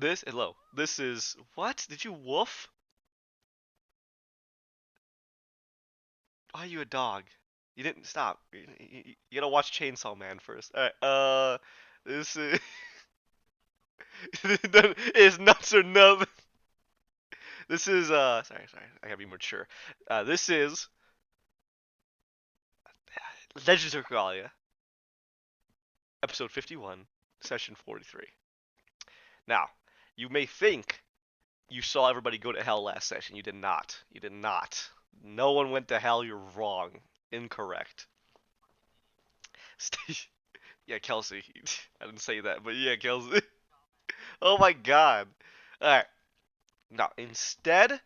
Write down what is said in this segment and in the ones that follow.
Hello. This is what? Did you woof? Why are you a dog? You didn't stop. You gotta watch Chainsaw Man first. Alright, this is is nuts or nothing. This is sorry, I gotta be mature. This is Legends of Krigalia, episode 51, session 43. Now, you may think you saw everybody go to hell last session. You did not. You did not. No one went to hell. You're wrong. Incorrect. Yeah, Kelsey. I didn't say that, but yeah, Kelsey. Oh my God. All right. Now, instead,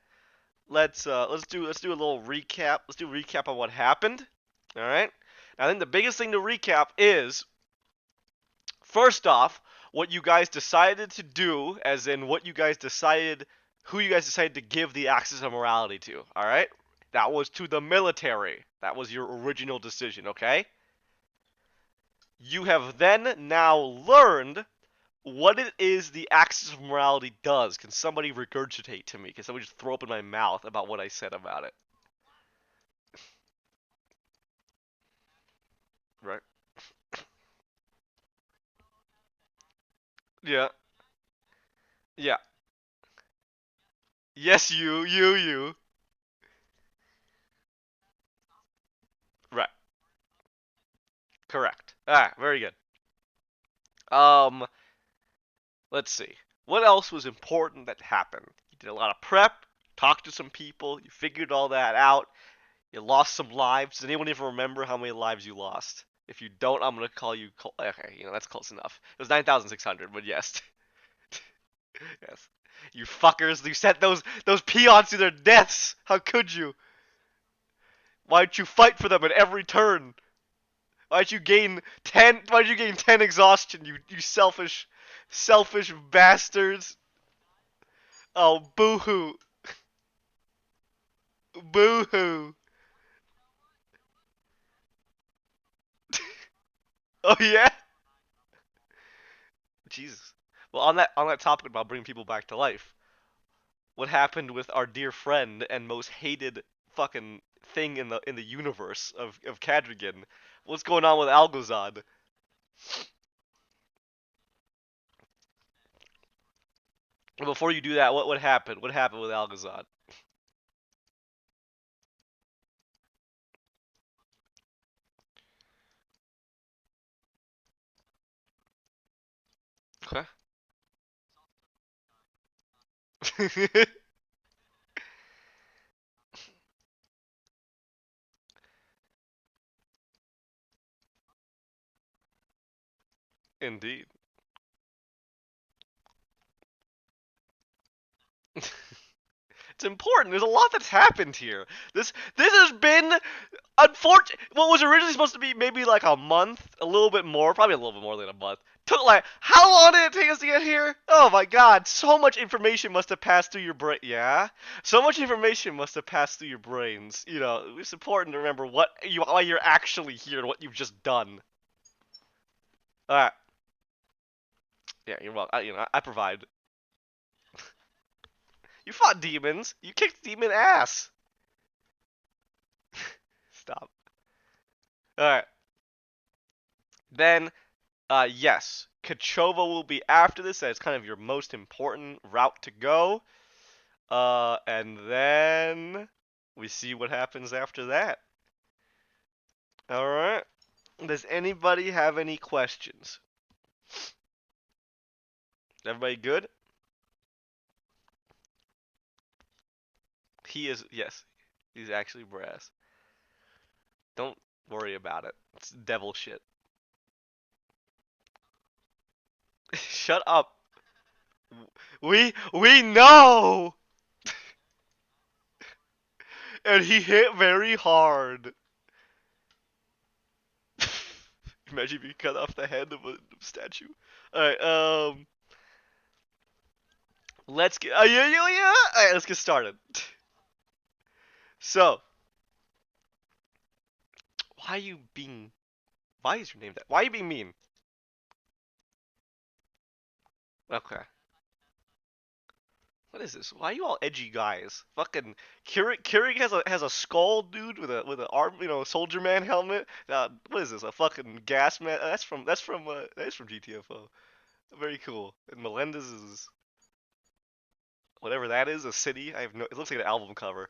let's do a little recap. Let's do a recap on what happened. All right. I think the biggest thing to recap is, first off, what you guys decided to do, as in what you guys decided, who you guys decided to give the Axis of Morality to. All right. That was to the military. That was your original decision. Okay. You have then now learned what it is the Axis of Morality does. Can somebody regurgitate to me? Can somebody just throw up in my mouth about what I said about it? Right? Yeah. Yeah. Yes, you. Right. Correct. Alright, very good. Um, let's see. What else was important that happened? You did a lot of prep, talked to some people, you figured all that out, you lost some lives. Does anyone even remember how many lives you lost? If you don't, I'm gonna call you. Okay, that's close enough. It was 9,600, but yes. Yes. You fuckers, you sent those peons to their deaths. How could you? Why'd you fight for them at every turn? Why'd you gain 10? Why'd you gain 10 exhaustion? You selfish bastards. Oh, boo-hoo. Boo-hoo. Oh yeah. Jesus. Well, on that topic about bringing people back to life, what happened with our dear friend and most hated fucking thing in the universe of Cadrigan? What's going on with Algozad? Before you do that, what happened? What happened with Algazad? Okay. Indeed. It's important. There's a lot that's happened here. This has been unfortunate. What was originally supposed to be maybe like a month, a little bit more, probably a little bit more than a month. Took like how long did it take us to get here? Oh my God! So much information must have passed through your brain. Yeah, so much information must have passed through your brains. It's important to remember why you're actually here and what you've just done. All right. Yeah, you're welcome. I provide. You fought demons. You kicked demon ass. Stop. All right. Then, yes, Kachova will be after this. That's kind of your most important route to go. And then we see what happens after that. All right. Does anybody have any questions? Everybody good? He is. Yes, he's actually brass. Don't worry about it. It's devil shit. Shut up. We know. And he hit very hard. Imagine if you cut off the head of a statue. Alright, let's get. Yeah. Alright, let's get started. So, why are you being. Why is your name that? Why are you being mean? Okay. What is this? Why are you all edgy guys? Fucking Keurig has a skull, dude, with a arm, soldier man helmet. What is this? A fucking gas man? That's from GTFO. Very cool. And Melendez is whatever that is, a city. I have no. It looks like an album cover.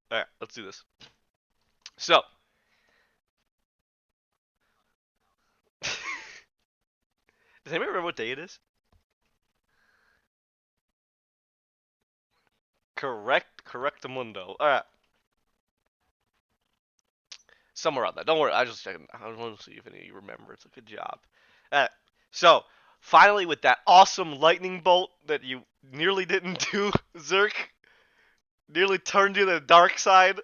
All right, let's do this. So, does anybody remember what day it is? Correctamundo. All right, somewhere around that. Don't worry, I just checking. I want to see if any of you remember. It's a good job. All right, so finally, with that awesome lightning bolt that you nearly didn't do, Zerk, nearly turned you to the dark side.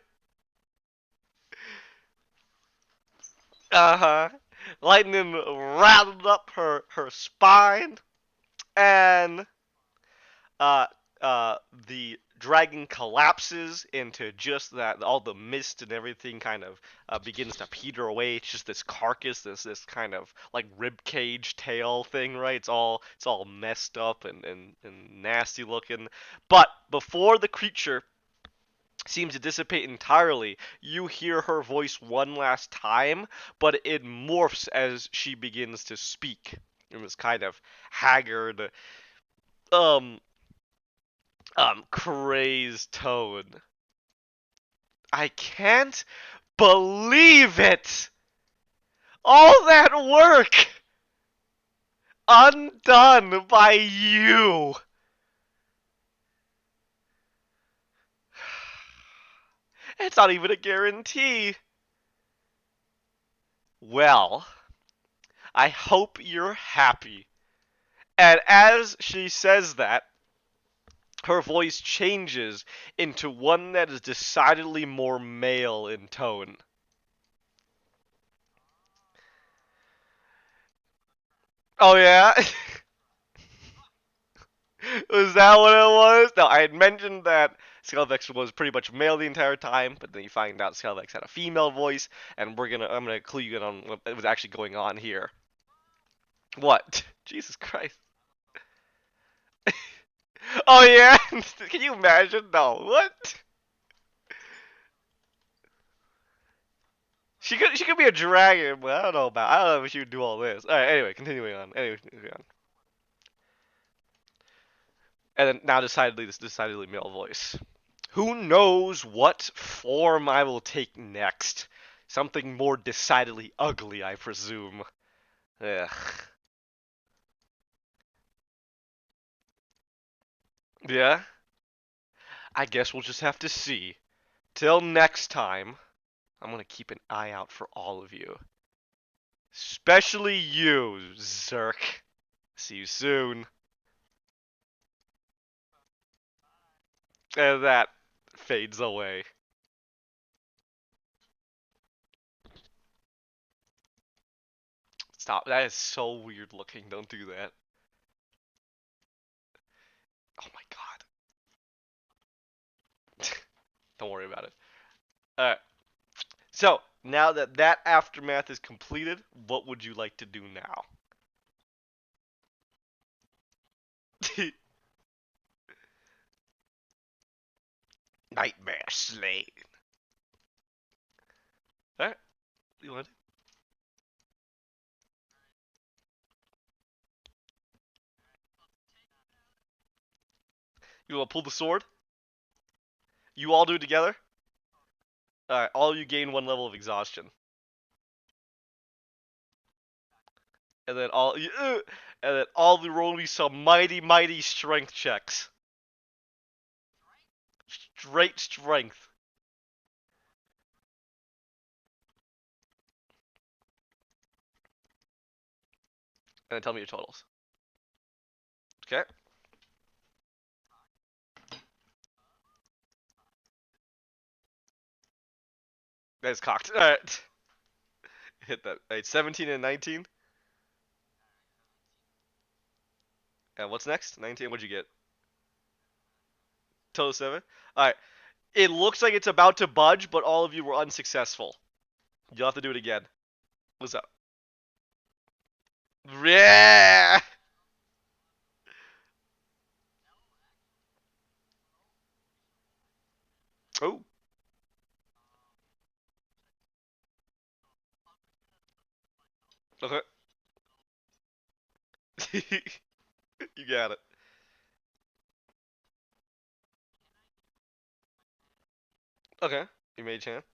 Uh-huh. Lightning rattled up her spine, and uh, the dragon collapses into just that. All the mist and everything kind of begins to peter away. It's just this carcass, this kind of like rib cage tail thing, right? It's all messed up and nasty looking. But before the creature seems to dissipate entirely, you hear her voice one last time, but it morphs as she begins to speak in this kind of haggard, um, crazed tone. I can't believe it! All that work undone by you! It's not even a guarantee. Well, I hope you're happy. And as she says that, her voice changes into one that is decidedly more male in tone. Oh yeah? Was that what it was? No, I had mentioned that Skelvex was pretty much male the entire time, but then you find out Skelvex had a female voice, and I'm gonna clue you in on what was actually going on here. What? Jesus Christ. Oh yeah? Can you imagine? No. What? She could be a dragon, but I don't know if she would do all this. Alright, anyway, continuing on. And then now decidedly male voice. Who knows what form I will take next? Something more decidedly ugly, I presume. Ugh. Yeah? I guess we'll just have to see. Till next time, I'm gonna keep an eye out for all of you. Especially you, Zerk. See you soon. And that fades away. Stop. That is so weird looking. Don't do that. Oh my god. Don't worry about it. Alright. So, now that that aftermath is completed, what would you like to do now? Nightmare Slain. Alright. You want to? You want to pull the sword? You all do it together? Alright, all of you gain one level of exhaustion. And then all the roll me some mighty strength checks. Straight strength. And then tell me your totals. Okay? That is cocked. Alright. Hit that. Alright, 17 and 19. And what's next? 19, what'd you get? Total 7? Alright. It looks like it's about to budge, but all of you were unsuccessful. You'll have to do it again. What's up? Yeah. Oh. Okay. You got it. Okay. You made chance.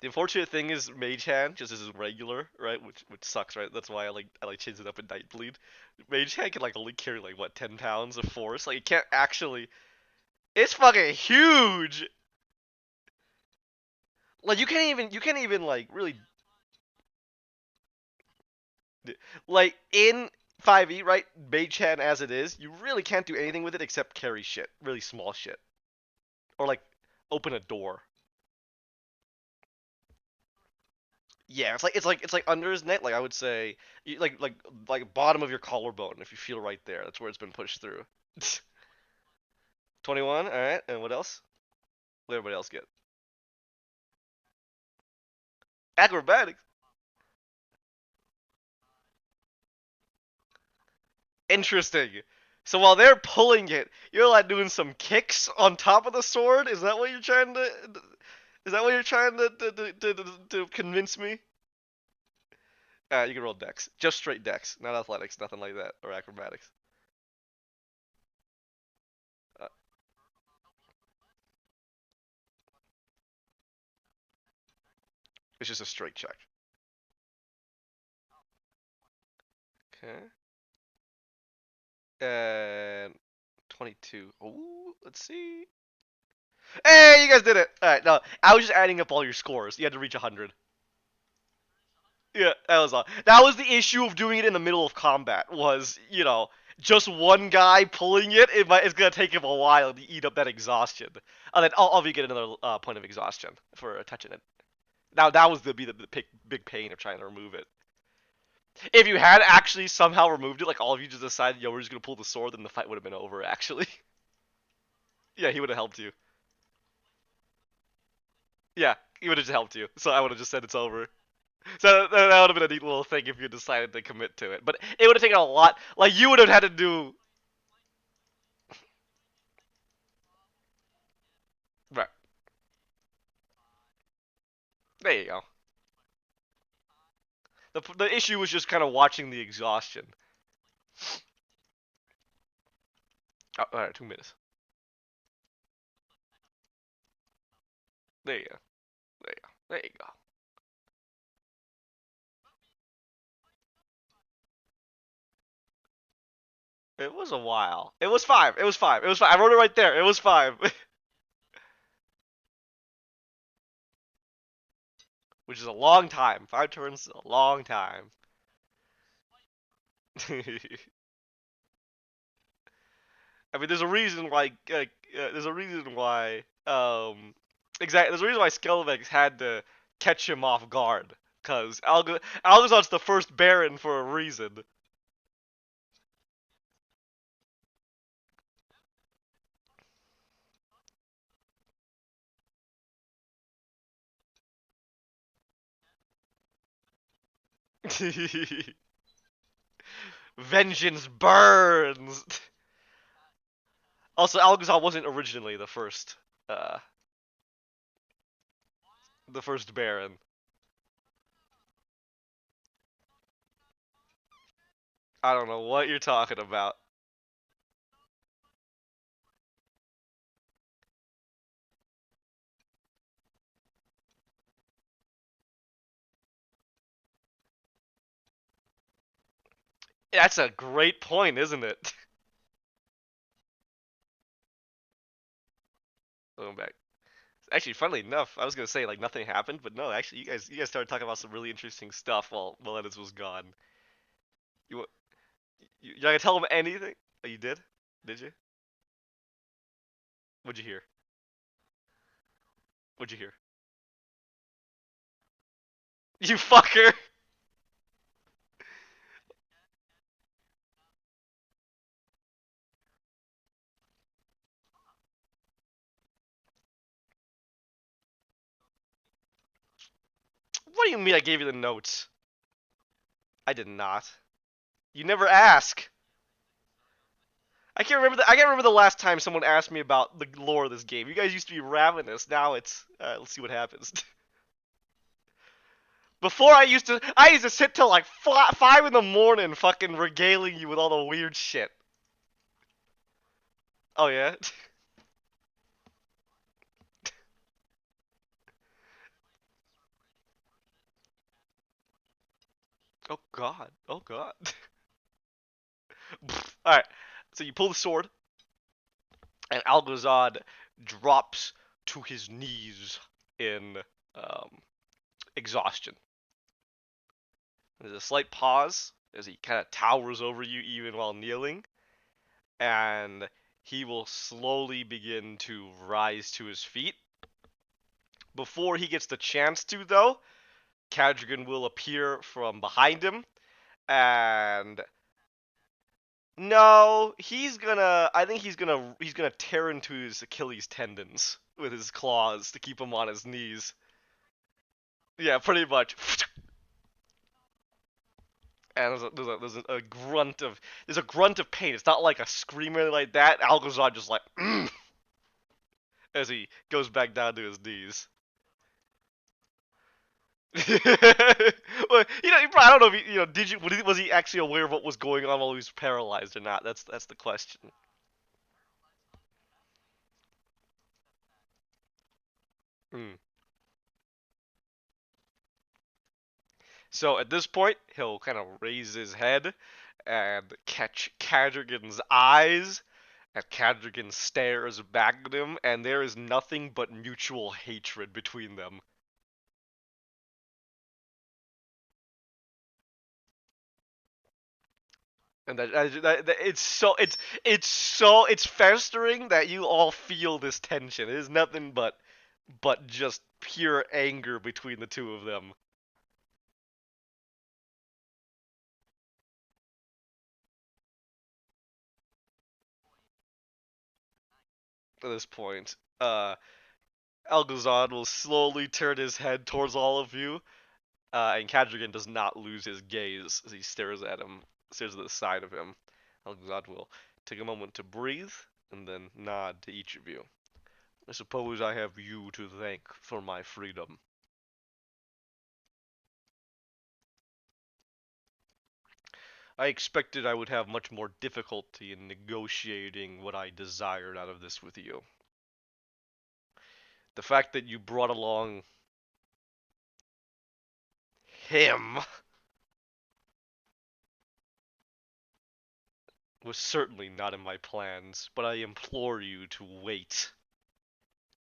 The unfortunate thing is Mage Hand just isn't regular, right? Which sucks, right? That's why I like changing it up in Nightbleed. Mage Hand can like only carry like what 10 pounds of force. Like it can't actually. It's fucking huge. Like you can't even like really like in 5e, right? Mage Hand as it is, you really can't do anything with it except carry shit, really small shit, or like open a door. Yeah, it's like under his neck. Like I would say, like bottom of your collarbone. If you feel right there, that's where it's been pushed through. 21. All right, and what else? What did everybody else get? Acrobatics. Interesting. So while they're pulling it, you're like doing some kicks on top of the sword. Is that what you're trying to? Is that what you're trying to convince me? You can roll dex, just straight dex, not athletics, nothing like that, or acrobatics. Uh, it's just a straight check. Okay. And 22. Oh, let's see. Hey, you guys did it. All right, no, I was just adding up all your scores. You had to reach 100. Yeah, that was all. That was the issue of doing it in the middle of combat. Was just one guy pulling it. It's gonna take him a while to eat up that exhaustion. And then I'll get another point of exhaustion for touching it. Now that was the big pain of trying to remove it. If you had actually somehow removed it, like all of you just decided, yo, we're just gonna pull the sword, then the fight would have been over. Actually, yeah, he would have helped you. Yeah, he would have just helped you. So I would have just said it's over. So that would have been a neat little thing if you decided to commit to it. But it would have taken a lot. Like you would have had to do. Right. There you go. The issue was just kind of watching the exhaustion. Oh, all right, 2 minutes. There you go. There you go. There you go. It was a while. It was 5. It was 5. It was 5. I wrote it right there. It was 5. Which is a long time. 5 turns is a long time. I mean, there's a reason why. There's a reason why. Exactly. There's a reason why Skelvex had to catch him off guard. Cause Algazon's the first Baron for a reason. Vengeance burns. Also, Algazon wasn't originally uh, the first Baron. I don't know what you're talking about. That's a great point, isn't it? Going back. Actually, funnily enough, I was gonna say like nothing happened, but no, actually, you guys started talking about some really interesting stuff while Edis was gone. You you're not gonna tell him anything? Oh, you did? Did you? What'd you hear? What'd you hear? You fucker! What do you mean I gave you the notes? I did not. You never ask. I can't remember the last time someone asked me about the lore of this game. You guys used to be ravenous. Now it's let's see what happens. Before I used to sit till like 5 in the morning, fucking regaling you with all the weird shit. Oh yeah. Oh god. Oh god. All right. So you pull the sword, and Algazad drops to his knees in um, exhaustion. There's a slight pause as he kind of towers over you even while kneeling, and he will slowly begin to rise to his feet. Before he gets the chance to, though, Cadrigan will appear from behind him, and no, I think he's gonna tear into his Achilles tendons with his claws to keep him on his knees. Yeah, pretty much. And there's a grunt of pain. It's not like a screamer like that. Algazar just like as he goes back down to his knees. Well, I don't know if did was he actually aware of what was going on while he was paralyzed or not? That's the question. Hmm. So at this point, he'll kind of raise his head and catch Cadrigan's eyes, and Cadrigan stares back at him, and there is nothing but mutual hatred between them. And it's festering that you all feel this tension. It is nothing but just pure anger between the two of them. At this point, Algazad will slowly turn his head towards all of you, and Cadrigan does not lose his gaze as he stares at him, stares at the side of him. Algazad will take a moment to breathe and then nod to each of you. I suppose I have you to thank for my freedom. I expected I would have much more difficulty in negotiating what I desired out of this with you. The fact that you brought along him was certainly not in my plans, but I implore you to wait.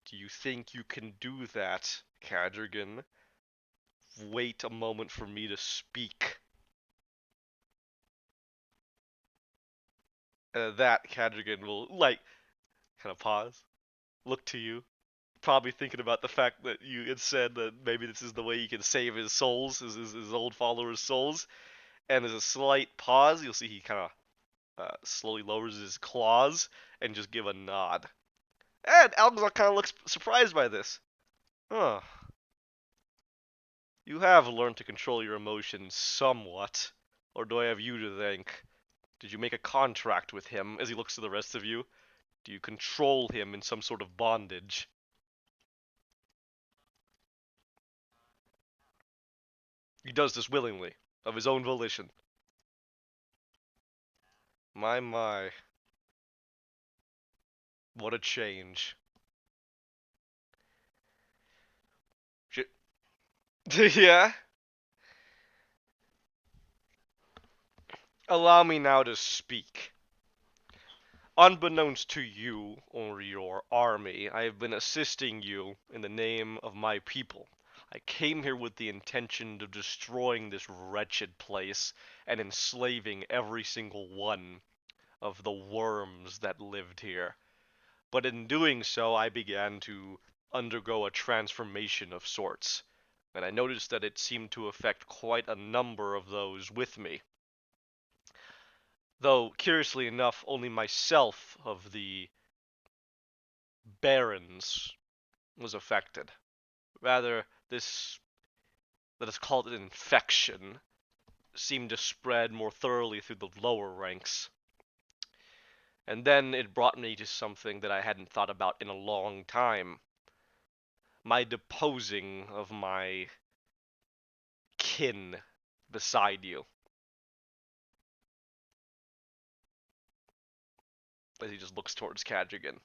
Do you think you can do that, Cadrigan? Wait a moment for me to speak. That Cadrigan will, kind of pause, look to you, probably thinking about the fact that you had said that maybe this is the way he can save his souls, his old followers' souls. And there's a slight pause. You'll see he kind of slowly lowers his claws and just give a nod. And Algazar kind of looks surprised by this. Huh. You have learned to control your emotions somewhat. Or do I have you to thank? Did you make a contract with him as he looks to the rest of you? Do you control him in some sort of bondage? He does this willingly, of his own volition. My. What a change. Shit. Yeah? Allow me now to speak. Unbeknownst to you or your army, I have been assisting you in the name of my people. I came here with the intention of destroying this wretched place and enslaving every single one of the worms that lived here. But in doing so, I began to undergo a transformation of sorts, and I noticed that it seemed to affect quite a number of those with me. Though, curiously enough, only myself of the barons was affected. Rather, this let us call it an infection, seemed to spread more thoroughly through the lower ranks. And then it brought me to something that I hadn't thought about in a long time. My deposing of my kin beside you. As he just looks towards Cadrigan.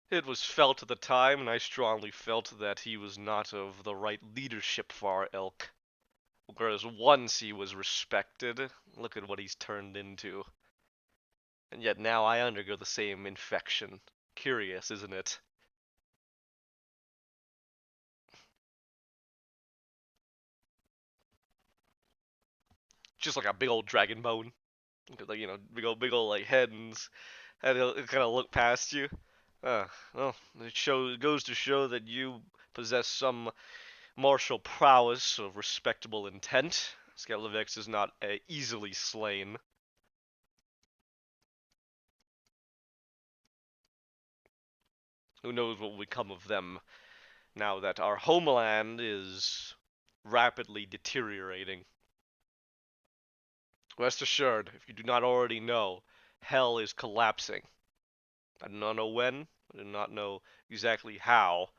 It was felt at the time, and I strongly felt that he was not of the right leadership for our ilk. Whereas once he was respected, look at what he's turned into. And yet now I undergo the same infection. Curious, isn't it? Just like a big old dragon bone. Like, big old like head, and it'll kind of look past you. Well, it goes to show that you possess some martial prowess of respectable intent. Scalavex is not easily slain. Who knows what will become of them now that our homeland is rapidly deteriorating. Rest assured, if you do not already know, hell is collapsing. I do not know when, I do not know exactly how,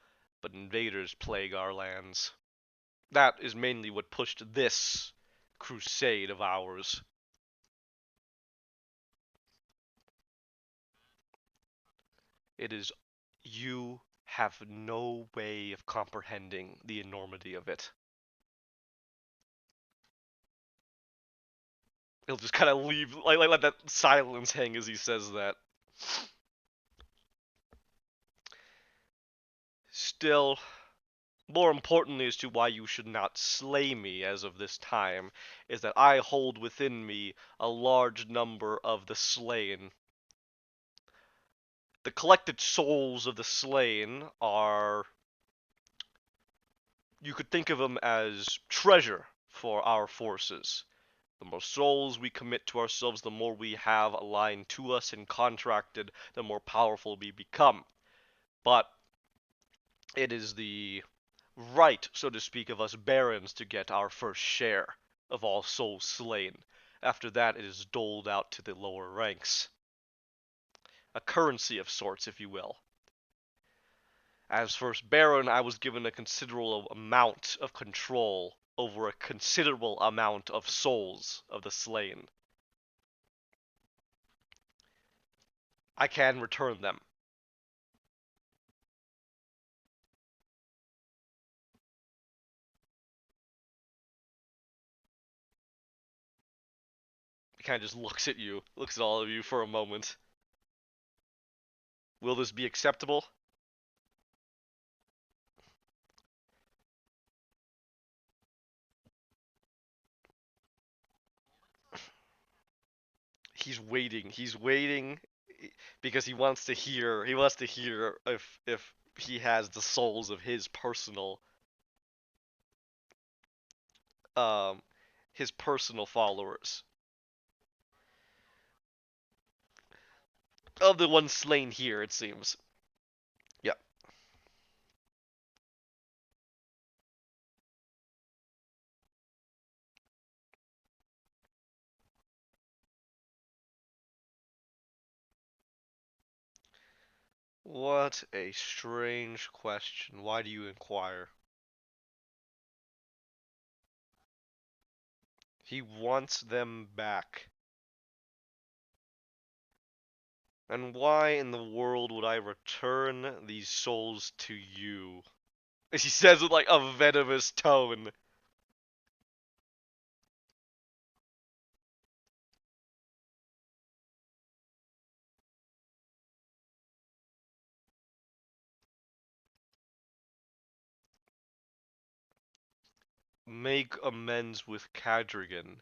but invaders plague our lands. That is mainly what pushed this crusade of ours. It is you have no way of comprehending the enormity of it. He'll just kind of leave, let that silence hang as he says that. Still, more importantly as to why you should not slay me as of this time, is that I hold within me a large number of the slain. The collected souls of the slain are... You could think of them as treasure for our forces. The more souls we commit to ourselves, the more we have aligned to us and contracted, the more powerful we become. But it is the right, so to speak, of us barons to get our first share of all souls slain. After that, it is doled out to the lower ranks. A currency of sorts, if you will. As first baron, I was given a considerable amount of control over a considerable amount of souls of the slain. I can return them. He kind of just looks at you, looks at all of you for a moment. Will this be acceptable? He's waiting because he wants to hear if he has the souls of um his personal followers. Of the ones slain here, it seems. Yep. What a strange question. Why do you inquire? He wants them back. And why in the world would I return these souls to you? He says with like a venomous tone. Make amends with Cadrigan.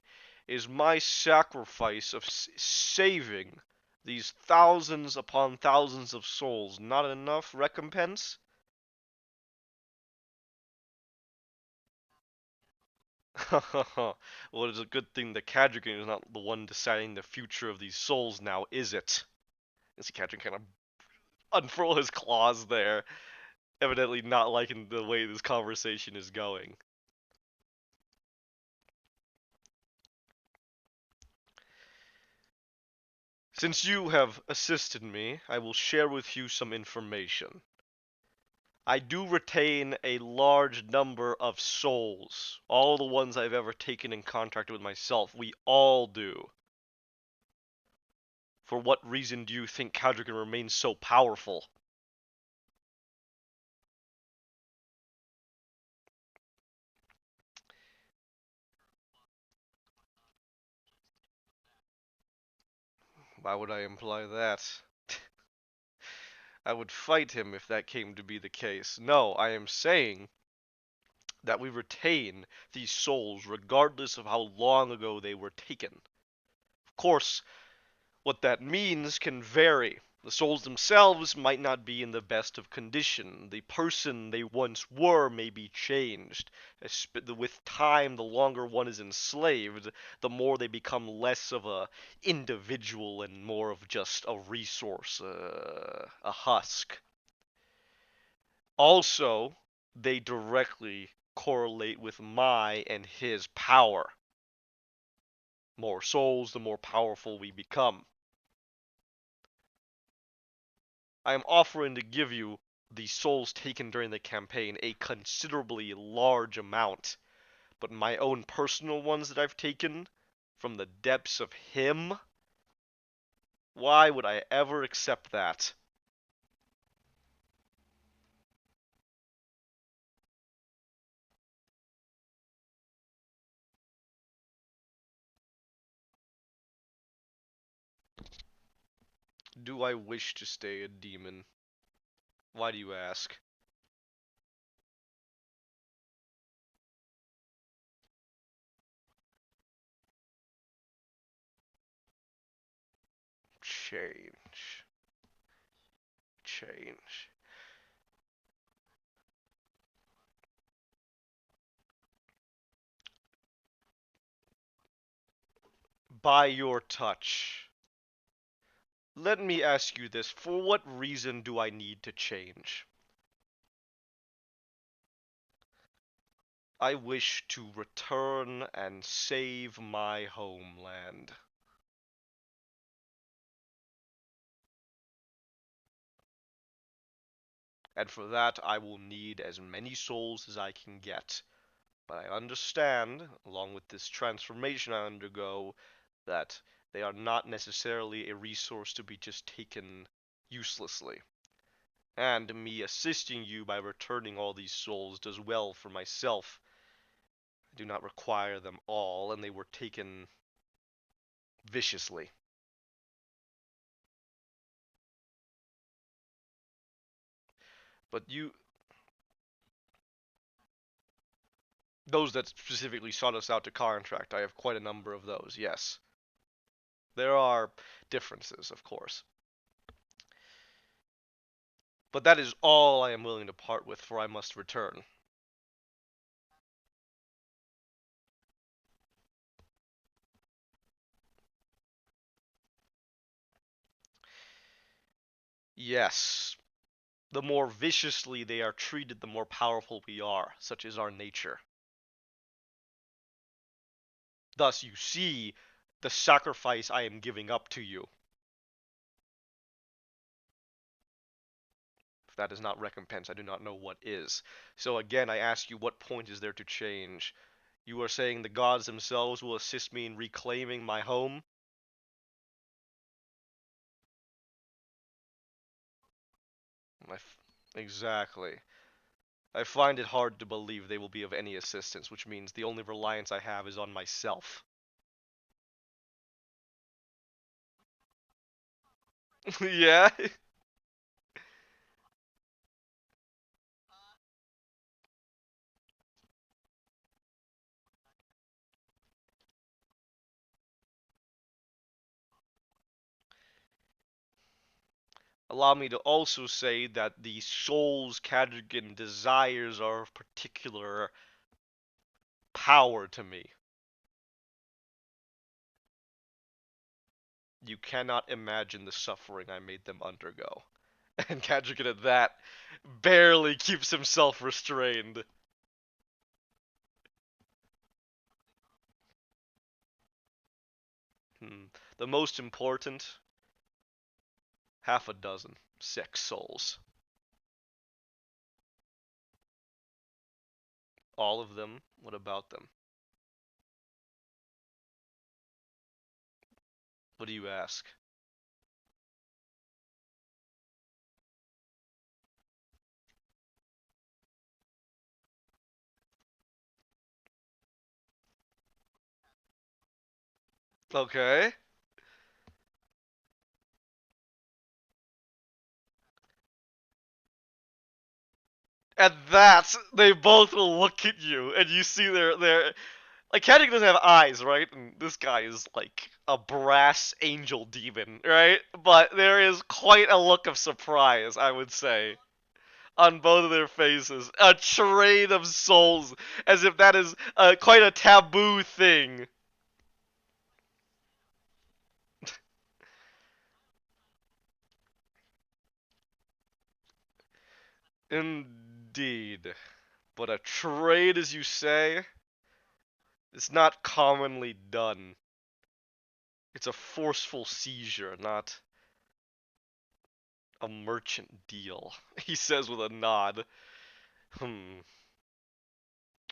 Is my sacrifice of saving these thousands upon thousands of souls not enough recompense? Well, it's a good thing that Cadrigan is not the one deciding the future of these souls now, is it? You see Kadrian kind of unfurl his claws there, evidently not liking the way this conversation is going. Since you have assisted me, I will share with you some information. I do retain a large number of souls. All the ones I've ever taken in contact with myself. We all do. For what reason do you think Kadrigan remains so powerful? Why would I imply that? I would fight him if that came to be the case. No, I am saying that we retain these souls regardless of how long ago they were taken. Of course, what that means can vary. The souls themselves might not be in the best of condition. The person they once were may be changed. With time, the longer one is enslaved, the more they become less of a individual and more of just a resource, a husk. Also, they directly correlate with my and his power. More souls, the more powerful we become. I am offering to give you the souls taken during the campaign, a considerably large amount, but my own personal ones that I've taken from the depths of him, why would I ever accept that? Do I wish to stay a demon? Why do you ask? Change. Change. By your touch. Let me ask you this, for what reason do I need to change? I wish to return and save my homeland. And for that I will need as many souls as I can get. But I understand, along with this transformation I undergo, that they are not necessarily a resource to be just taken uselessly. And me assisting you by returning all these souls does well for myself. I do not require them all, and they were taken viciously. But those that specifically sought us out to contract, I have quite a number of those, yes. There are differences, of course. But that is all I am willing to part with, for I must return. Yes. The more viciously they are treated, the more powerful we are. Such is our nature. Thus, you see the sacrifice I am giving up to you. If that is not recompense, I do not know what is. So again, I ask you, what point is there to change? You are saying the gods themselves will assist me in reclaiming my home? Exactly. I find it hard to believe they will be of any assistance, which means the only reliance I have is on myself. Yeah? Allow me to also say that the soul's Cadogan desires are of particular power to me. You cannot imagine the suffering I made them undergo. And Kadrigan at that barely keeps himself restrained. Hmm. The most important, half a dozen, 6 souls. All of them? What about them? What do you ask? Okay. At that, they both will look at you, and you see their like Kadrigan doesn't have eyes, right? And this guy is like a brass angel demon, right? But there is quite a look of surprise, I would say, on both of their faces. A trade of souls, as if that is quite a taboo thing. Indeed. But a trade, as you say, is not commonly done. It's a forceful seizure, not a merchant deal, he says with a nod. Hmm.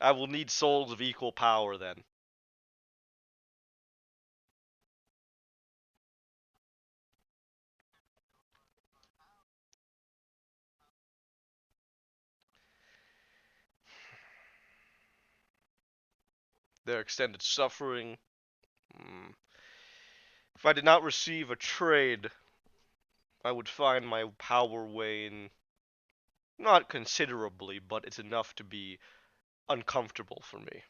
I will need souls of equal power then. Their extended suffering. Hmm. If I did not receive a trade, I would find my power wane not considerably, but it's enough to be uncomfortable for me.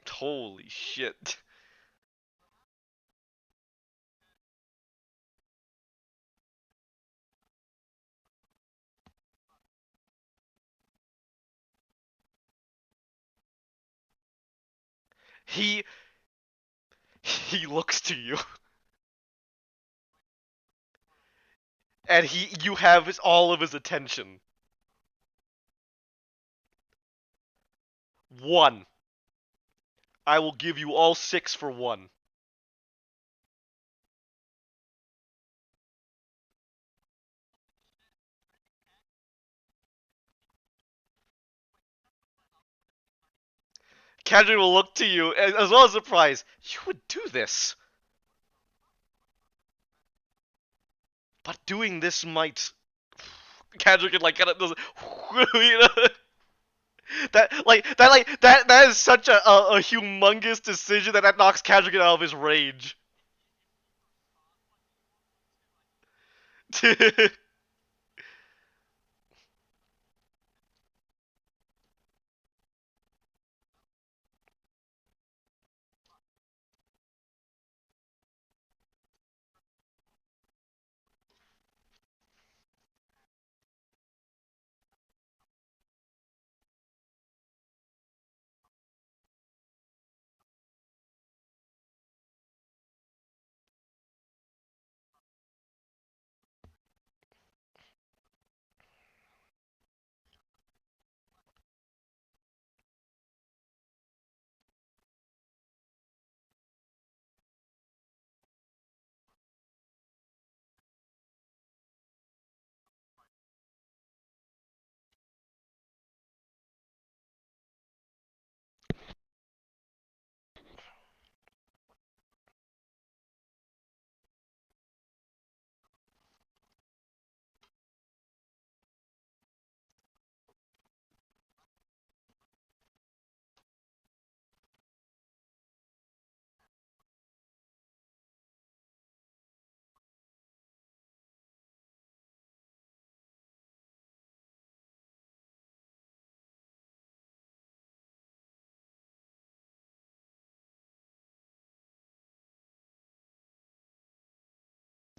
Holy shit. He he looks to you and you have all of his attention. One. I will give you all 6 for one. Kendrick will look to you as well as surprise. You would do this. But doing this might Kendrick can like kind of does you know that is such a humongous decision that knocks Kendrick out of his rage.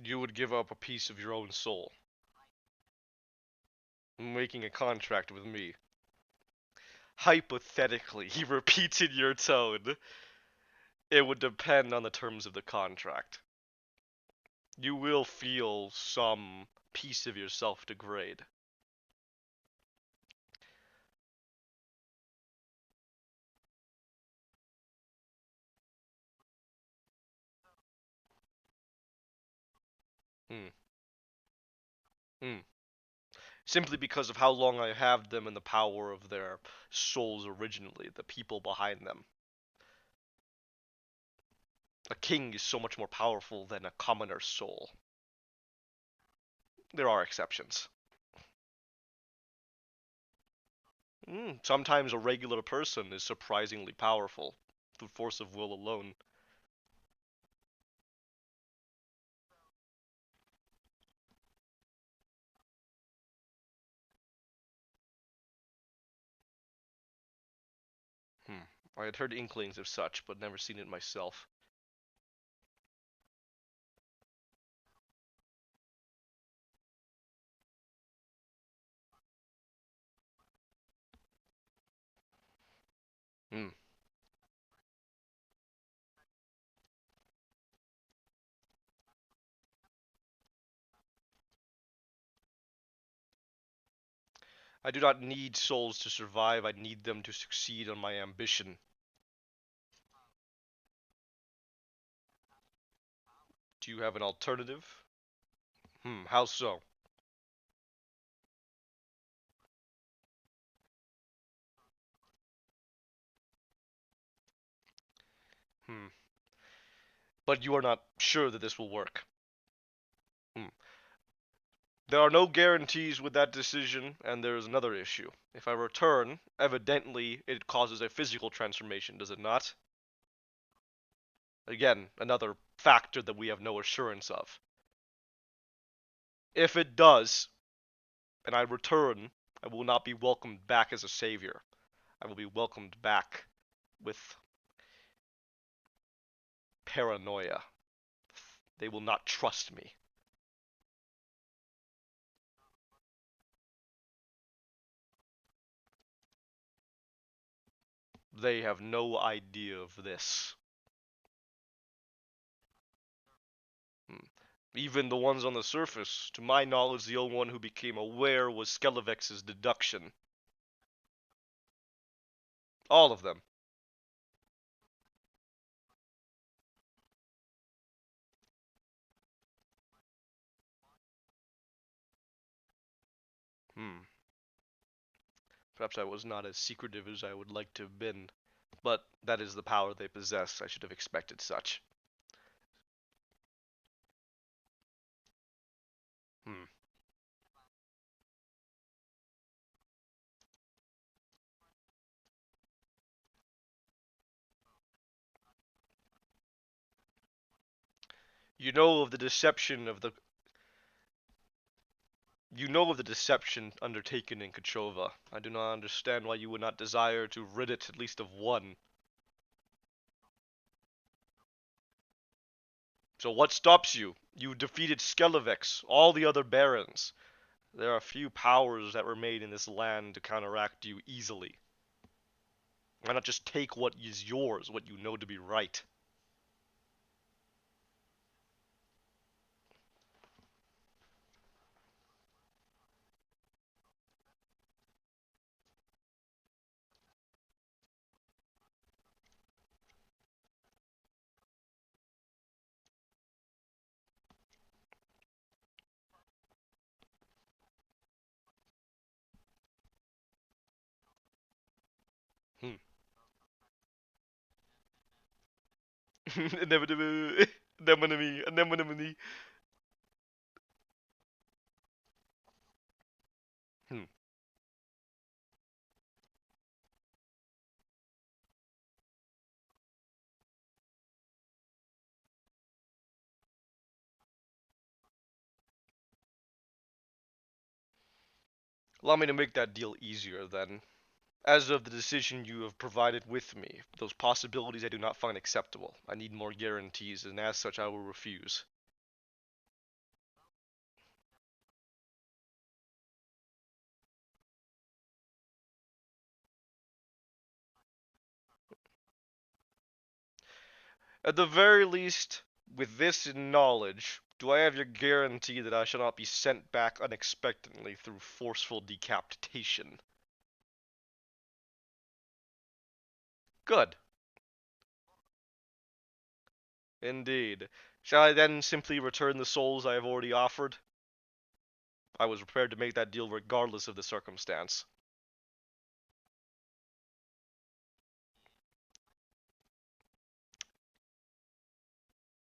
You would give up a piece of your own soul, making a contract with me. Hypothetically, he repeats in your tone, it would depend on the terms of the contract. You will feel some piece of yourself degrade. Hmm. Hmm. Simply because of how long I have them and the power of their souls originally, the people behind them. A king is so much more powerful than a commoner's soul. There are exceptions. Sometimes a regular person is surprisingly powerful through force of will alone. Hmm. I had heard inklings of such, but never seen it myself. Hmm. I do not need souls to survive, I need them to succeed on my ambition. Do you have an alternative? How so? Hmm. But you are not sure that this will work. Hmm. There are no guarantees with that decision, and there is another issue. If I return, evidently it causes a physical transformation, does it not? Again, another factor that we have no assurance of. If it does, and I return, I will not be welcomed back as a savior. I will be welcomed back with paranoia. They will not trust me. They have no idea of this. Hmm. Even the ones on the surface, to my knowledge, the only one who became aware was Skelevex's deduction. All of them. Hmm. Perhaps I was not as secretive as I would like to have been, but that is the power they possess. I should have expected such. Hmm. You know of the deception of the You know of the deception undertaken in Kochova. I do not understand why you would not desire to rid it at least of one. So what stops you? You defeated Skelevex, all the other barons. There are few powers that remain in this land to counteract you easily. Why not just take what is yours, what you know to be right? Hmm. Anemone, anemone, anemone. Hmm. Allow me to make that deal easier then. As of the decision you have provided with me, those possibilities I do not find acceptable. I need more guarantees, and as such I will refuse. At the very least, with this knowledge, do I have your guarantee that I shall not be sent back unexpectedly through forceful decapitation? Good. Indeed. Shall I then simply return the souls I have already offered? I was prepared to make that deal regardless of the circumstance.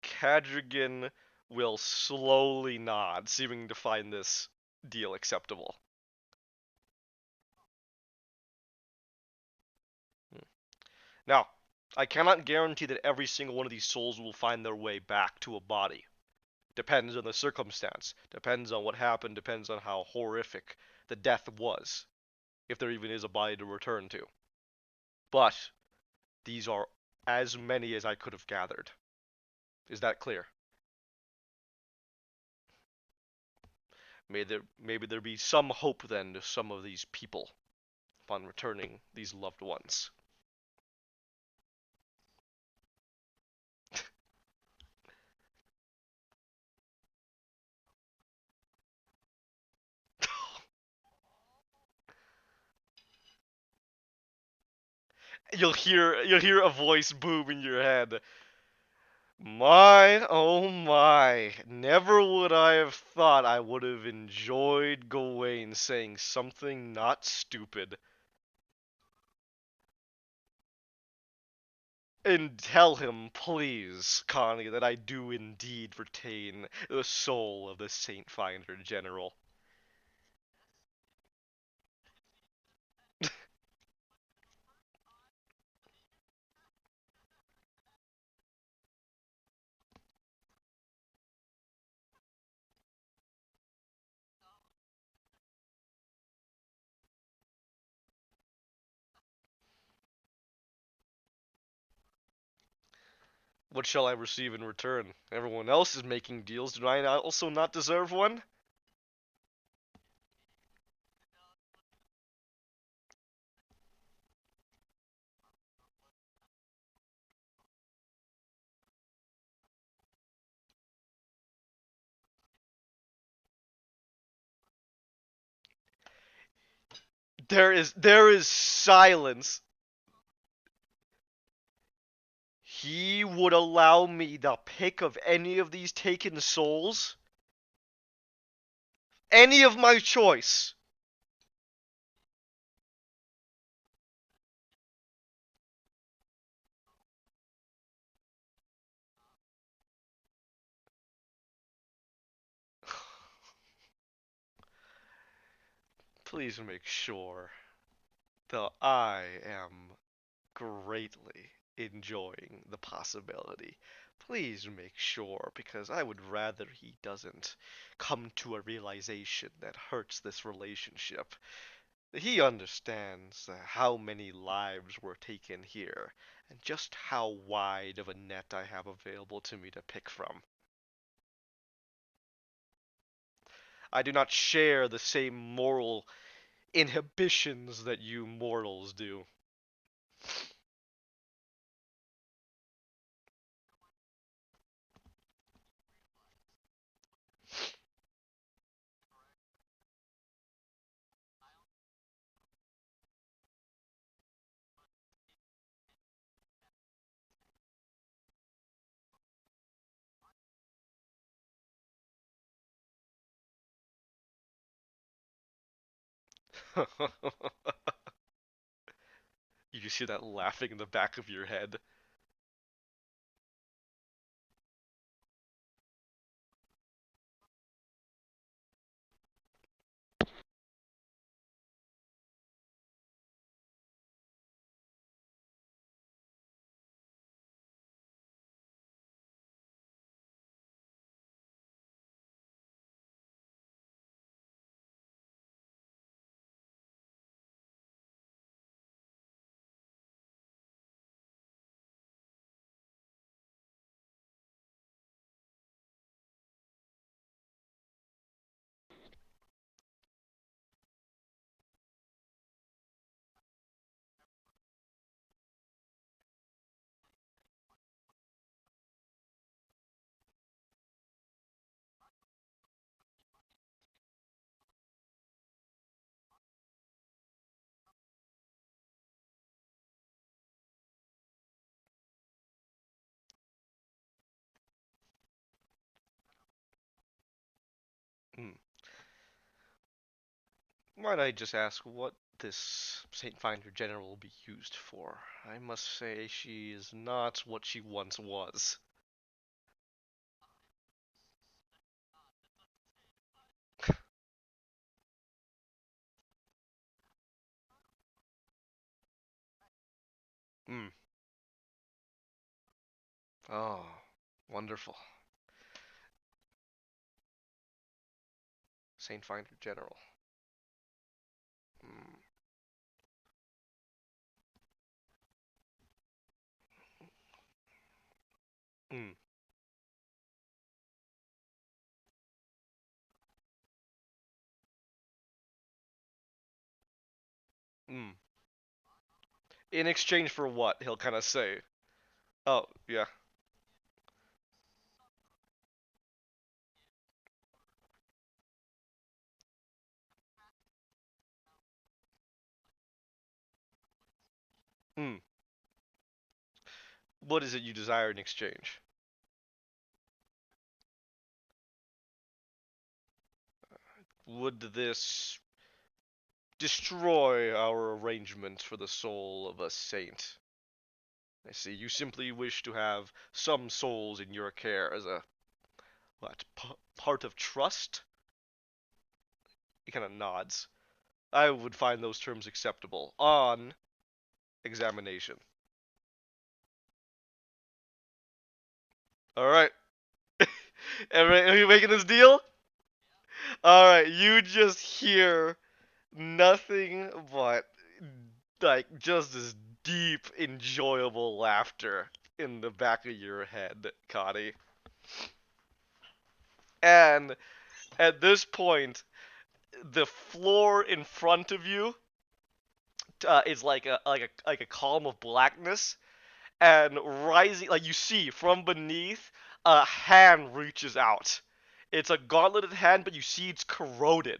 Cadrigan will slowly nod, seeming to find this deal acceptable. Now, I cannot guarantee that every single one of these souls will find their way back to a body. Depends on the circumstance, depends on what happened, depends on how horrific the death was, if there even is a body to return to. But these are as many as I could have gathered. Is that clear? Maybe there be some hope then to some of these people upon returning these loved ones. You'll hear a voice boom in your head. My, oh my, never would I have thought I would have enjoyed Gawain saying something not stupid. And tell him, please, Connie, that I do indeed retain the soul of the Saint Finder General. What shall I receive in return? Everyone else is making deals. Do I also not deserve one? There is silence. He would allow me the pick of any of these taken souls? Any of my choice? Please make sure that I am greatly enjoying the possibility. Please make sure, because I would rather he doesn't come to a realization that hurts this relationship. He understands how many lives were taken here, and just how wide of a net I have available to me to pick from. I do not share the same moral inhibitions that you mortals do. You just hear that laughing in the back of your head. Might I just ask what this Saint Finder General will be used for? I must say she is not what she once was. Hmm. Oh, wonderful. Saint Finder General. Hmm. Hmm. Hmm. In exchange for what? He'll kind of say. Oh, yeah. Hmm. What is it you desire in exchange? Would this destroy our arrangement for the soul of a saint? I see. You simply wish to have some souls in your care as a what? Part of trust? He kind of nods. I would find those terms acceptable on examination. All right. Are you making this deal? All right. You just hear nothing but like just this deep, enjoyable laughter in the back of your head, Connie. And at this point, the floor in front of you is like a column of blackness, and rising, like you see from beneath, a hand reaches out. It's a gauntleted hand, but you see it's corroded.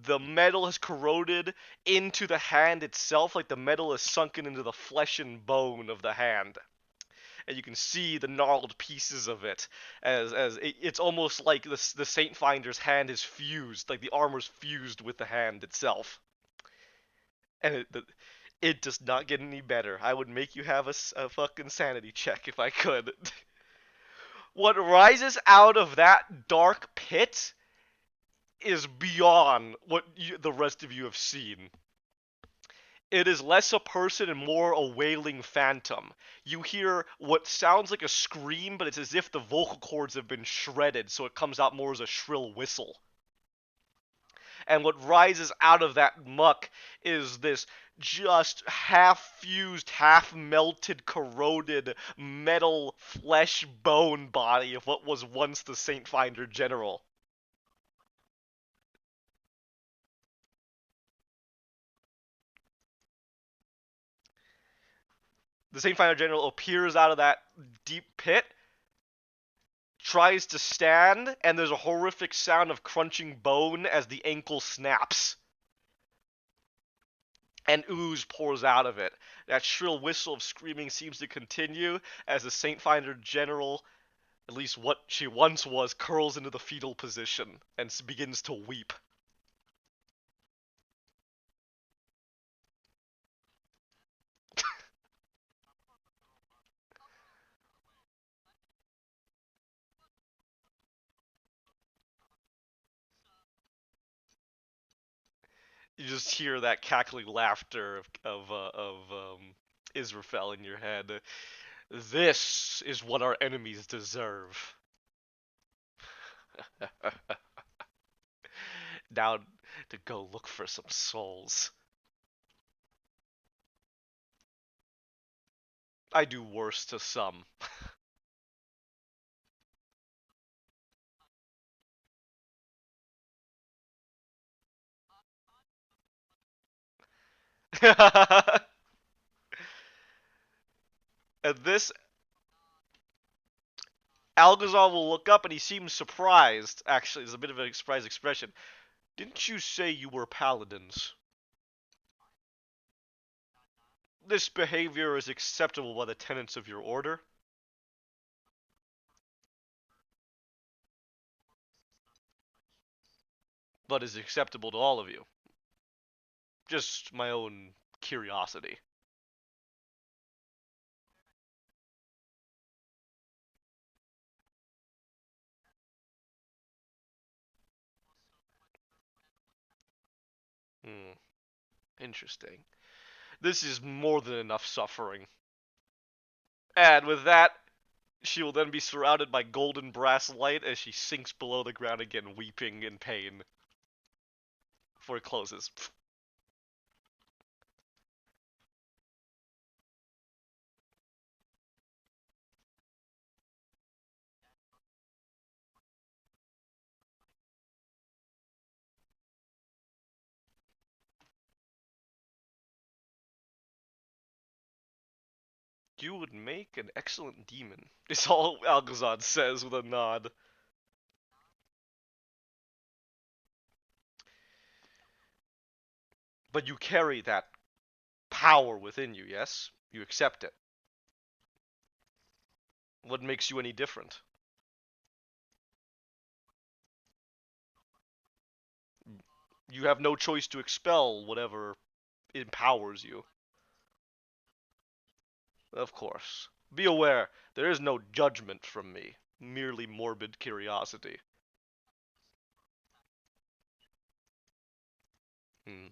The metal has corroded into the hand itself, like the metal is sunken into the flesh and bone of the hand. And you can see the gnarled pieces of it, as it's almost like the Saint Finder's hand is fused, like the armor's fused with the hand itself. And it does not get any better. I would make you have a fucking sanity check if I could. What rises out of that dark pit is beyond what the rest of you have seen. It is less a person and more a wailing phantom. You hear what sounds like a scream, but it's as if the vocal cords have been shredded, so it comes out more as a shrill whistle. And what rises out of that muck is this just half fused, half melted, corroded metal flesh bone body of what was once the Saint Finder General. The Saint Finder General appears out of that deep pit, tries to stand, and there's a horrific sound of crunching bone as the ankle snaps. And ooze pours out of it. That shrill whistle of screaming seems to continue as the Saint Finder General, at least what she once was, curls into the fetal position and begins to weep. You just hear that cackling laughter of Israfel in your head. This is what our enemies deserve. Now to go look for some souls. I do worse to some. At this, Algazar will look up and he seems surprised. Actually, there's a bit of a surprised expression. Didn't you say you were paladins? This behavior is acceptable by the tenets of your order, but is acceptable to all of you. Just my own curiosity. Hmm. Interesting. This is more than enough suffering. And with that, she will then be surrounded by golden brass light as she sinks below the ground again, weeping in pain. Before it closes. You would make an excellent demon, is all Algazad says with a nod. But you carry that power within you, yes? You accept it. What makes you any different? You have no choice to expel whatever empowers you. Of course. Be aware, there is no judgment from me, merely morbid curiosity. Hmm.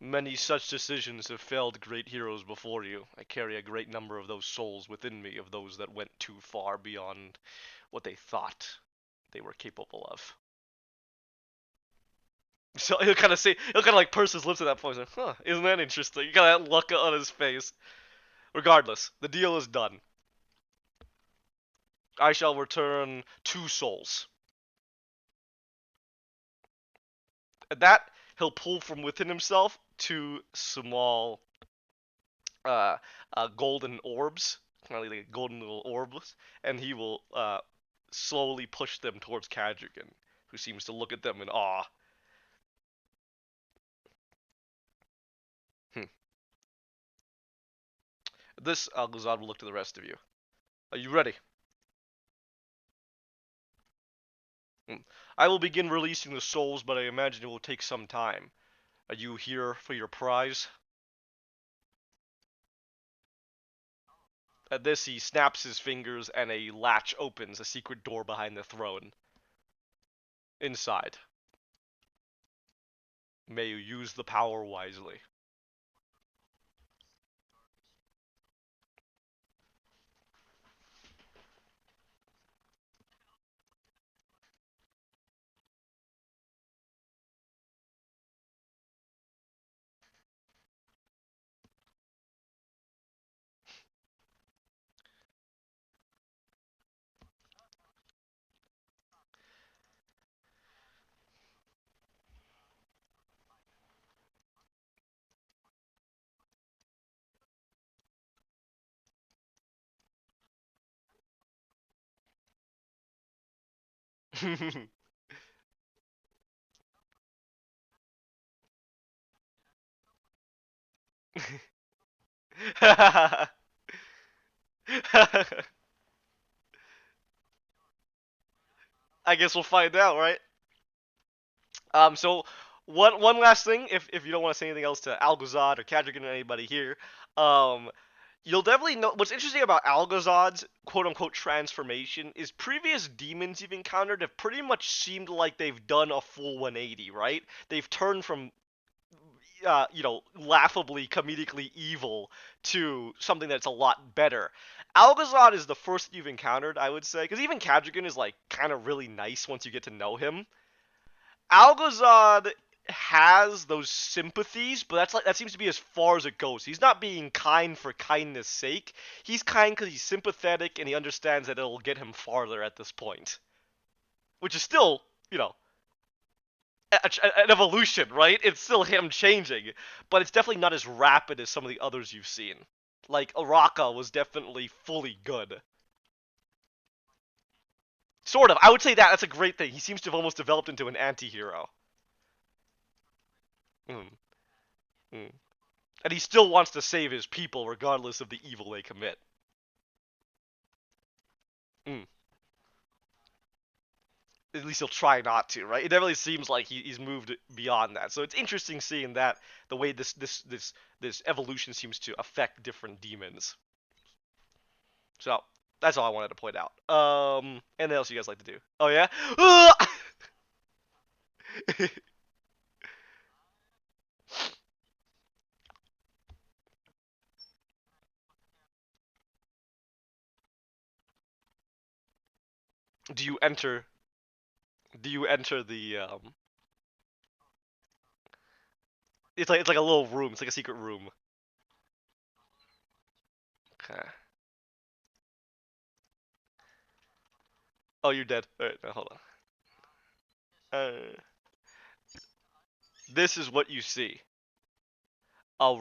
Many such decisions have failed great heroes before you. I carry a great number of those souls within me, of those that went too far beyond what they thought they were capable of. So he'll kind of say, he'll kind of like purse his lips at that point. Like, huh, isn't that interesting? You kind of that look on his face. Regardless, the deal is done. I shall return 2 souls. At that, he'll pull from within himself 2 small uh, golden orbs, kind of like golden little orbs, and he will slowly push them towards Kadrigan, who seems to look at them in awe. Hmm. This Algazad will look to the rest of you. Are you ready? Hmm. I will begin releasing the souls, but I imagine it will take some time. Are you here for your prize? At this, he snaps his fingers and a latch opens, a secret door behind the throne. Inside. May you use the power wisely. I guess we'll find out, right? So one last thing, if you don't want to say anything else to Algazad or Kadrigan or anybody here, um, you'll definitely know what's interesting about Algazad's quote unquote transformation is previous demons you've encountered have pretty much seemed like they've done a full 180, right? They've turned from laughably comedically evil to something that's a lot better. Algazad is the first that you've encountered, I would say, because even Kadrigan is like kind of really nice once you get to know him. Algazad has those sympathies, but that seems to be as far as it goes. He's not being kind for kindness' sake. He's kind because he's sympathetic and he understands that it'll get him farther at this point, which is still, an evolution, right? It's still him changing, but it's definitely not as rapid as some of the others you've seen. Like Araka was definitely fully good. Sort of. I would say that's a great thing. He seems to have almost developed into an anti-hero. Mm, mm. And he still wants to save his people regardless of the evil they commit. Mm. at least he'll try not to, right? It definitely seems like he's moved beyond that. So it's interesting seeing that the way this evolution seems to affect different demons. So that's all I wanted to point out. Anything else you guys like to do? Oh yeah. do you enter? Do you enter the? It's like a little room. It's like a secret room. Okay. Oh, you're dead. All right, now hold on. This is what you see. A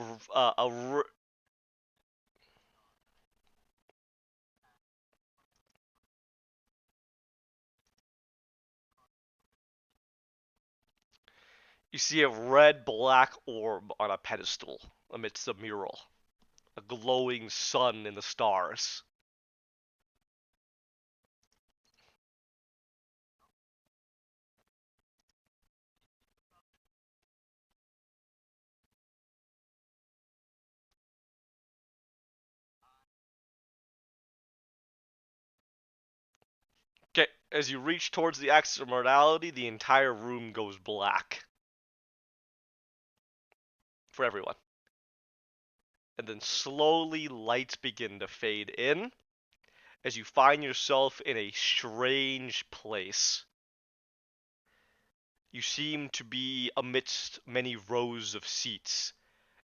You see a red-black orb on a pedestal amidst a mural. A glowing sun in the stars. Okay, as you reach towards the axis of mortality, the entire room goes black. For everyone. And then slowly lights begin to fade in as you find yourself in a strange place. You seem to be amidst many rows of seats,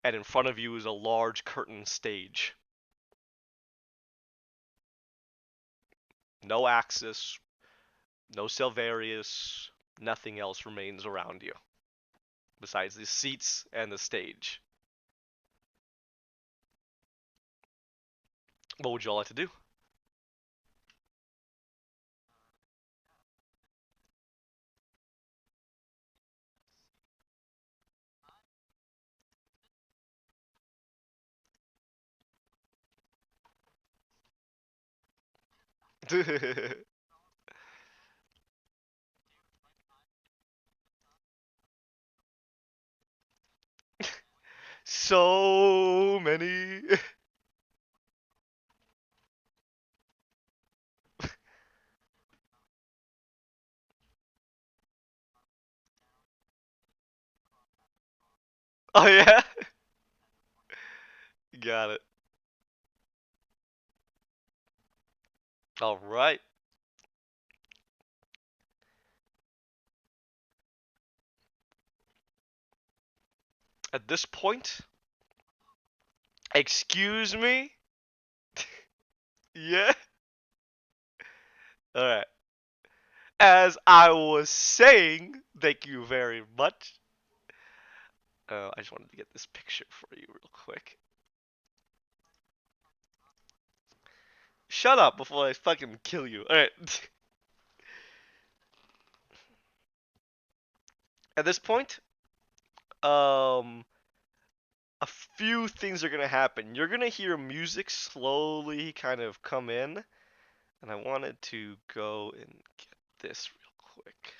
and in front of you is a large curtain stage. No Axis, no Silverius, nothing else remains around you besides the seats and the stage. What would you all like to do? So many. Oh yeah. Got it. All right. At this point, excuse me. Yeah. All right. As I was saying, thank you very much. I just wanted to get this picture for you real quick. Shut up before I fucking kill you. All right. At this point, um, a few things are gonna happen. You're gonna hear music slowly kind of come in, and I wanted to go and get this real quick.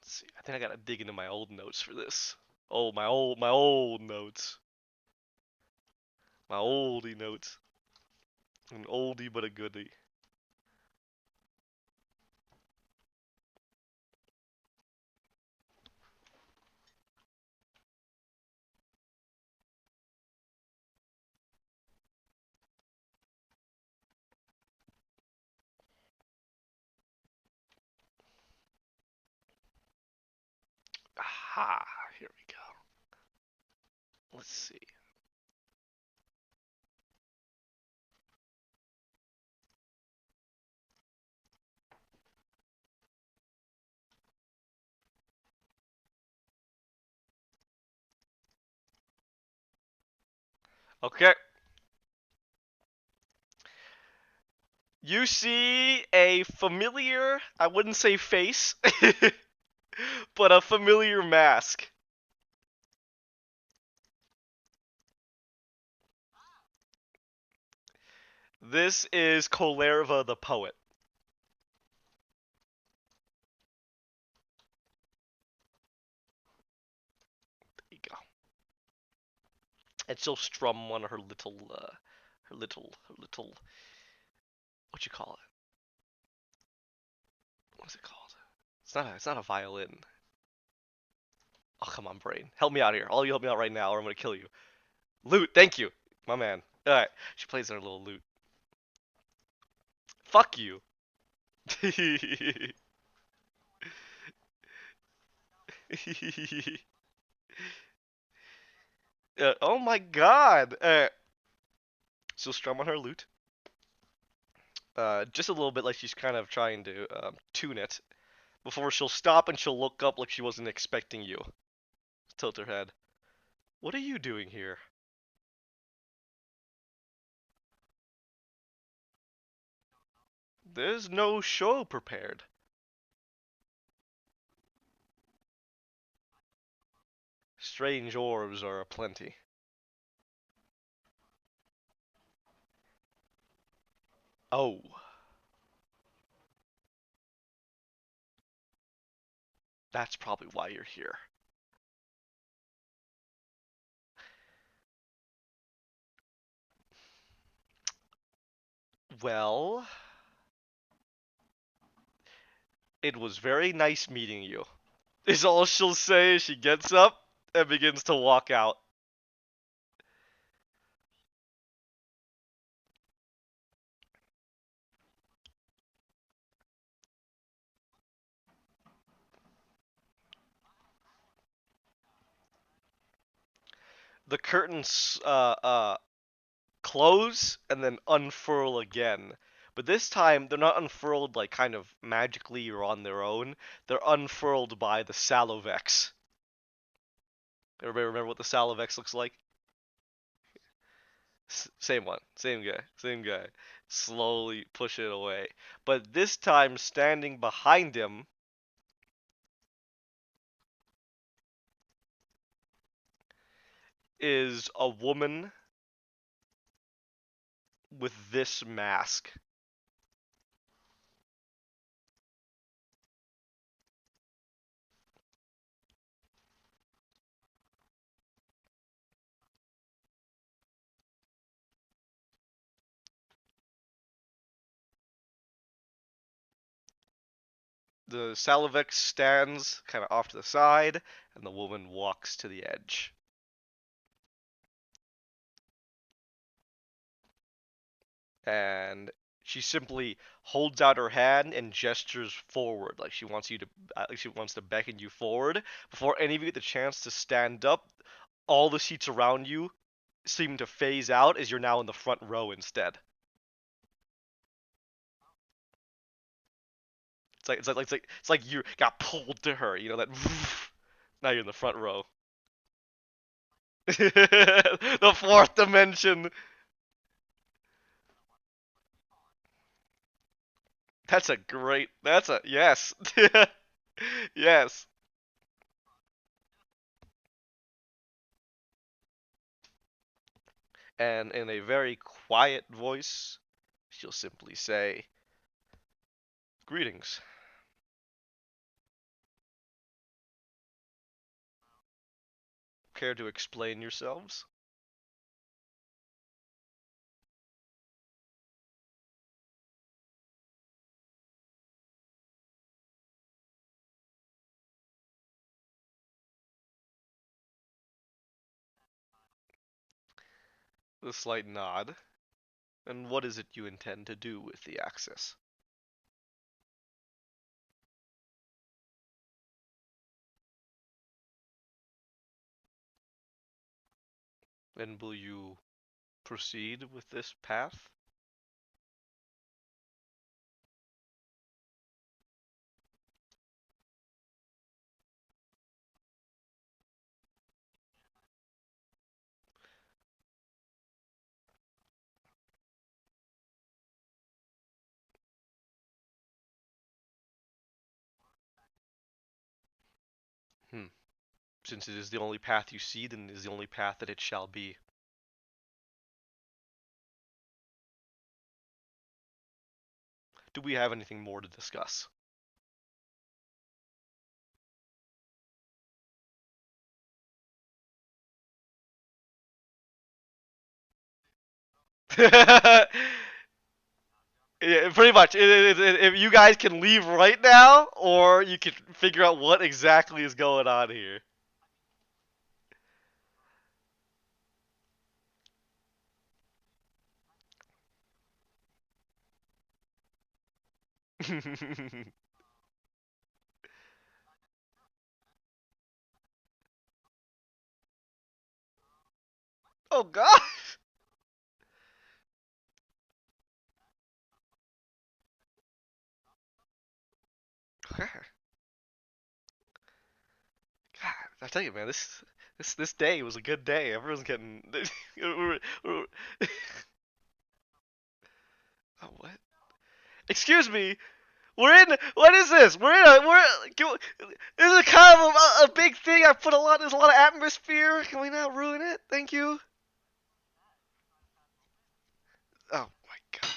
Let's see. I think I gotta dig into my old notes for this. Oh, my old notes. My oldie notes. An oldie but a goodie. Aha, here we go. Let's see. Okay. You see a familiar, I wouldn't say face, but a familiar mask. This is Kolerva the poet. There you go. And she'll strum on her little, what you call it? What's it called? It's not a violin. Oh, come on, brain. Help me out here. All you help me out right now or I'm gonna kill you. Lute, thank you. My man. Alright. She plays her little lute. Fuck you. Oh my god. She'll strum on her lute. Just a little bit like she's kind of trying to tune it before she'll stop and she'll look up like she wasn't expecting you. Tilt her head. What are you doing here? There's no show prepared. Strange orbs are aplenty. Oh, that's probably why you're here. Well, it was very nice meeting you. Is all she'll say as she gets up and begins to walk out. The curtains close and then unfurl again. But this time, they're not unfurled like kind of magically or on their own. They're unfurled by the Salovex. Everybody remember what the Salovex looks like? Same one. Same guy. Same guy. Slowly push it away. But this time, standing behind him is a woman with this mask. The Salovex stands kind of off to the side, and the woman walks to the edge. And she simply holds out her hand and gestures forward, like she wants you to, like she wants to beckon you forward. Before any of you get the chance to stand up, all the seats around you seem to phase out as you're now in the front row instead. It's like you got pulled to her, you know that. Now you're in the front row. The fourth dimension. That's a great. That's a yes. Yes. And in a very quiet voice, she'll simply say, "Greetings. Care to explain yourselves?" A slight nod. "And what is it you intend to do with the access?" "And will you proceed with this path?" since it is the only path you see, then it is the only path that it shall be. Do we have anything more to discuss? Yeah, pretty much. If you guys can leave right now, or you can figure out what exactly is going on here. Oh God. God, I tell you, man, this day was a good day. Everyone's getting. Oh, what? Excuse me. We're in. What is this? We're in a. This is kind of a big thing. I put a lot. There's a lot of atmosphere. Can we not ruin it? Thank you. Oh my God.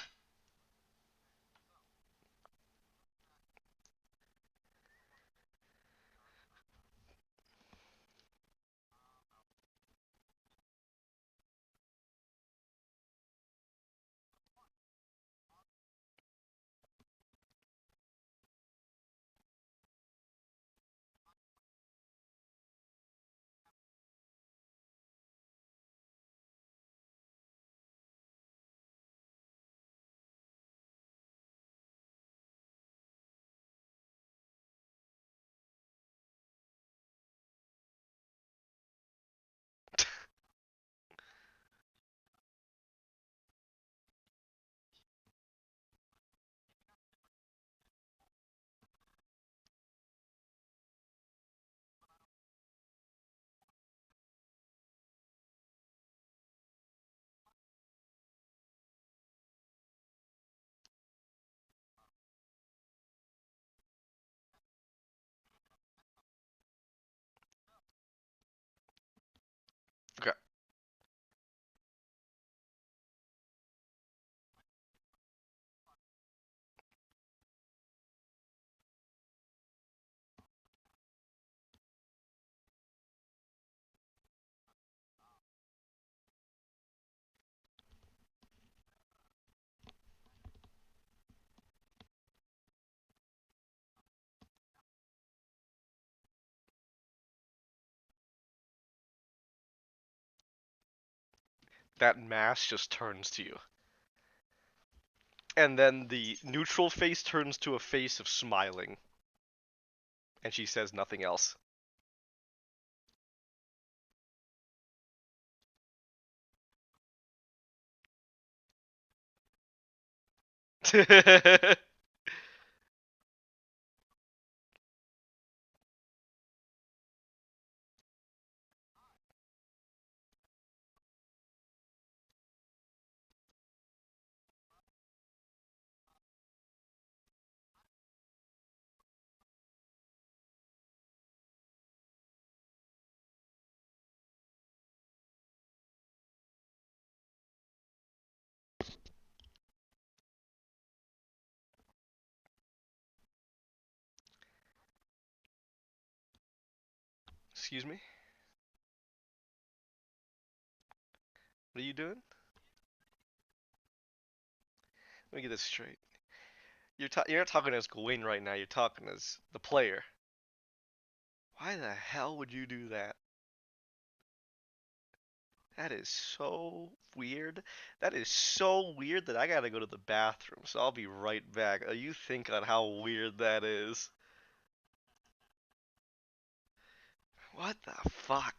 Okay. That mask just turns to you, and then the neutral face turns to a face of smiling, and she says nothing else. Excuse me. What are you doing? Let me get this straight. You're not talking as Gawain right now. You're talking as the player. Why the hell would you do that? That is so weird. That is so weird that I gotta go to the bathroom. So I'll be right back. You think on how weird that is. What the fuck?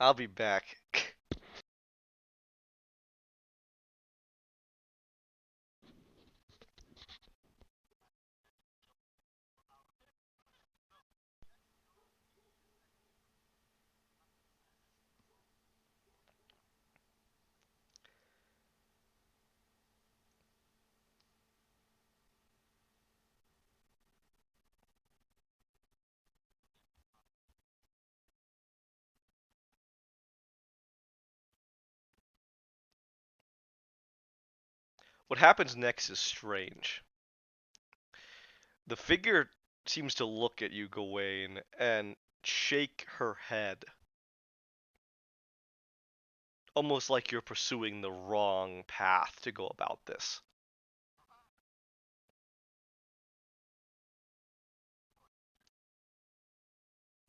I'll be back. What happens next is strange. The figure seems to look at you, Gawain, and shake her head, almost like you're pursuing the wrong path to go about this.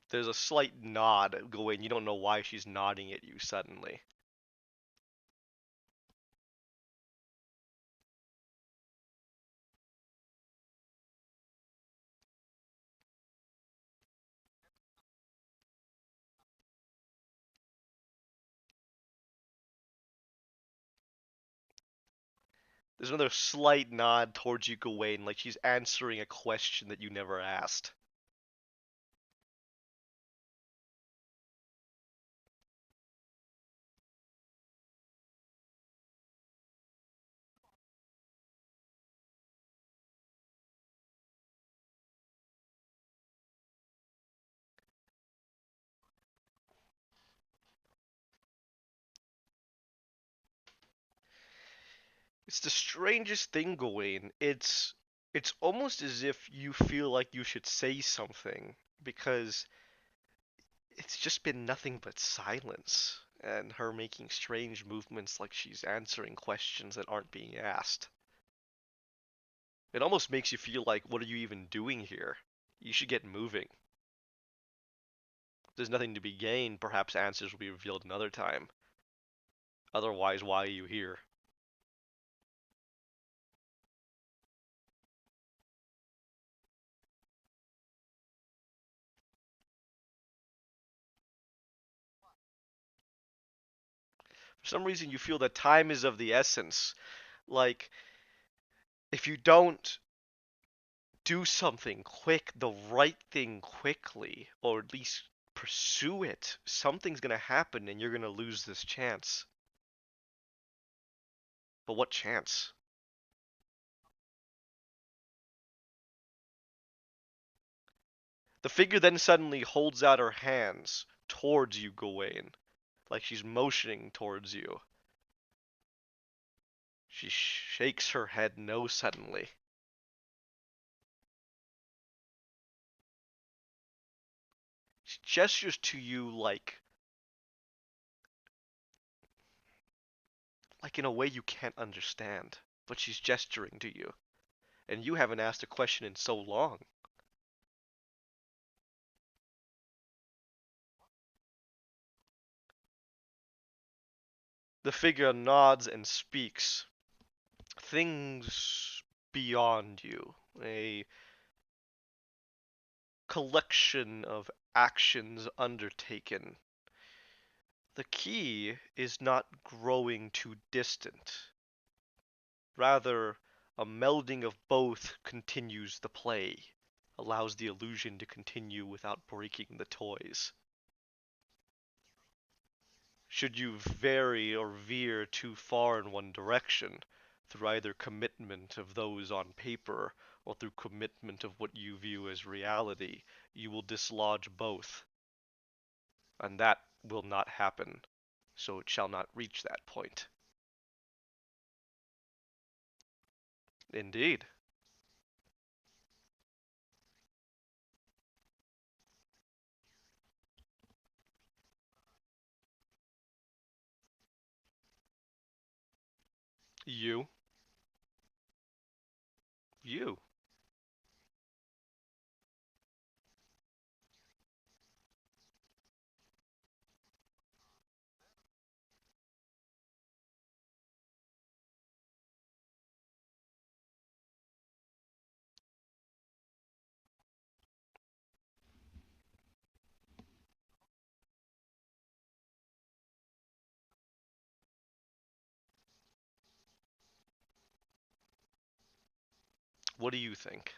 There's a slight nod, Gawain. You don't know why she's nodding at you suddenly. There's another slight nod towards you, Gawain, like she's answering a question that you never asked. It's the strangest thing, Gawain. It's almost as if you feel like you should say something because it's just been nothing but silence and her making strange movements like she's answering questions that aren't being asked. It almost makes you feel like, what are you even doing here? You should get moving. If there's nothing to be gained, perhaps answers will be revealed another time. Otherwise, why are you here? For some reason, you feel that time is of the essence. Like, if you don't do something quick, the right thing quickly, or at least pursue it, something's gonna happen and you're gonna lose this chance. But what chance? The figure then suddenly holds out her hands towards you, Gawain, like she's motioning towards you. She shakes her head no suddenly. She gestures to you like in a way you can't understand, but she's gesturing to you, and you haven't asked a question in so long. The figure nods and speaks. Things beyond you, a collection of actions undertaken. The key is not growing too distant. Rather, a melding of both continues the play, allows the illusion to continue without breaking the toys. Should you vary or veer too far in one direction, through either commitment of those on paper or through commitment of what you view as reality, you will dislodge both. And that will not happen, so it shall not reach that point. Indeed. You. You. What do you think?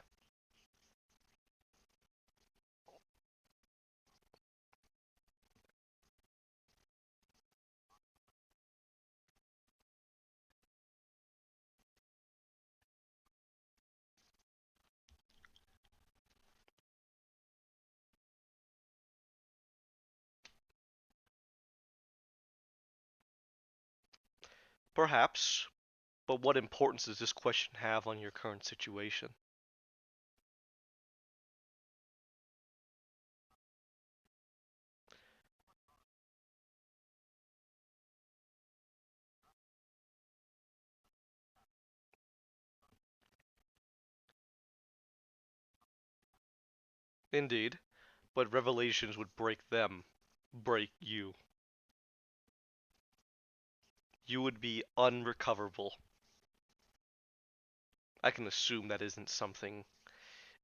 Perhaps. But what importance does this question have on your current situation? Indeed, but revelations would break them, break you. You would be unrecoverable. I can assume that isn't something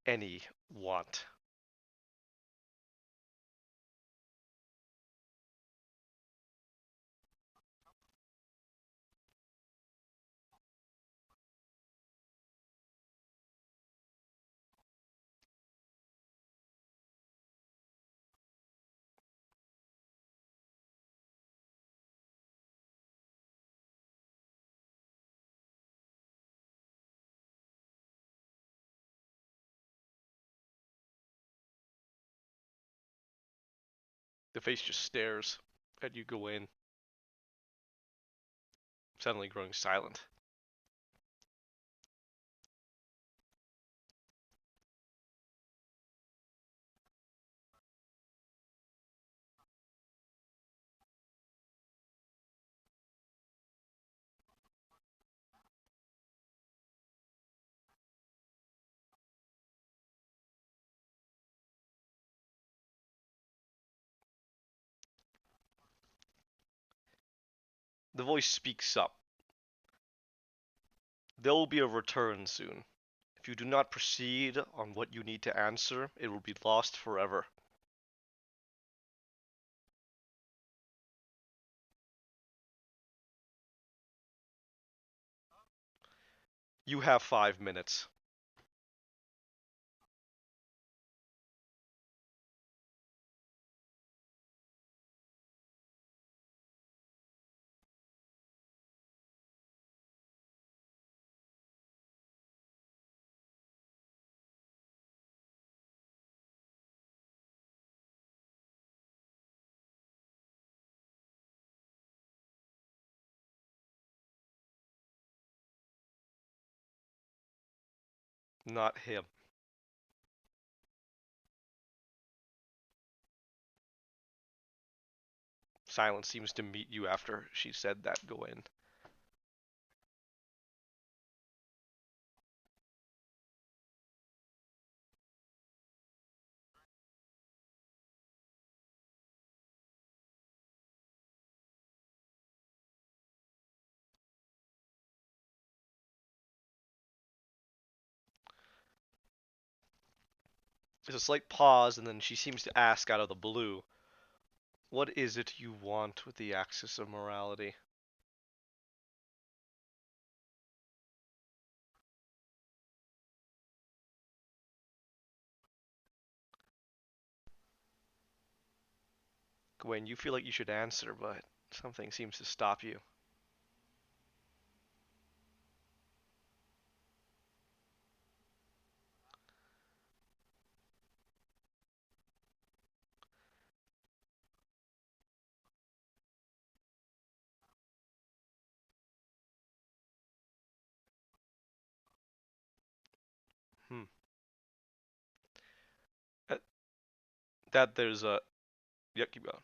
any want. The face just stares at you go in, suddenly growing silent. The voice speaks up. There will be a return soon. If you do not proceed on what you need to answer, it will be lost forever. You have 5 minutes. Not him. Silence seems to meet you after she said that go in. There's a slight pause, and then she seems to ask out of the blue, what is it you want with the axis of morality? Gwen, you feel like you should answer, but something seems to stop you. Hmm. At that there's a... Yep, keep going.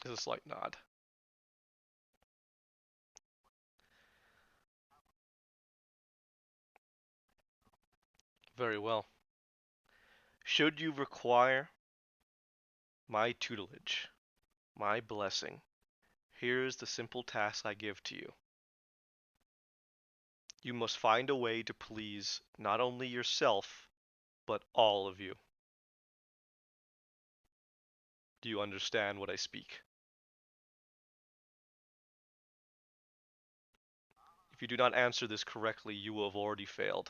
There's a slight nod. Very well. Should you require my tutelage, my blessing, here's the simple task I give to you. You must find a way to please not only yourself, but all of you. Do you understand what I speak? If you do not answer this correctly, you will have already failed.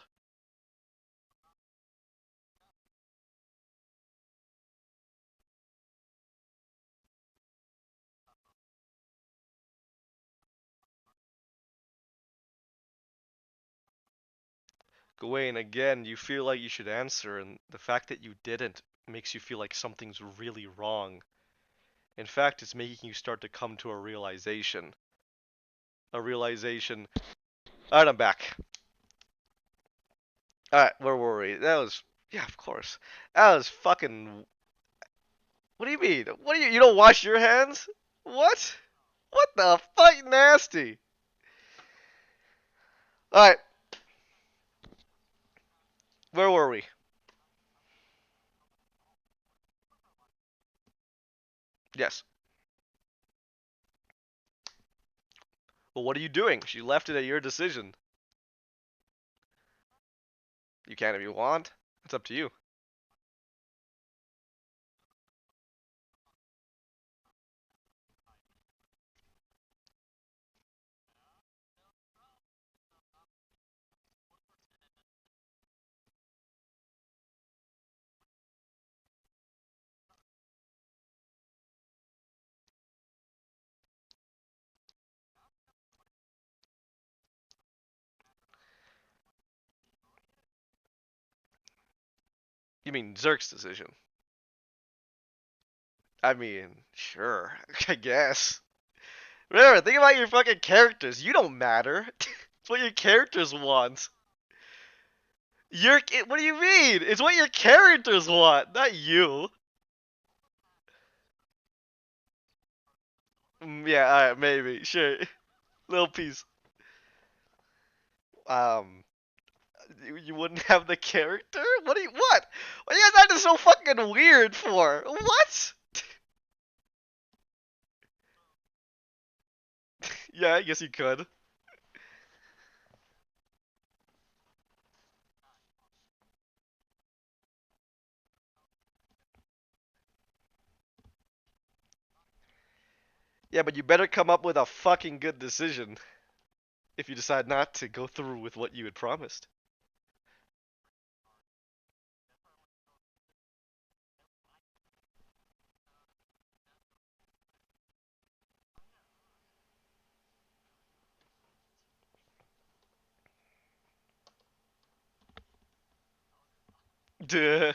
Gawain, again, you feel like you should answer, and the fact that you didn't makes you feel like something's really wrong. In fact, it's making you start to come to a realization. A realization. Alright, I'm back. Alright, where were we? That was. Yeah, of course. That was fucking. What do you mean? What do you don't wash your hands? What? What the fuck? Nasty. Alright, where were we? Yes. Well, what are you doing? She left it at your decision. You can if you want. It's up to you. You mean Zerk's decision? I mean, sure, I guess. Remember, think about your fucking characters. You don't matter. It's what your characters want. What do you mean? It's what your characters want, not you. Yeah, alright, maybe, sure. Little piece. Um, you wouldn't have the character? What do you, what? What are you guys acting so fucking weird for? What? Yeah, I guess you could. Yeah, but you better come up with a fucking good decision if you decide not to go through with what you had promised. Duh.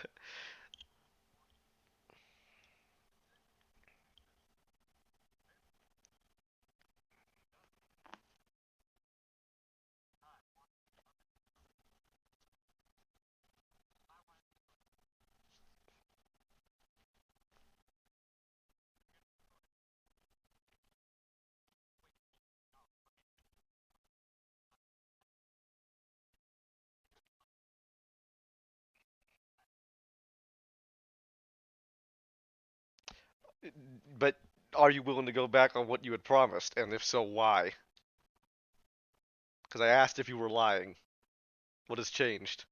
But are you willing to go back on what you had promised? And if so, why? Because I asked if you were lying. What has changed?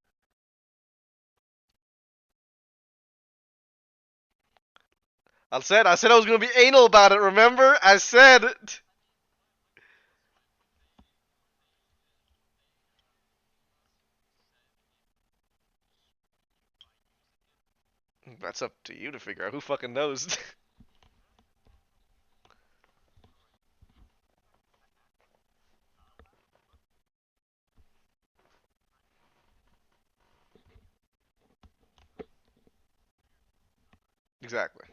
I said I was gonna be anal about it, remember? I said that's up to you to figure out. Who fucking knows? Exactly.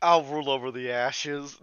I'll rule over the ashes.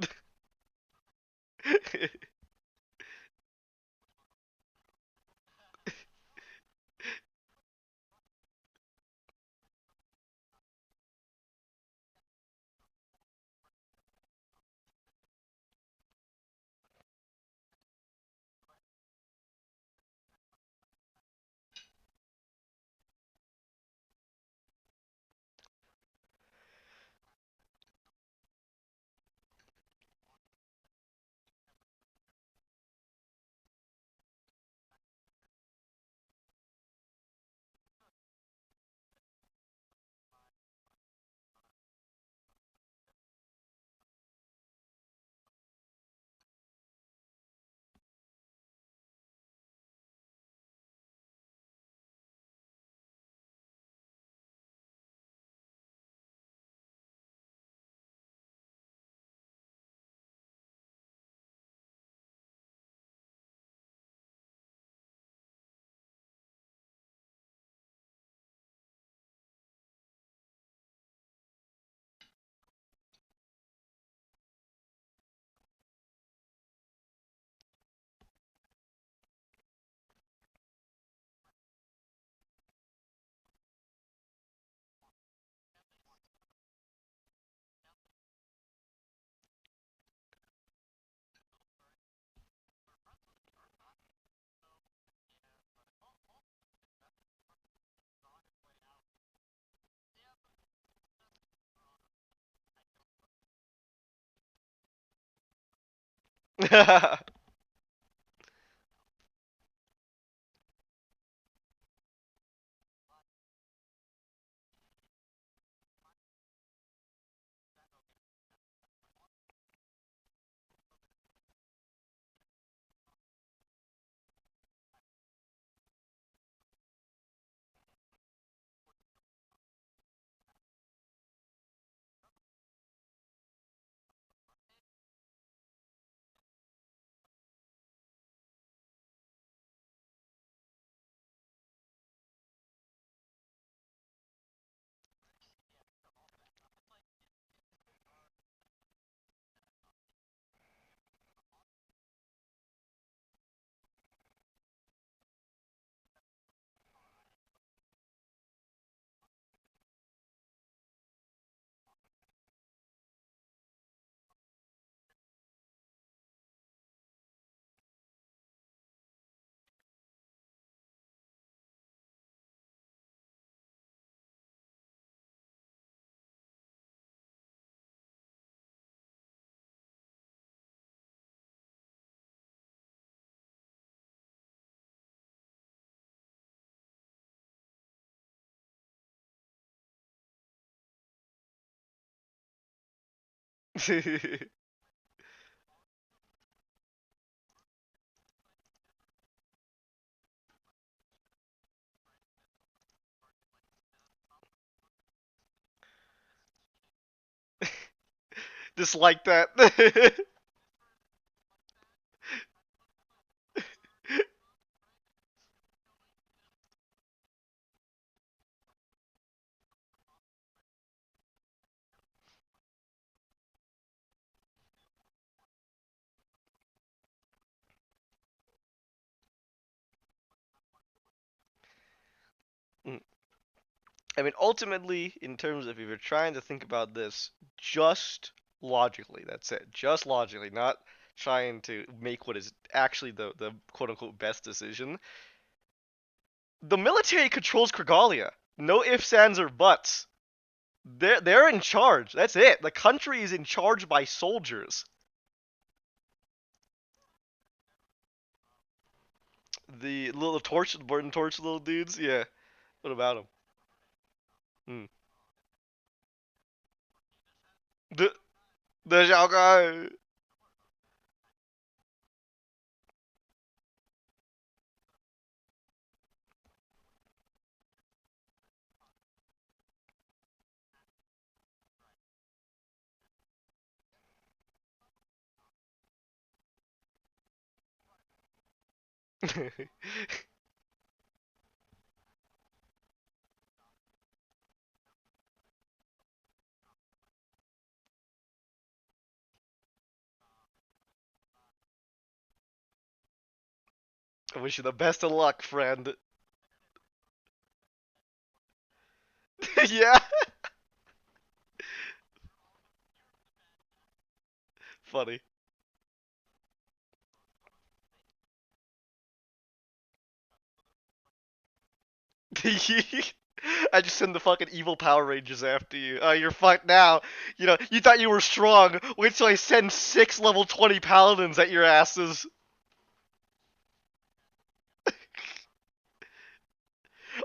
Just like that. I mean, ultimately, in terms of if you're trying to think about this just logically, that's it. Just logically, not trying to make what is actually the quote unquote best decision. The military controls Krigalia. No ifs, ands, or buts. They're in charge. That's it. The country is in charge by soldiers. The little torch, burning torch, little dudes. Yeah. What about them? Hmm. The the Xiao I wish you the best of luck, friend. Yeah. Funny. I just send the fucking evil Power Rangers after you. Oh, you're fucked now. You know, you thought you were strong. Wait till I send 6 level 20 paladins at your asses.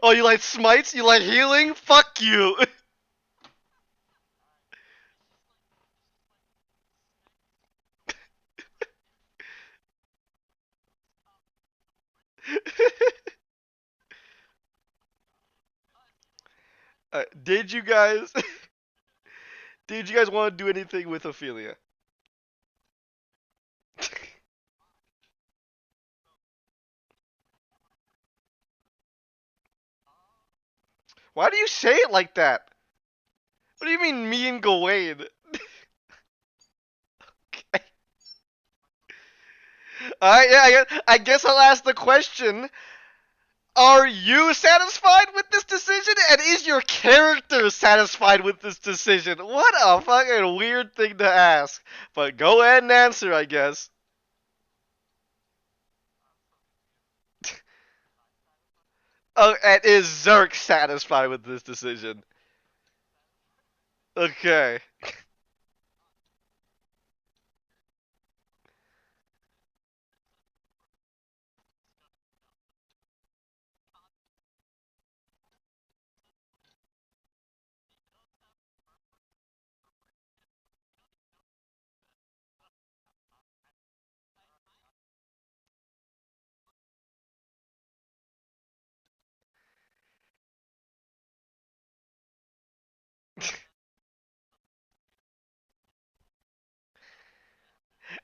Oh, you like smites? You like healing? Fuck you. Did you guys? Did you guys want to do anything with Ophelia? Why do you say it like that? What do you mean, me and Gawain? Alright, yeah, I guess I'll ask the question. Are you satisfied with this decision? And is your character satisfied with this decision? What a fucking weird thing to ask. But go ahead and answer, I guess. Oh, and is Zerk satisfied with this decision? Okay.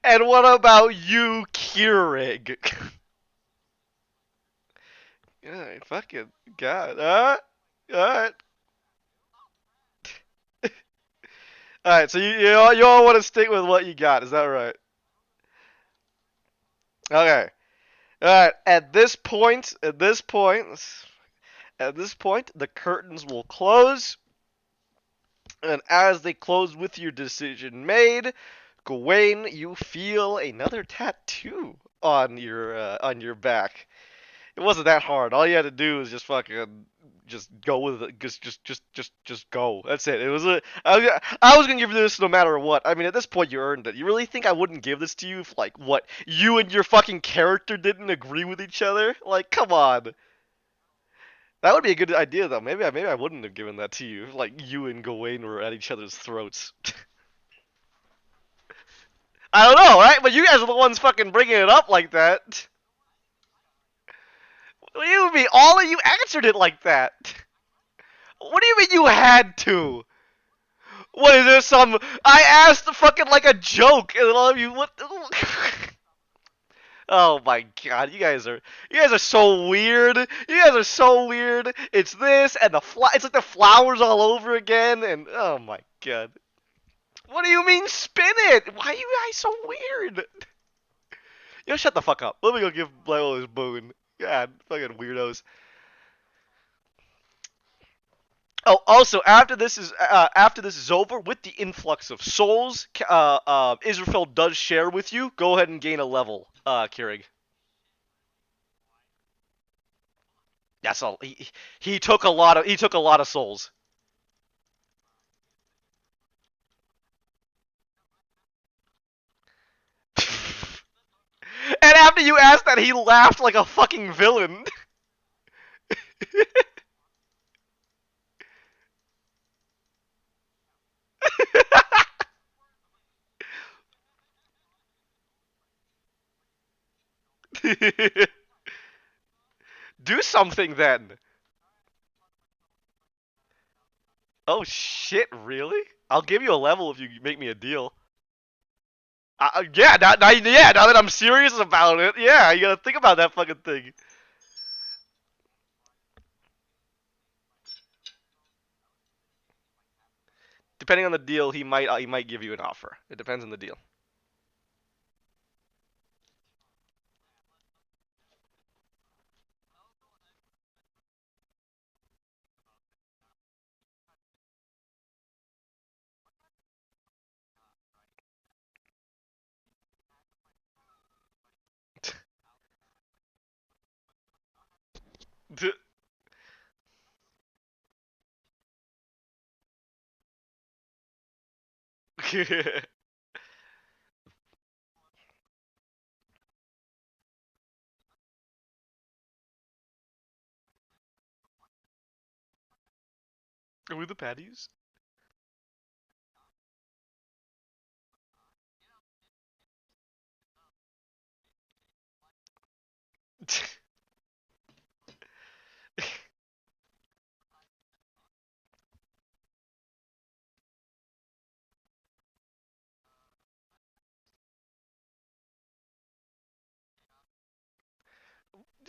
And what about you, Keurig? Alright, fucking God. Alright. Alright, so you all want to stick with what you got, is that right? Okay. Alright, at this point, the curtains will close, and as they close with your decision made, Gawain, you feel another tattoo on your back. It wasn't that hard. All you had to do was just go with it. Just go. That's it. I was gonna give you this no matter what. I mean, at this point, you earned it. You really think I wouldn't give this to you if, like, what, you and your fucking character didn't agree with each other? Like, come on. That would be a good idea, though. Maybe I wouldn't have given that to you if, like, you and Gawain were at each other's throats. I don't know, right? But you guys are the ones fucking bringing it up like that. What do you mean? All of you answered it like that. What do you mean you had to? What is this? I asked the fucking like a joke, and all of you what? Oh my god, you guys are so weird. You guys are so weird. It's this and it's like the flowers all over again, and oh my god. What do you mean spin it? Why are you guys so weird? Yo, shut the fuck up. Let me go give Blaiwo his boon. God, fucking weirdos. Oh, also after this is over, with the influx of souls, Israfel does share with you. Go ahead and gain a level, Keurig. That's all. He took a lot of souls. And after you asked that, he laughed like a fucking villain. Do something then. Oh shit, really? I'll give you a level if you make me a deal. Yeah, now that I'm serious about it, yeah, you gotta think about that fucking thing. Depending on the deal, he might give you an offer. It depends on the deal. Are we the patties?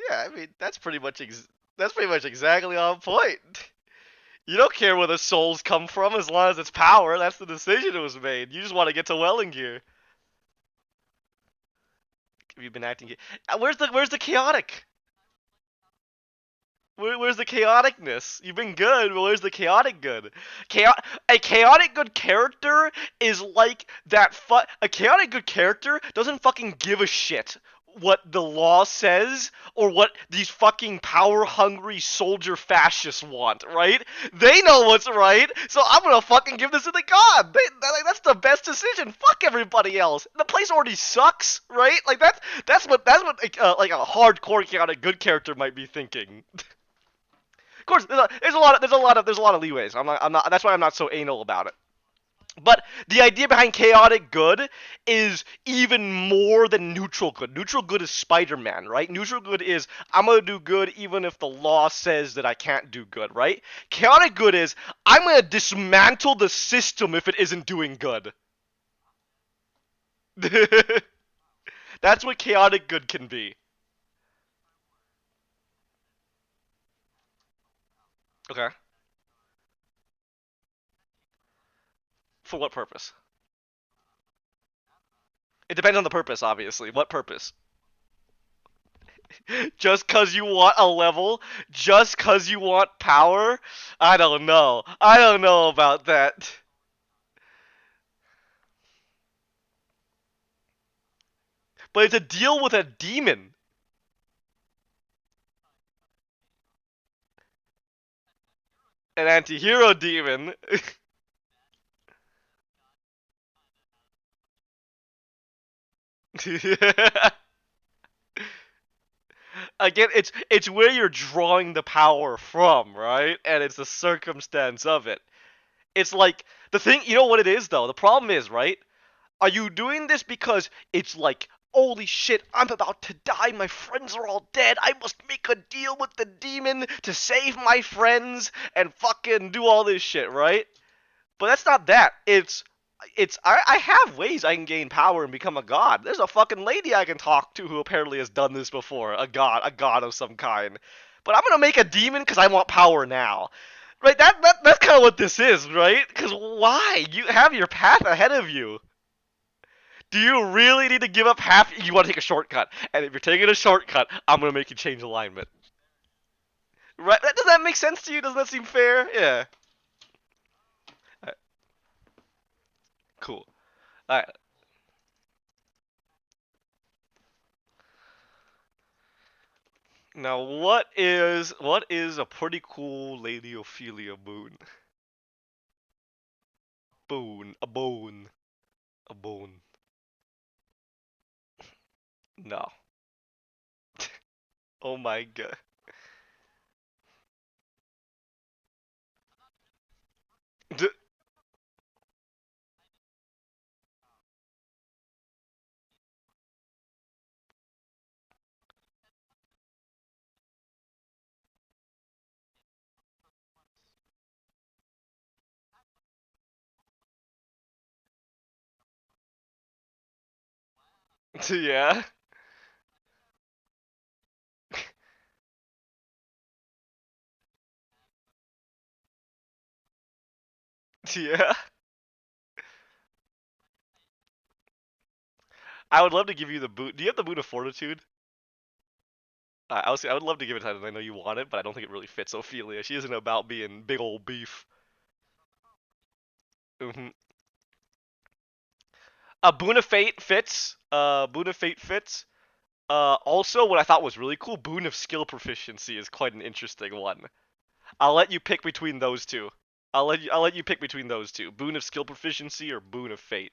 Yeah, I mean that's pretty much exactly on point. You don't care where the souls come from as long as it's power. That's the decision that was made. You just want to get to Wellingear. Have you been acting? Where's the chaotic? Where's the chaoticness? You've been good, but where's the chaotic good? A chaotic good character is like that. A chaotic good character doesn't fucking give a shit what the law says or what these fucking power hungry soldier fascists want, right? They know what's right, so I'm gonna fucking give this to the god. That's the best decision. Fuck everybody else. The place already sucks, right? Like that's what like a hardcore chaotic good character might be thinking. Of course, there's a lot of leeways. I'm not. That's why I'm not so anal about it. But the idea behind chaotic good is even more than neutral good. Neutral good is Spider-Man, right? Neutral good is I'm gonna do good even if the law says that I can't do good, right? Chaotic good is I'm gonna dismantle the system if it isn't doing good. That's what chaotic good can be. Okay. For what purpose? It depends on the purpose, obviously. What purpose? Just cause you want a level, just cause you want power. I don't know. I don't know about that. But it's a deal with a demon, an anti-hero demon. Again, it's where you're drawing the power from, right? And it's the circumstance of it. It's like the thing. You know what it is though. The problem is, right? Are you doing this because it's like, holy shit, I'm about to die, my friends are all dead, I must make a deal with the demon to save my friends and fucking do all this shit, right? But that's not that. I have ways I can gain power and become a god. There's a fucking lady I can talk to who apparently has done this before, a god of some kind. But I'm gonna make a demon because I want power now. Right, that's kind of what this is, right? Because why? You have your path ahead of you. Do you really need to give up half? You want to take a shortcut, and if you're taking a shortcut, I'm gonna make you change alignment. Right? Does that make sense to you? Doesn't that seem fair? Yeah. Alright, cool. All right. Now, what is a pretty cool Lady Ophelia boon? Boon, a boon, a boon. No. Oh my god. Yeah. Yeah. I would love to give you the boot. Do you have the boot of fortitude? I would love to give it to her. I know you want it, but I don't think it really fits Ophelia. She isn't about being big old beef. Hmm. A boon of fate fits. Boon of fate fits. Also, what I thought was really cool, Boon of Skill Proficiency is quite an interesting one. I'll let you pick between those two. I'll let you pick between those two. Boon of Skill Proficiency or Boon of Fate.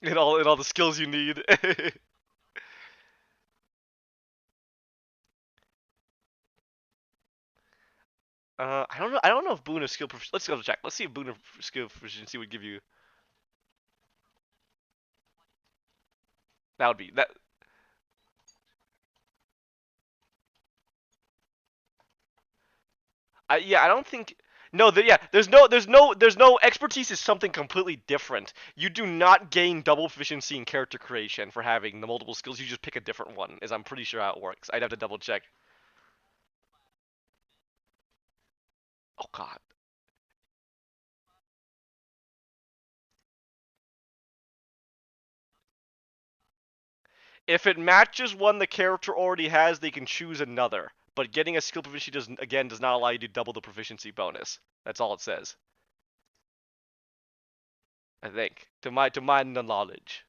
In all the skills you need. I don't know if Boon of Skill Proficiency. Let's go check. Let's see if Boon of Skill Proficiency would give you. That would be that. Yeah, I don't think. No, yeah. There's no expertise is something completely different. You do not gain double proficiency in character creation for having the multiple skills. You just pick a different one. Is I'm pretty sure how it works. I'd have to double check. Oh God. If it matches one the character already has, they can choose another. But getting a skill proficiency does not allow you to double the proficiency bonus. That's all it says. I think to my knowledge.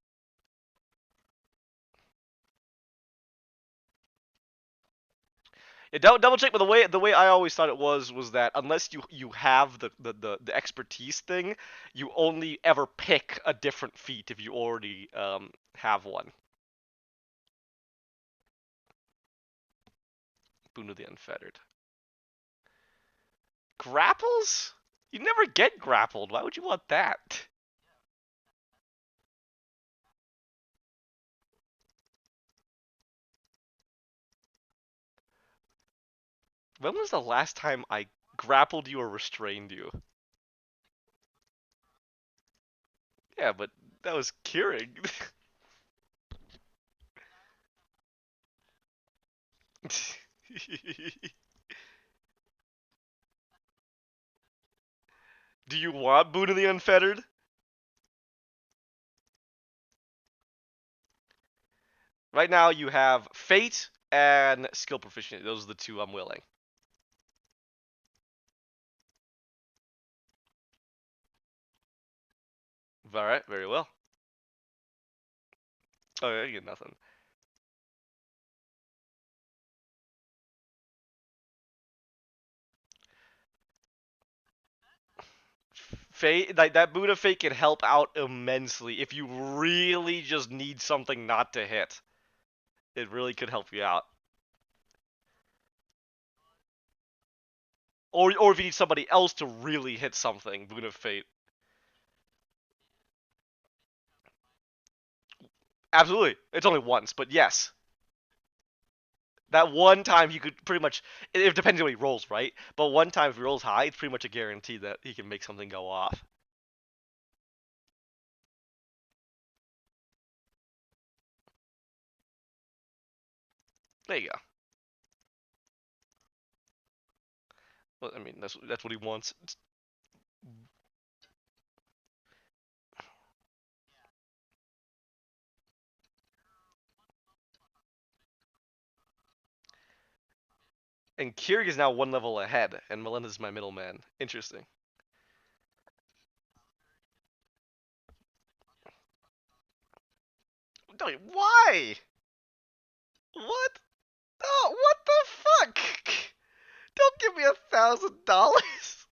Yeah, double check, but the way I always thought it was that unless you have the expertise thing, you only ever pick a different feat if you already have one. Boon of the Unfettered. Grapples? You never get grappled. Why would you want that? When was the last time I grappled you or restrained you? Yeah, but that was curing. Do you want Boon of the Unfettered? Right now you have Fate and Skill Proficiency. Those are the two I'm willing. Alright, very well. Oh yeah, you get nothing. Fate, like that Boon of Fate can help out immensely if you really just need something not to hit. It really could help you out. Or if you need somebody else to really hit something, Boon of Fate. Absolutely. It's only once, but yes. That one time he could pretty much, it depends on what he rolls, right? But one time if he rolls high, it's pretty much a guarantee that he can make something go off. There you go. Well, I mean, that's what he wants. And Kierig is now one level ahead, and Melinda's my middleman. Interesting. Why? What? Oh, what the fuck? Don't give me $1,000.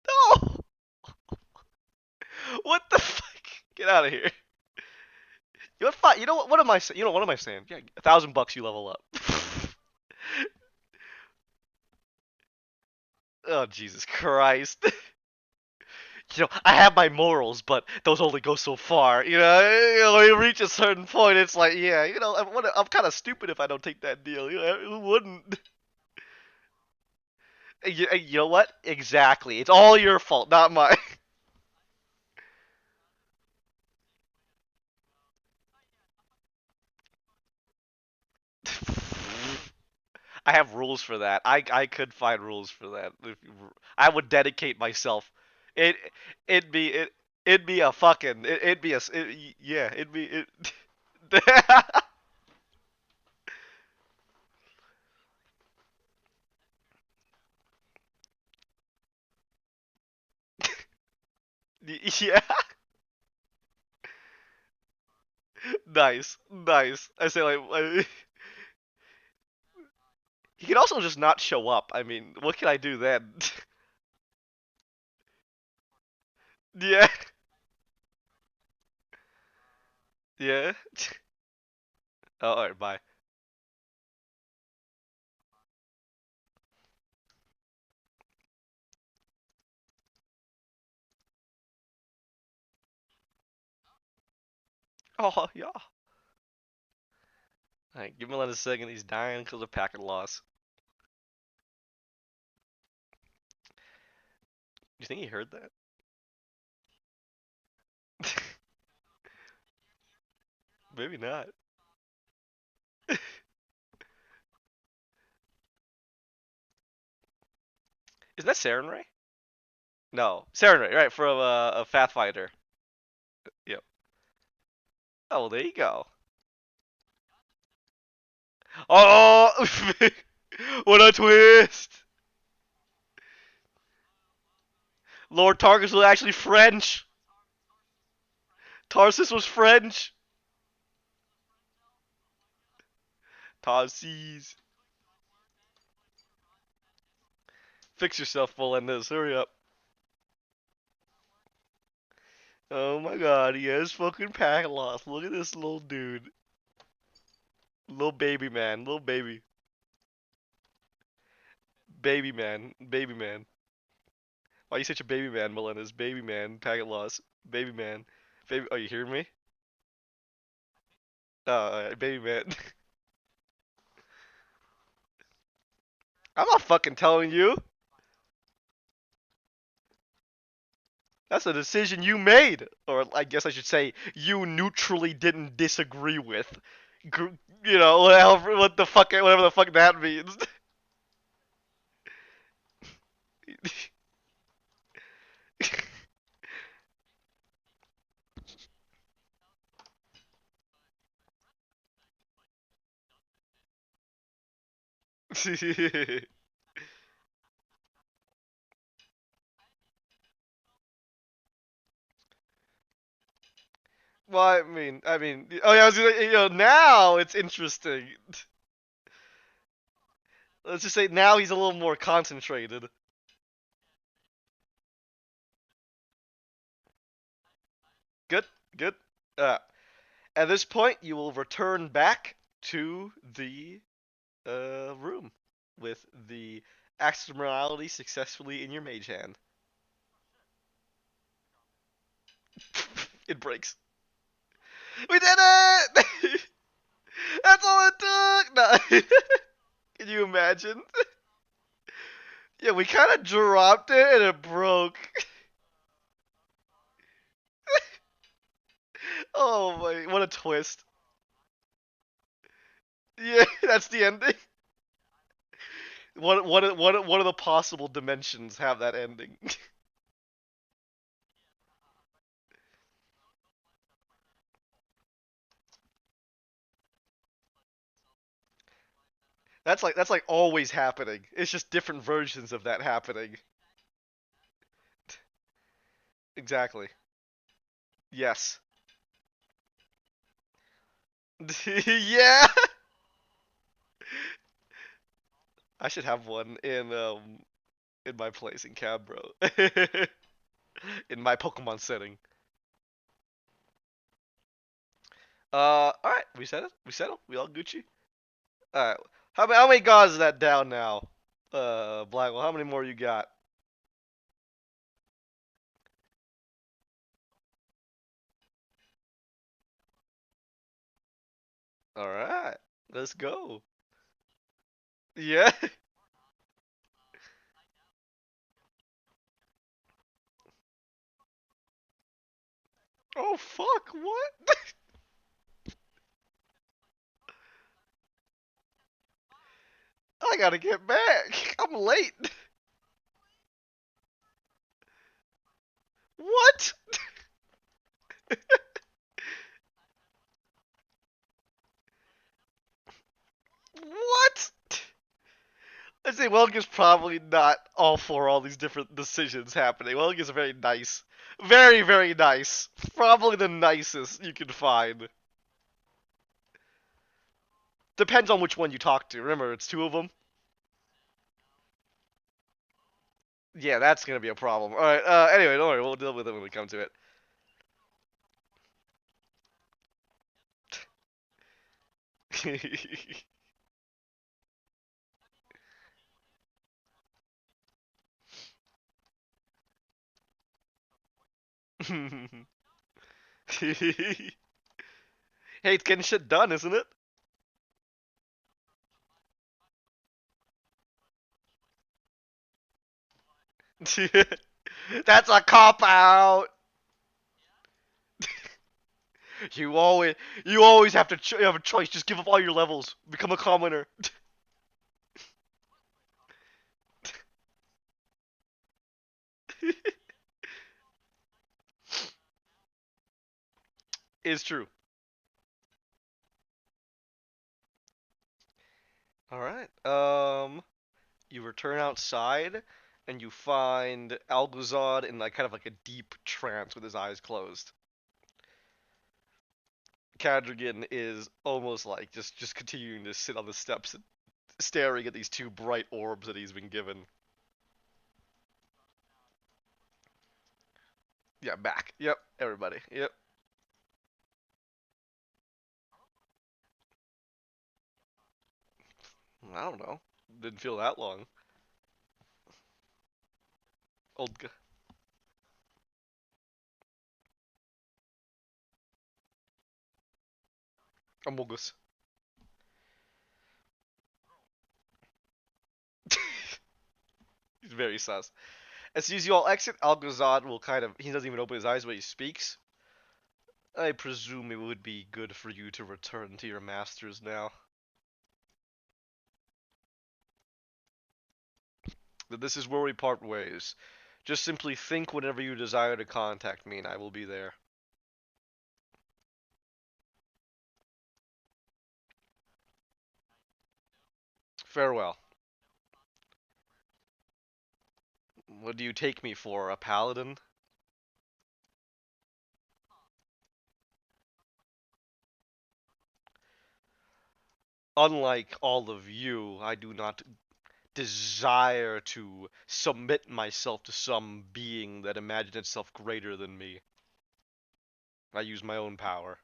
No. What the fuck? Get out of here. You know what? You know what? What am I saying? You know what am I saying? Yeah, $1,000 you level up. Oh Jesus Christ. I have my morals, but those only go so far. When you reach a certain point, it's like, yeah, I'm kind of stupid if I don't take that deal. Who wouldn't? You know what? Exactly. It's all your fault, not mine. I have rules for that. I could find rules for that. I would dedicate myself. It it'd be a fucking it'd be a yeah it'd be it. Yeah. Nice, nice. I say he can also just not show up. I mean, what can I do then? Yeah, yeah. Oh, alright, bye. Oh, yeah. Alright, give Milan a second. He's dying because of packet loss. You think he heard that? Maybe not. Isn't that Sarenrae? No, Sarenrae, right? From a Pathfinder. Yep. Oh, well, there you go. Oh, what a twist! Lord Tarkus was actually French. Tarsus was French. Tarsis. Fix yourself, Melendez. Hurry up. Oh my god, he has fucking pack loss. Look at this little dude. Little baby man. Little baby. Baby man. Baby man. Why are you such a baby man, Melendez? Baby man. Packet loss. Baby man. Baby. Oh, you hear me? Baby man. I'm not fucking telling you. That's a decision you made. Or I guess I should say, you neutrally didn't disagree with. You know, what the fuck, whatever the fuck that means. Well, oh yeah, now it's interesting. Let's just say now he's a little more concentrated. Good, good. Uh, at this point, you will return back to the room with the Axe of Morality successfully in your mage hand. It breaks. We did it! That's all it took! No. Can you imagine? Yeah, we kind of dropped it and it broke. Oh my, what a twist. Yeah, that's the ending. What of the possible dimensions have that ending? That's like always happening. It's just different versions of that happening. Exactly. Yes. Yeah. I should have one in my place in Cab, bro. In my Pokemon setting. All right, we settled. We settled. We all Gucci. All right. How many gods is that down now? Blackwell. How many more you got? All right. Let's go. Yeah. Oh fuck! What? I gotta get back. I'm late. What? say Welga's probably not all for all these different decisions happening. Welga's very nice. Very, very nice. Probably the nicest you can find. Depends on which one you talk to. Remember, it's two of them. Yeah, that's gonna be a problem. Alright, anyway, don't worry, we'll deal with it when we come to it. Hey, it's getting shit done, isn't it? That's a cop out. You always, you always have to have a choice. Just give up all your levels, become a commoner. Is true. All right. You return outside, and you find Alguzad in like kind of like a deep trance with his eyes closed. Cadrigan is almost like just continuing to sit on the steps, staring at these two bright orbs that he's been given. Yeah, back. Yep, everybody. Yep. I don't know. Didn't feel that long. Old guy. Amogus. He's very sus. As soon as you all exit, Alguzad will kind of. He doesn't even open his eyes when he speaks. I presume it would be good for you to return to your masters now. That this is where we part ways. Just simply think whenever you desire to contact me, and I will be there. Farewell. What do you take me for, a paladin? Unlike all of you, I do not desire to submit myself to some being that imagines itself greater than me. I use my own power.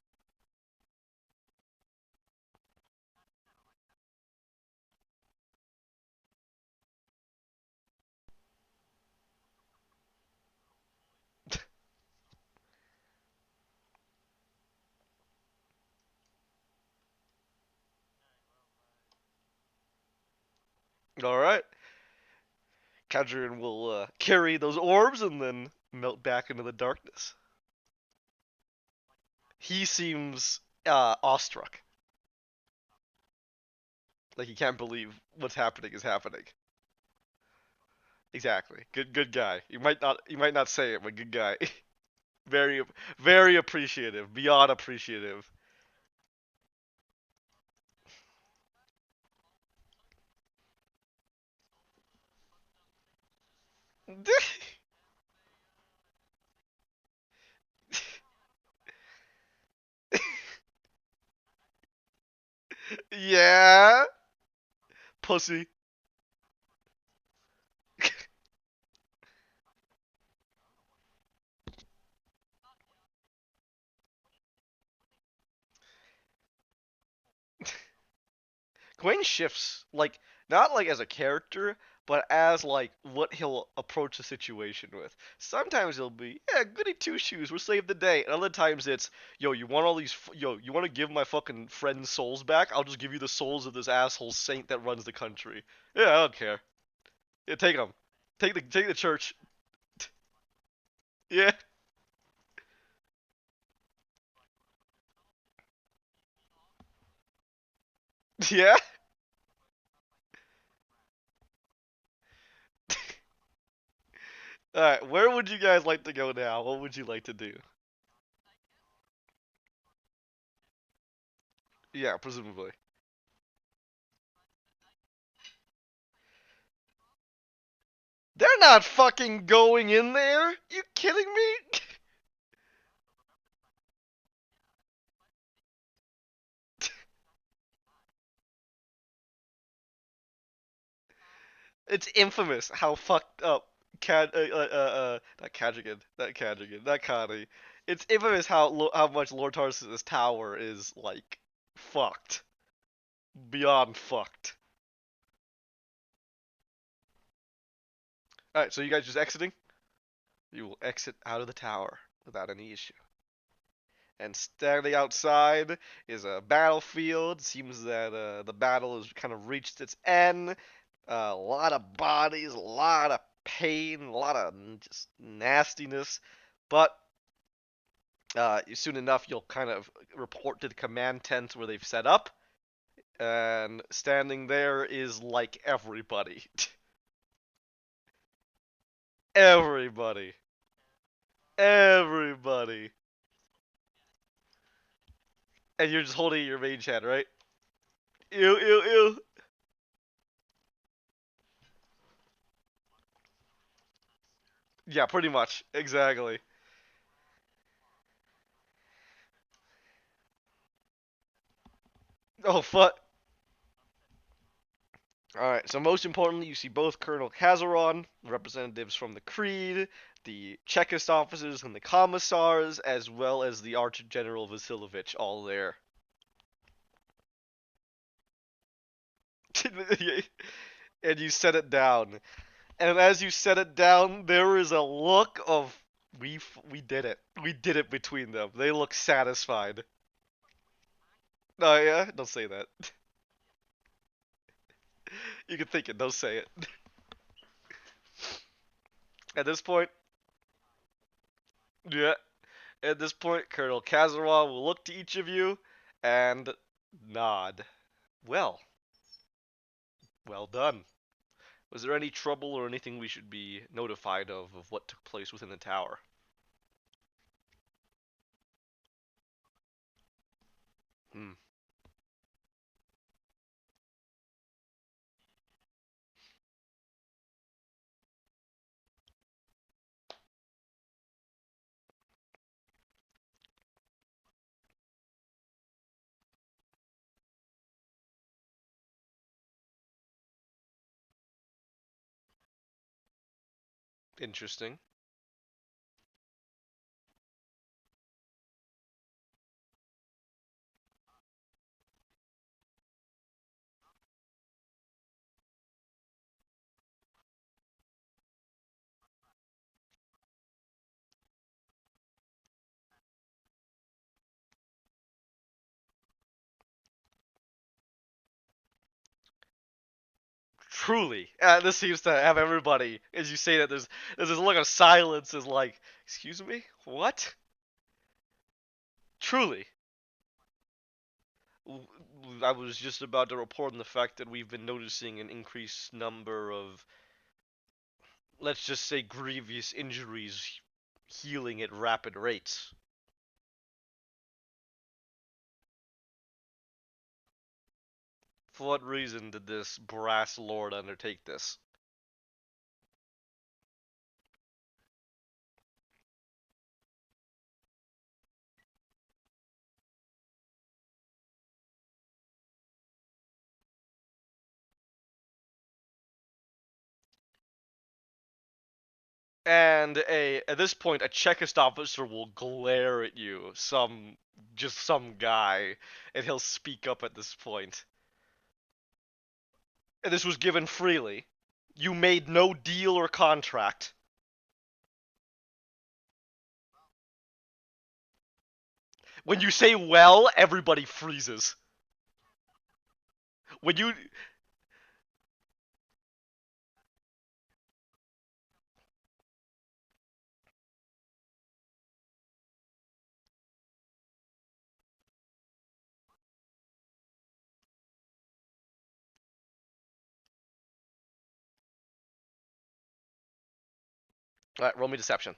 Alright. Kadrian will carry those orbs and then melt back into the darkness. He seems awestruck. Like he can't believe what's happening is happening. Exactly. Good guy. You might not say it, but good guy. very very appreciative. Beyond appreciative. Yeah. Pussy. Gwen shifts like not like as a character, but as like what he'll approach the situation with. Sometimes it'll be, yeah, goody two shoes, we'll save the day. And other times it's, yo, you want all these, yo, you want to give my fucking friend's souls back? I'll just give you the souls of this asshole saint that runs the country. Yeah, I don't care. Yeah, take them. Take the church. Yeah, yeah. All right, where would you guys like to go now? What would you like to do? Yeah, presumably. They're not fucking going in there. You kidding me? It's infamous how fucked up not Cadrigan, not Connie. It's infamous how much Lord Tarsus' tower is like fucked, beyond fucked. All right, so you guys just exiting? You will exit out of the tower without any issue. And standing outside is a battlefield. Seems that the battle has kind of reached its end. A lot of bodies, a lot of pain, a lot of just nastiness. But soon enough, you'll kind of report to the command tent where they've set up. And standing there is like everybody. Everybody. Everybody. And you're just holding your mage hand, right? Ew, ew, ew. Yeah, pretty much. Exactly. Oh, fuck. Alright, so most importantly, you see both Colonel Kazaron, representatives from the Creed, the Chekist officers and the Commissars, as well as the Archer General Vasilovich, all there. And you set it down. And as you set it down, there is a look of we did it. We did it between them. They look satisfied. Oh yeah, don't say that. You can think it. Don't say it. At this point, yeah. At this point, Colonel Kazaron will look to each of you and nod. Well, well done. Was there any trouble or anything we should be notified of what took place within the tower? Hmm. Interesting. Truly, this seems to have everybody. As you say that, there's this look of silence. Is like, excuse me, what? Truly, I was just about to report on the fact that we've been noticing an increased number of, let's just say, grievous injuries healing at rapid rates. For what reason did this brass lord undertake this? And at this point, a Chekist officer will glare at you, just some guy, and he'll speak up at this point. And this was given freely. You made no deal or contract. When you say well, everybody freezes. When you all right, roll me deception.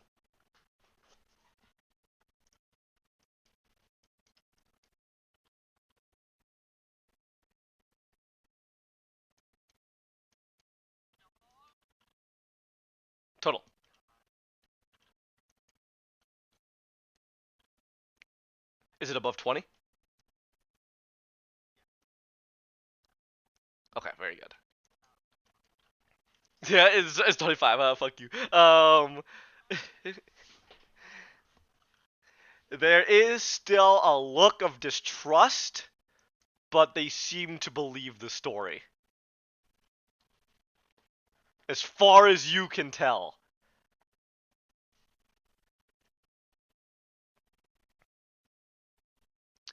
Total. Is it above 20? Okay, very good. Yeah, it's 25. Fuck you. There is still a look of distrust, but they seem to believe the story. As far as you can tell.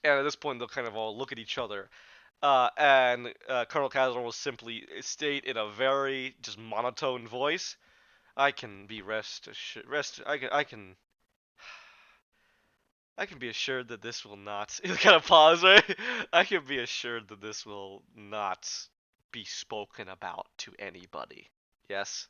And at this point, they'll kind of all look at each other. And Colonel Kazner will simply state in a very just monotone voice, "I can be I can be assured that this will not." He'll kind of pause, right? "I can be assured that this will not be spoken about to anybody. Yes."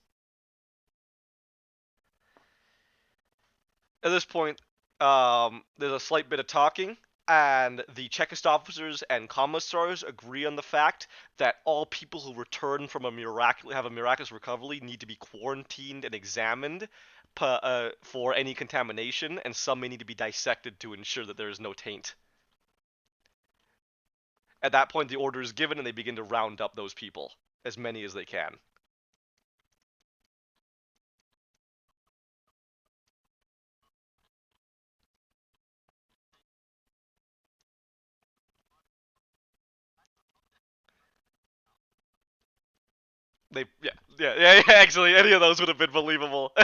At this point, there's a slight bit of talking, and the checklist officers and commissars agree on the fact that all people who return from have a miraculous recovery need to be quarantined and examined for any contamination, and some may need to be dissected to ensure that there is no taint. At that point, the order is given, and they begin to round up those people, as many as they can. Yeah. Actually, any of those would have been believable.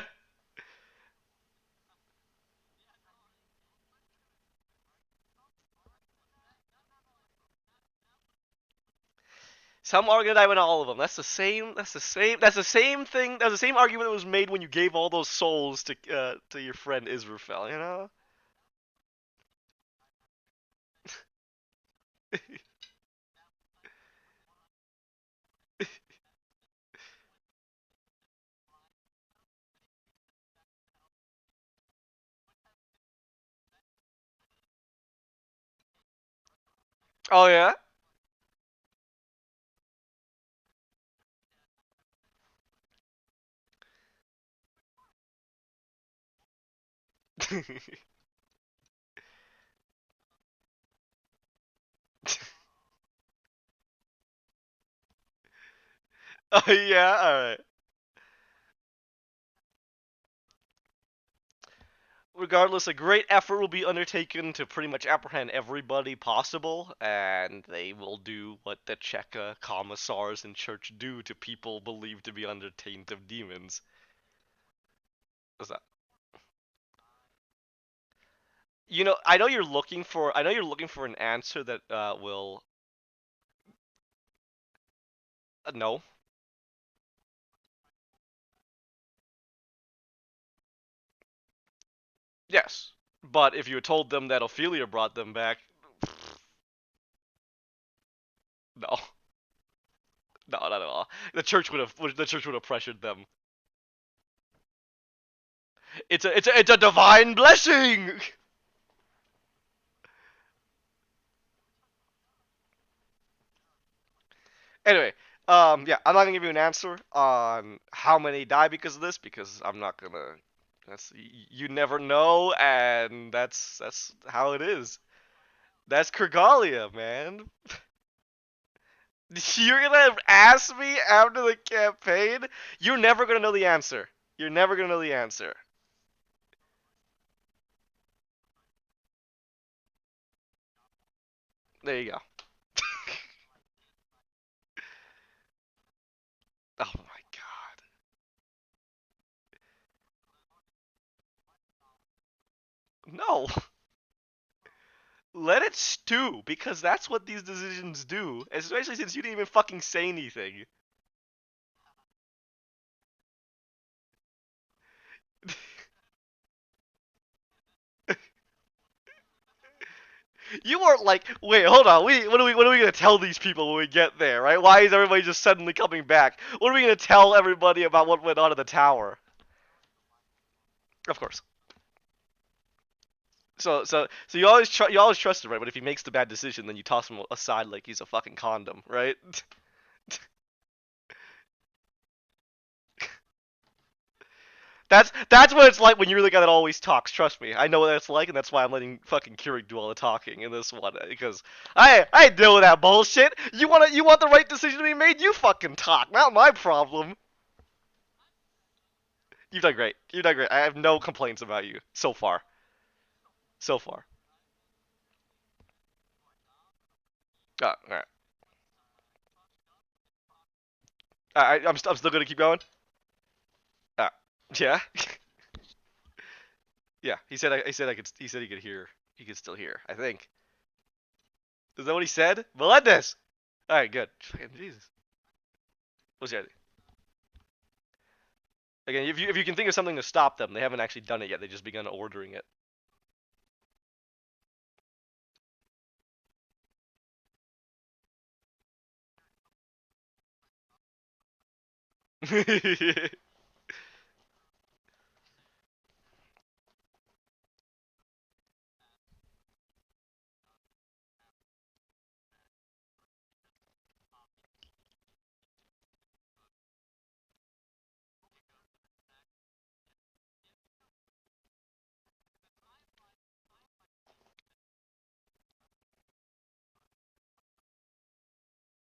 Some argue that I win all of them. That's the same. That's the same. That's the same thing. That's the same argument that was made when you gave all those souls to your friend Israfel. You know. Oh yeah. Oh yeah. All right. Regardless, a great effort will be undertaken to pretty much apprehend everybody possible, and they will do what the Cheka commissars and church do to people believed to be under taint of demons. What's that? I know you're looking for an answer that will no. Yes. But if you had told them that Ophelia brought them back, no. No, not at all. The church would have pressured them. It's a divine blessing. Anyway, yeah, I'm not gonna give you an answer on how many die because of this because I'm not gonna. You never know, and that's how it is. That's Krigalia, man. You're gonna ask me after the campaign? You're never gonna know the answer. You're never gonna know the answer. There you go. Oh my god. No. Let it stew, because that's what these decisions do. Especially since you didn't even fucking say anything. You weren't like, wait, hold on. What are we gonna tell these people when we get there, right? Why is everybody just suddenly coming back? What are we gonna tell everybody about what went on in the tower? Of course. So you always trust him, right? But if he makes the bad decision, then you toss him aside like he's a fucking condom, right? That's what it's like when you're the guy that always talks. Trust me, I know what that's like, and that's why I'm letting fucking Keurig do all the talking in this one because I deal with that bullshit. You want the right decision to be made? You fucking talk, not my problem. You've done great. You've done great. I have no complaints about you so far. So far. All right. I'm still gonna keep going. Uh, yeah. Yeah. He said I could. He said he could hear. He could still hear. I think. Is that what he said? Melendez. All right. Good. Jesus. What's the idea? Again, if you can think of something to stop them, they haven't actually done it yet. They just begun ordering it.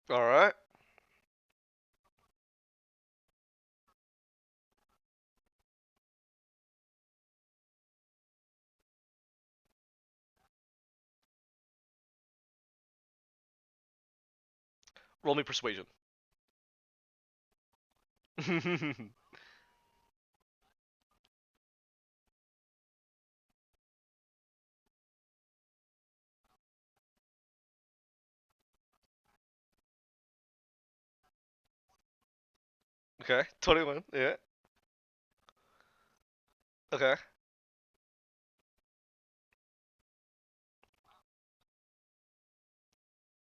All right. Roll me persuasion. Okay. 21. Yeah. Okay.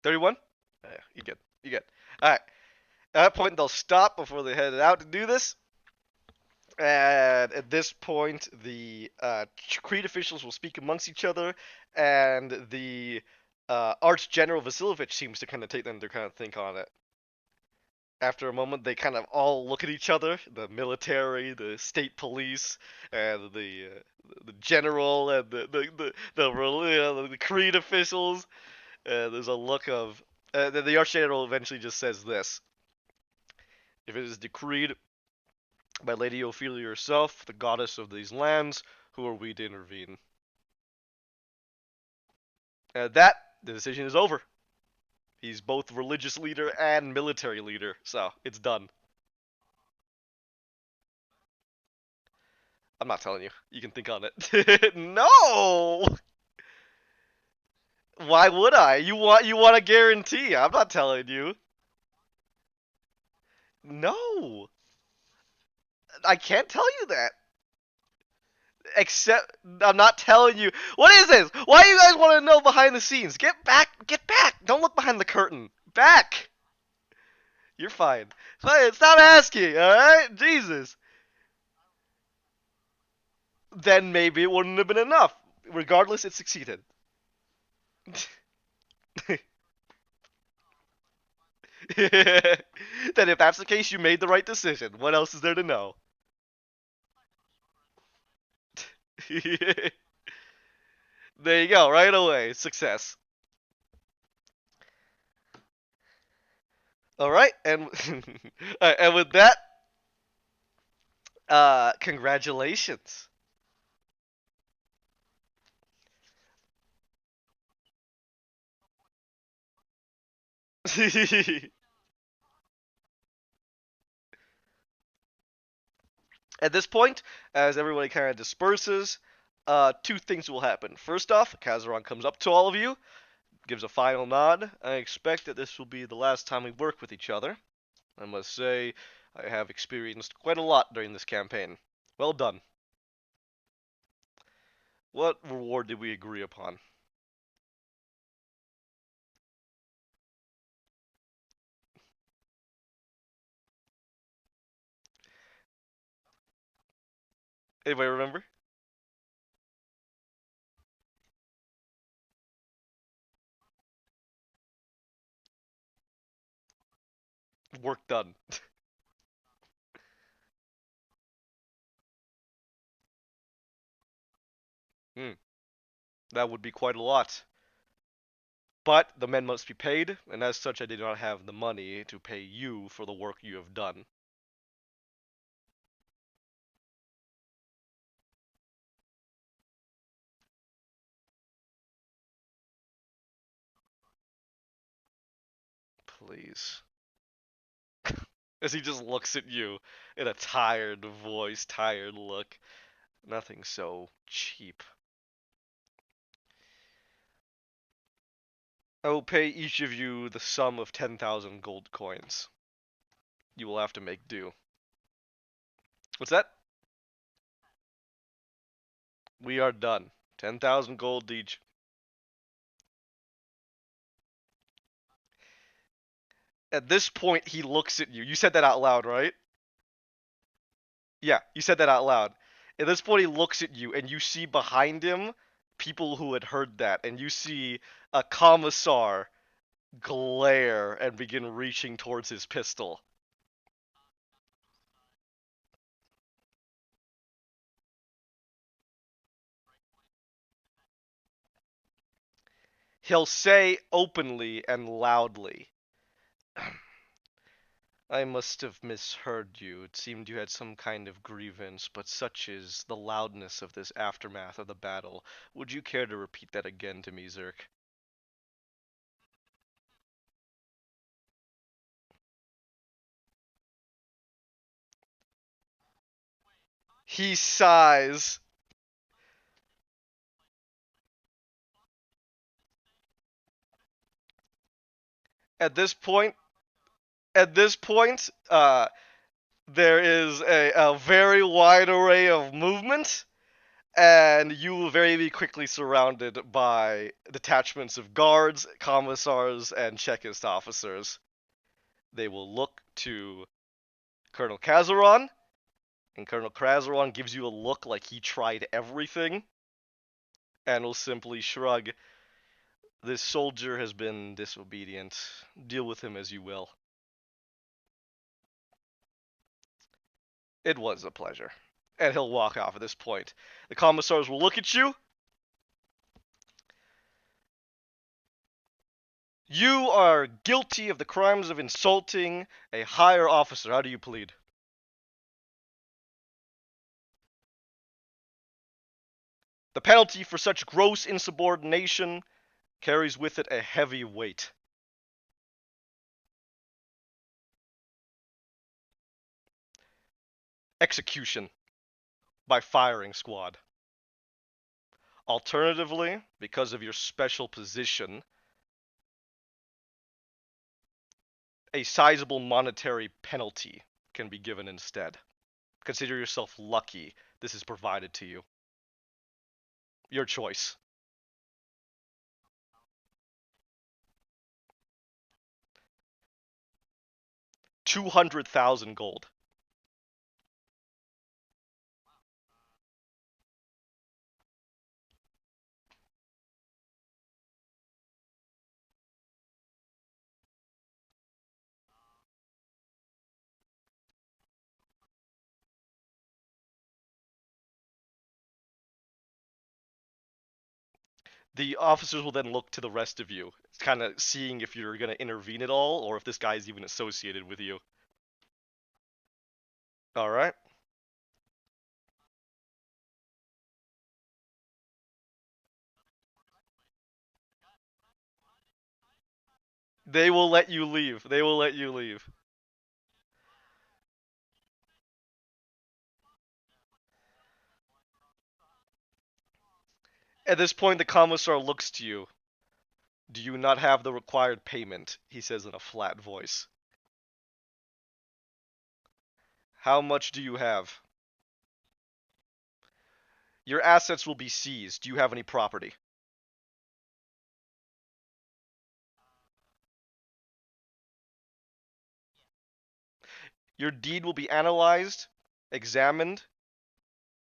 31. Yeah, you good. You good. All right. At that point, they'll stop before they head out to do this. And at this point, the Creed officials will speak amongst each other, and the Arch-General Vasilovich seems to kind of take them to kind of think on it. After a moment, they kind of all look at each other, the military, the state police, and the general, and the Creed officials. There's a look of... the Arch-General eventually just says this. If it is decreed by Lady Ophelia herself, the goddess of these lands, who are we to intervene? At that, the decision is over. He's both religious leader and military leader, so it's done. I'm not telling you. You can think on it. No! Why would I? You want a guarantee? I'm not telling you. No, I can't tell you that. Except I'm not telling you. What is this? Why do you guys want to know behind the scenes? Get back! Get back! Don't look behind the curtain. Back! You're fine. Fine. Stop asking. All right? Jesus. Then maybe it wouldn't have been enough. Regardless, it succeeded. Then if that's the case, you made the right decision. What else is there to know? There you go, right away. Success. All right, and and with that, congratulations. At this point, as everybody kind of disperses, two things will happen. First off, Kazaron comes up to all of you, gives a final nod. I expect that this will be the last time we work with each other. I must say, I have experienced quite a lot during this campaign. Well done. What reward did we agree upon? Anybody remember? Work done. That would be quite a lot. But the men must be paid, and as such I did not have the money to pay you for the work you have done. Please. As he just looks at you in a tired voice, tired look. Nothing so cheap. I will pay each of you the sum of 10,000 gold coins. You will have to make do. What's that? We are done. 10,000 gold each. At this point, he looks at you. You said that out loud, right? Yeah, you said that out loud. At this point, he looks at you, and you see behind him people who had heard that, and you see a commissar glare and begin reaching towards his pistol. He'll say openly and loudly, I must have misheard you. It seemed you had some kind of grievance, but such is the loudness of this aftermath of the battle. Would you care to repeat that again to me, Zerk? He sighs. At this point, at this point, there is a very wide array of movement, and you will very be quickly surrounded by detachments of guards, commissars, and checklist officers. They will look to Colonel Kazaron, and Colonel Kazaron gives you a look like he tried everything, and will simply shrug. This soldier has been disobedient. Deal with him as you will. It was a pleasure. And he'll walk off at this point. The commissars will look at you. You are guilty of the crimes of insulting a higher officer. How do you plead? The penalty for such gross insubordination carries with it a heavy weight. Execution by firing squad. Alternatively, because of your special position, a sizable monetary penalty can be given instead. Consider yourself lucky this is provided to you. Your choice. 200,000 gold. The officers will then look to the rest of you, kind of seeing if you're going to intervene at all or if this guy is even associated with you. All right. They will let you leave. They will let you leave. At this point, the commissar looks to you. Do you not have the required payment? He says in a flat voice. How much do you have? Your assets will be seized. Do you have any property? Your deed will be analyzed, examined.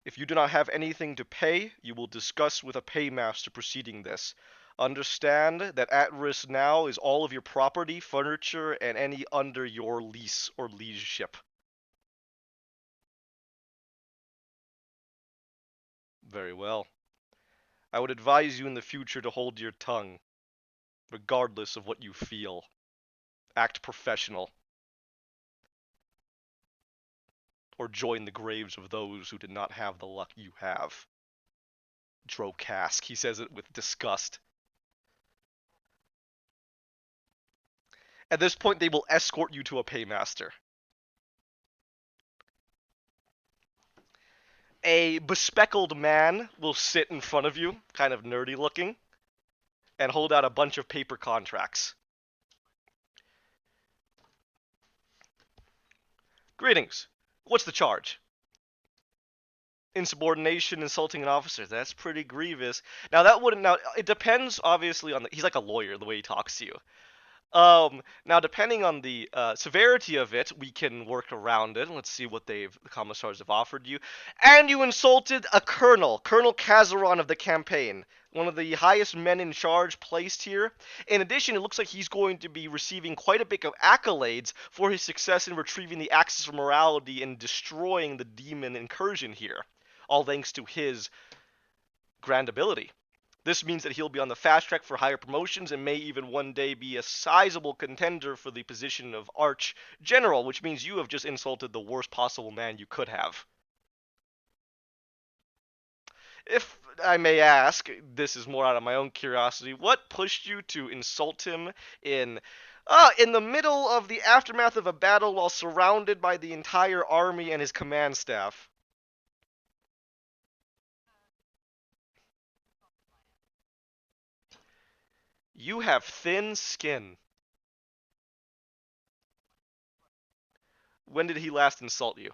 If you do not have anything to pay, you will discuss with a paymaster proceeding this. Understand that at risk now is all of your property, furniture, and any under your lease or liegeship. Very well. I would advise you in the future to hold your tongue, regardless of what you feel. Act professional, or join the graves of those who did not have the luck you have. Drokask, he says it with disgust. At this point, they will escort you to a paymaster. A bespectacled man will sit in front of you, kind of nerdy looking, and hold out a bunch of paper contracts. Greetings. What's the charge? Insubordination, insulting an officer. That's pretty grievous. Now that wouldn't. Now it depends, obviously, on the. He's like a lawyer, the way he talks to you. Now depending on the severity of it, we can work around it. Let's see what the commissars have offered you. And you insulted a colonel, Colonel Kazaron of the campaign, one of the highest men in charge placed here. In addition, it looks like he's going to be receiving quite a bit of accolades for his success in retrieving the Axis of Morality and destroying the demon incursion here, all thanks to his grand ability. This means that he'll be on the fast track for higher promotions and may even one day be a sizable contender for the position of Arch General, which means you have just insulted the worst possible man you could have. If I may ask, this is more out of my own curiosity, what pushed you to insult him in the middle of the aftermath of a battle while surrounded by the entire army and his command staff? You have thin skin. When did he last insult you?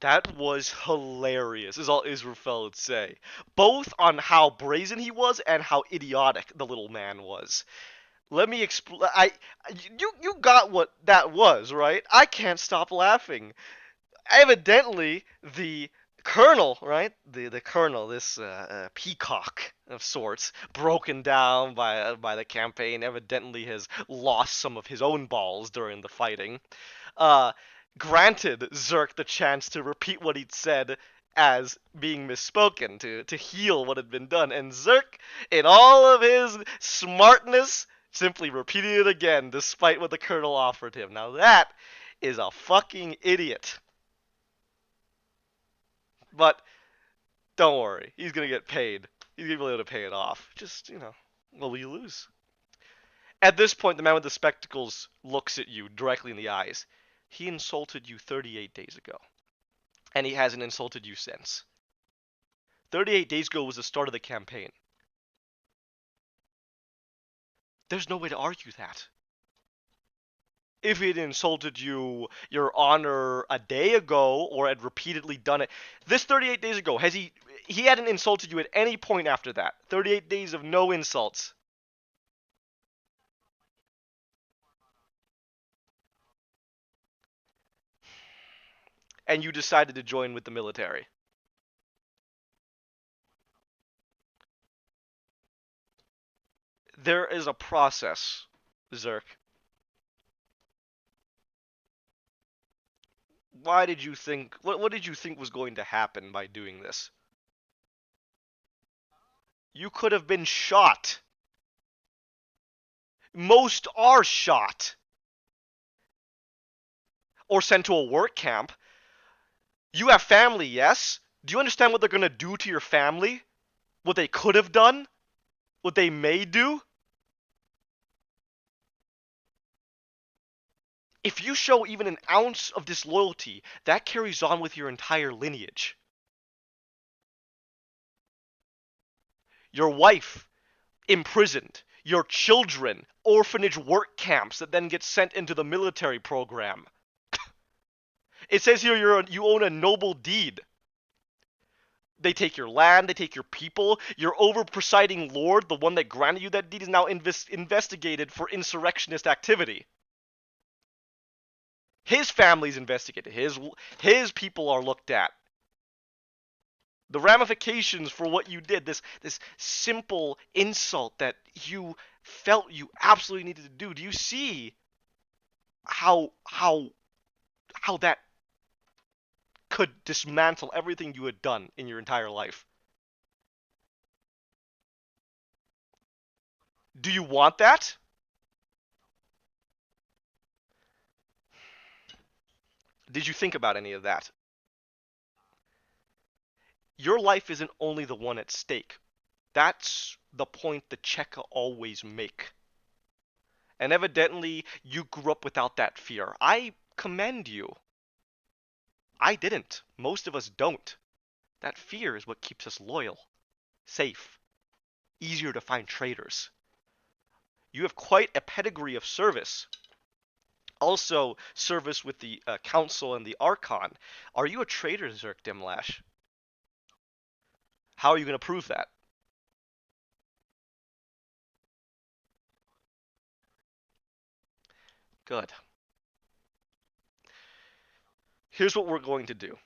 That was hilarious, is all Israfel would say. Both on how brazen he was and how idiotic the little man was. Let me explain. You got what that was, right? I can't stop laughing. Evidently, the colonel, right? The colonel, this peacock of sorts, broken down by the campaign, evidently has lost some of his own balls during the fighting. Uh, Granted Zerk the chance to repeat what he'd said as being misspoken to heal what had been done, and Zerk, in all of his smartness, simply repeated it again despite what the colonel offered him. Now that is a fucking idiot. But don't worry, he's gonna get paid. He's gonna be able to pay it off. Just, what will you lose? At this point, the man with the spectacles looks at you directly in the eyes. He insulted you 38 days ago, and he hasn't insulted you since. 38 days ago was the start of the campaign. There's no way to argue that. If he had insulted you, your honor, a day ago, or had repeatedly done it, this 38 days ago, he hadn't insulted you at any point after that. 38 days of no insults. And you decided to join with the military. There is a process, Zerk. Why did you think, what did you think was going to happen by doing this? You could have been shot. Most are shot. Or sent to a work camp. You have family, yes? Do you understand what they're going to do to your family? What they could have done? What they may do? If you show even an ounce of disloyalty, that carries on with your entire lineage. Your wife, imprisoned. your children, orphanage work camps that then get sent into the military program. It says here you own a noble deed. They take your land, they take your people. Your over-presiding lord, the one that granted you that deed, is now investigated for insurrectionist activity. His family's investigated. His people are looked at. The ramifications for what you did, this simple insult that you felt you absolutely needed to do. Do you see how that could dismantle everything you had done in your entire life? Do you want that? Did you think about any of that? Your life isn't only the one at stake. That's the point the Cheka always make. And evidently, you grew up without that fear. I commend you. I didn't. Most of us don't. That fear is what keeps us loyal, safe, easier to find traitors. You have quite a pedigree of service. Also, service with the Council and the Archon. Are you a traitor, Zerk Dimlash? How are you going to prove that? Good. Here's what we're going to do.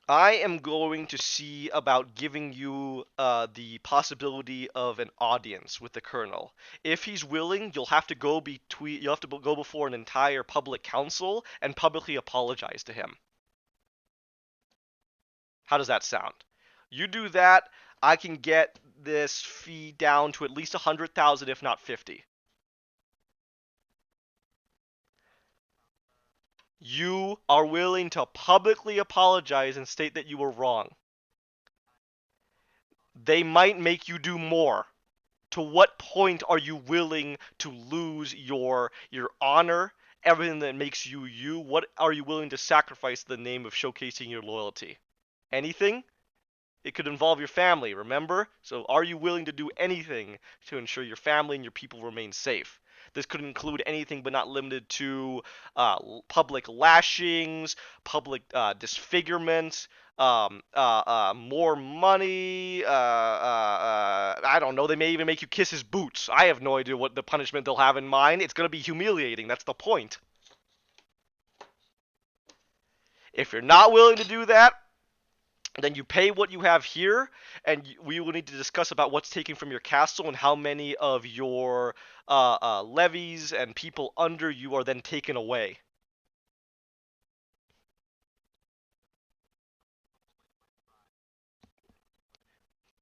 I am going to see about giving you the possibility of an audience with the Colonel. If he's willing, you'll have to go go before an entire public council and publicly apologize to him. How does that sound? You do that, I can get this fee down to at least 100,000, if not 50. You are willing to publicly apologize and state that you were wrong. They might make you do more. To what point are you willing to lose your honor, everything that makes you you? What are you willing to sacrifice in the name of showcasing your loyalty? Anything? It could involve your family, remember? So are you willing to do anything to ensure your family and your people remain safe? This could include anything but not limited to public lashings, public disfigurement, more money. I don't know. They may even make you kiss his boots. I have no idea what the punishment they'll have in mind. It's going to be humiliating. That's the point. If you're not willing to do that, then you pay what you have here, and we will need to discuss about what's taken from your castle and how many of your levies and people under you are then taken away.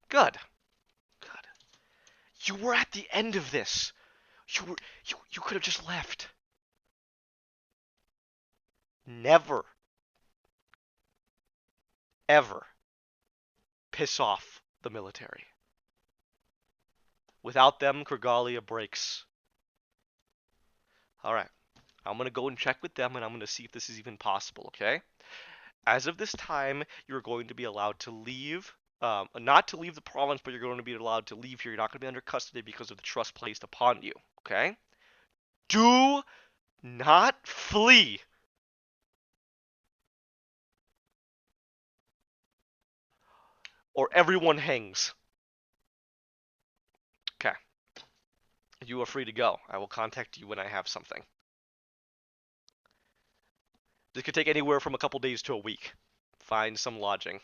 Good. Good. You were at the end of this. You could have just left. Never, ever piss off the military. Without them, Krigalia breaks. Alright. I'm going to go and check with them, and I'm going to see if this is even possible, okay? As of this time, you're going to be allowed to leave. Not to leave the province, but you're going to be allowed to leave here. You're not going to be under custody because of the trust placed upon you, okay? Do not flee. Or everyone hangs. Okay. You are free to go. I will contact you when I have something. This could take anywhere from a couple days to a week. Find some lodging.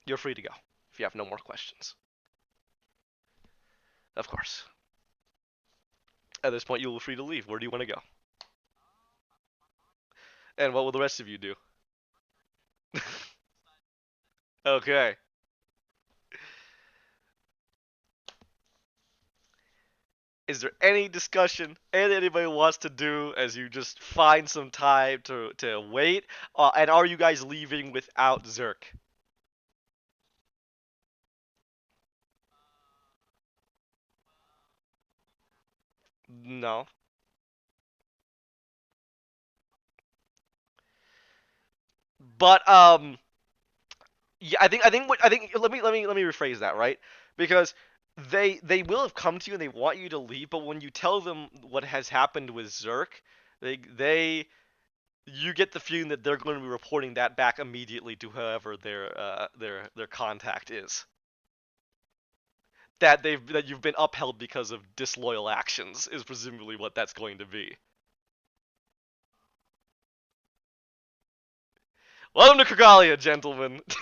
You're free to go if you have no more questions. Of course. At this point, you will be free to leave. Where do you want to go? And what will the rest of you do? Okay. Is there any discussion anybody wants to do as you just find some time to wait? And are you guys leaving without Zerk? No. But Yeah, I think let me rephrase that, right? Because they will have come to you and they want you to leave, but when you tell them what has happened with Zerk, they you get the feeling that they're going to be reporting that back immediately to whoever their contact is. That you've been upheld because of disloyal actions is presumably what that's going to be. Welcome to Krigalia, gentlemen. If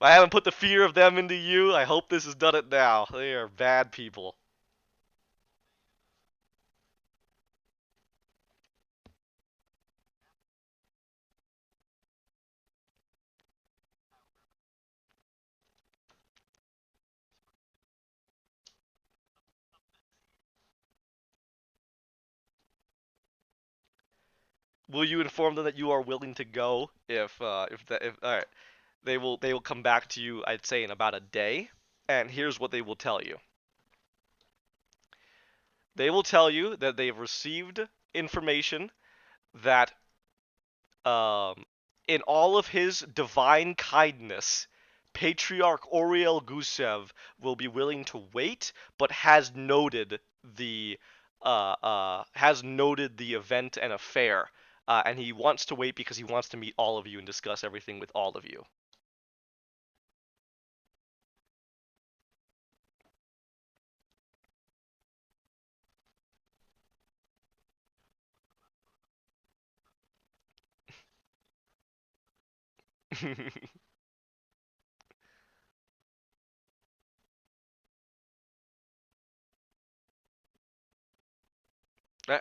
I haven't put the fear of them into you, I hope this has done it now. They are bad people. Will you inform them that you are willing to go if all right, they will come back to you, I'd say, in about a day, and here's what they will tell you. They will tell you that they've received information that in all of his divine kindness, Patriarch Oriel Gusev will be willing to wait, but has noted the event and affair, and he wants to wait because he wants to meet all of you and discuss everything with all of you.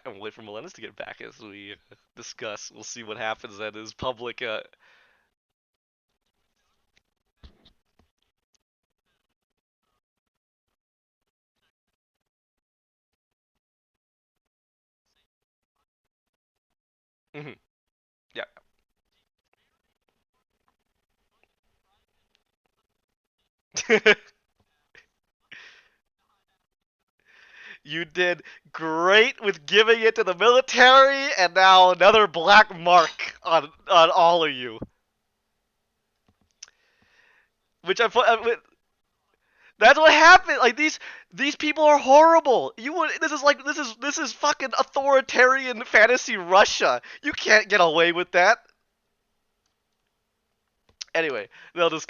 And wait for Melendez to get back as we discuss. We'll see what happens at his public. Mhm. Yeah. You did great with giving it to the military, and now another black mark on all of you. Which that's what happened. Like these people are horrible. You would this is fucking authoritarian fantasy Russia. You can't get away with that. Anyway, they'll just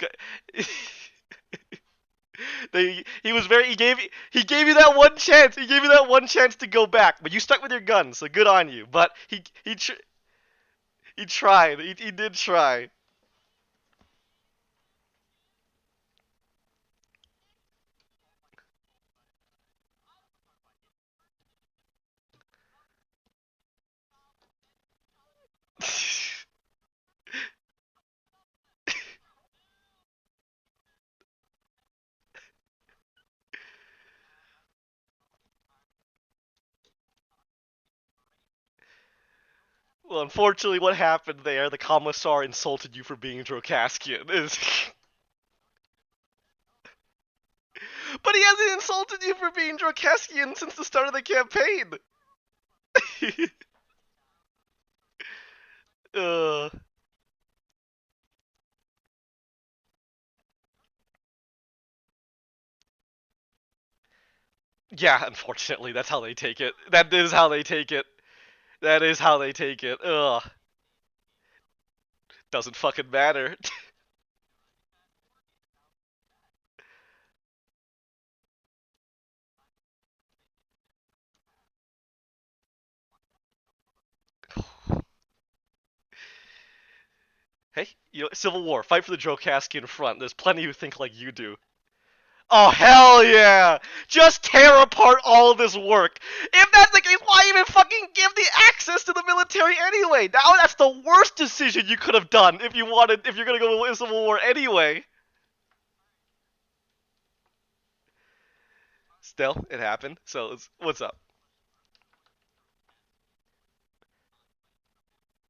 he was very he gave you that one chance. He gave you that one chance to go back, but you stuck with your guns. So good on you. But he tried. He did try. Well, unfortunately, what happened there? The commissar insulted you for being Drokaskian. But he hasn't insulted you for being Drokaskian since the start of the campaign. uh, yeah, unfortunately, that's how they take it. That is how they take it. That is how they take it. Ugh. Doesn't fucking matter. Hey, Civil War, fight for the Drokaskian front. There's plenty who think like you do. Oh, hell yeah! Just tear apart all of this work. If that's the case, why even fucking give the access to the military anyway? Now that's the worst decision you could have done if you're gonna go to Civil War anyway. Still, it happened. So, what's up?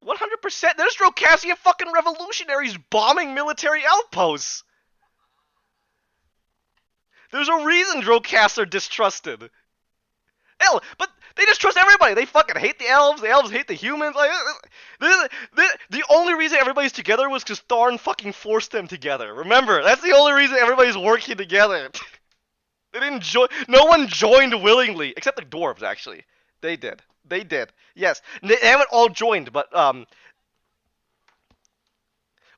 100%. There's Drocassian fucking revolutionaries bombing military outposts. There's a reason Drocasts are distrusted. Hell, but They just trust everybody. They fucking hate the elves hate the humans. Like, the only reason everybody's together was because Tharn fucking forced them together. Remember, that's the only reason everybody's working together. They didn't join. No one joined willingly, except the dwarves. Actually, they did. They did. Yes, they haven't all joined, but well,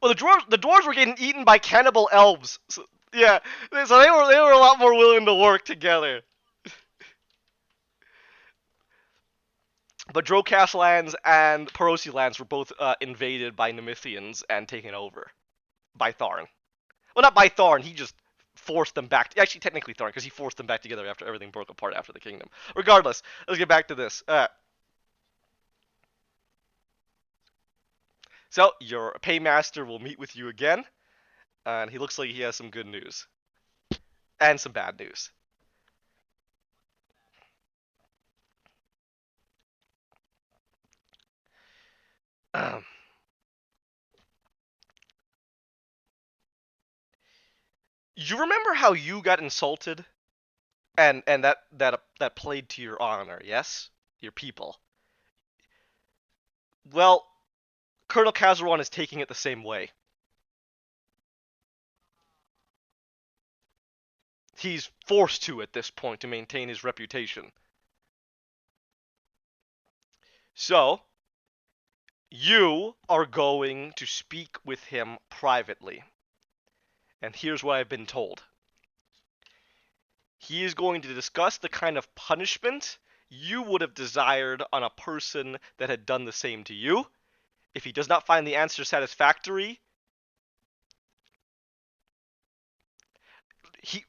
the dwarves were getting eaten by cannibal elves. So, yeah, so they were a lot more willing to work together. But Drokas lands and Perosi lands were both invaded by Nemithians and taken over by Tharn. Well, not by Tharn. He just forced them back. Actually, technically Tharn, because he forced them back together after everything broke apart after the kingdom. Regardless, let's get back to this. So your paymaster will meet with you again, and he looks like he has some good news and some bad news. You remember how you got insulted, and that played to your honor, yes? Your people. Well, Colonel Kazaron is taking it the same way. He's forced to at this point to maintain his reputation. So, you are going to speak with him privately. And here's what I've been told. He is going to discuss the kind of punishment you would have desired on a person that had done the same to you. If he does not find the answer satisfactory,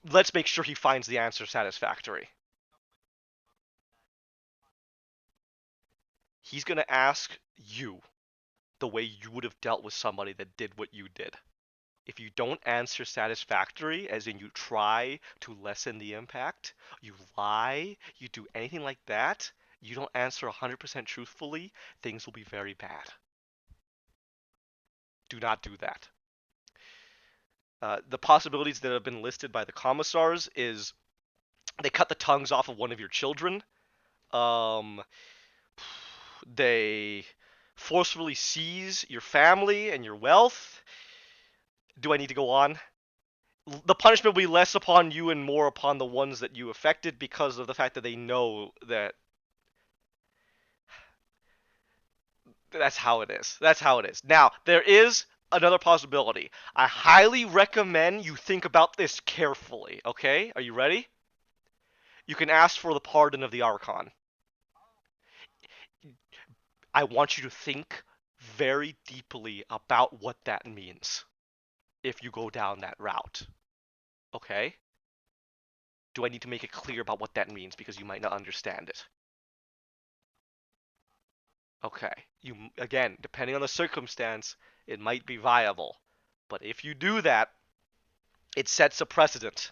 let's make sure he finds the answer satisfactory. He's going to ask you the way you would have dealt with somebody that did what you did. If you don't answer satisfactory, as in you try to lessen the impact, you lie, you do anything like that, you don't answer 100% truthfully, things will be very bad. Do not do that. The possibilities that have been listed by the commissars is they cut the tongues off of one of your children. They forcefully seize your family and your wealth. Do I need to go on? The punishment will be less upon you and more upon the ones that you affected because of the fact that they know that that's how it is. That's how it is. Now, there is another possibility. I highly recommend you think about this carefully, okay? Are you ready? You can ask for the pardon of the Archon. I want you to think very deeply about what that means if you go down that route. Okay? Do I need to make it clear about what that means because you might not understand it? Okay. Again, depending on the circumstance, it might be viable. But if you do that, it sets a precedent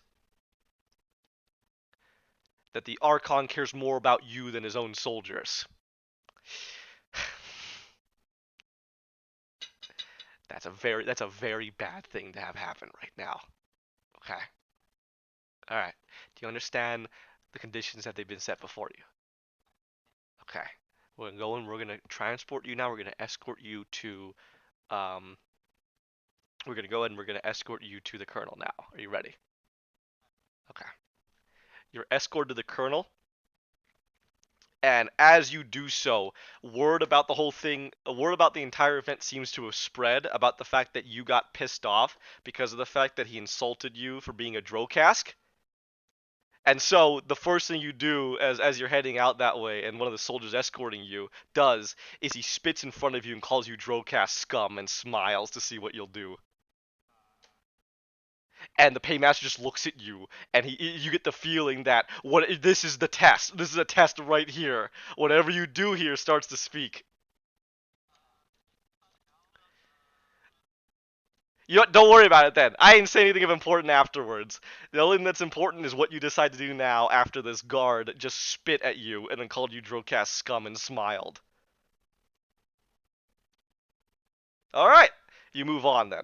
that the Archon cares more about you than his own soldiers. That's a very bad thing to have happen right now. Okay. All right. Do you understand the conditions that they've been set before you? Okay. We're gonna go and we're gonna transport you now. We're gonna escort you to we're gonna go ahead and we're gonna escort you to the colonel now. Are you ready? Okay. You're escorted to the colonel, and as you do so, word about the whole thing, a word about the entire event seems to have spread about the fact that you got pissed off because of the fact that he insulted you for being a Drocask. And so the first thing you do as you're heading out that way, and one of the soldiers escorting you does, is he spits in front of you and calls you Drocask scum and smiles to see what you'll do. And the paymaster just looks at you, and you get the feeling that this is the test. This is a test right here. Whatever you do here starts to speak. Don't worry about it then. I didn't say anything of important afterwards. The only thing that's important is what you decide to do now after this guard just spit at you and then called you Drocask scum and smiled. Alright, you move on then.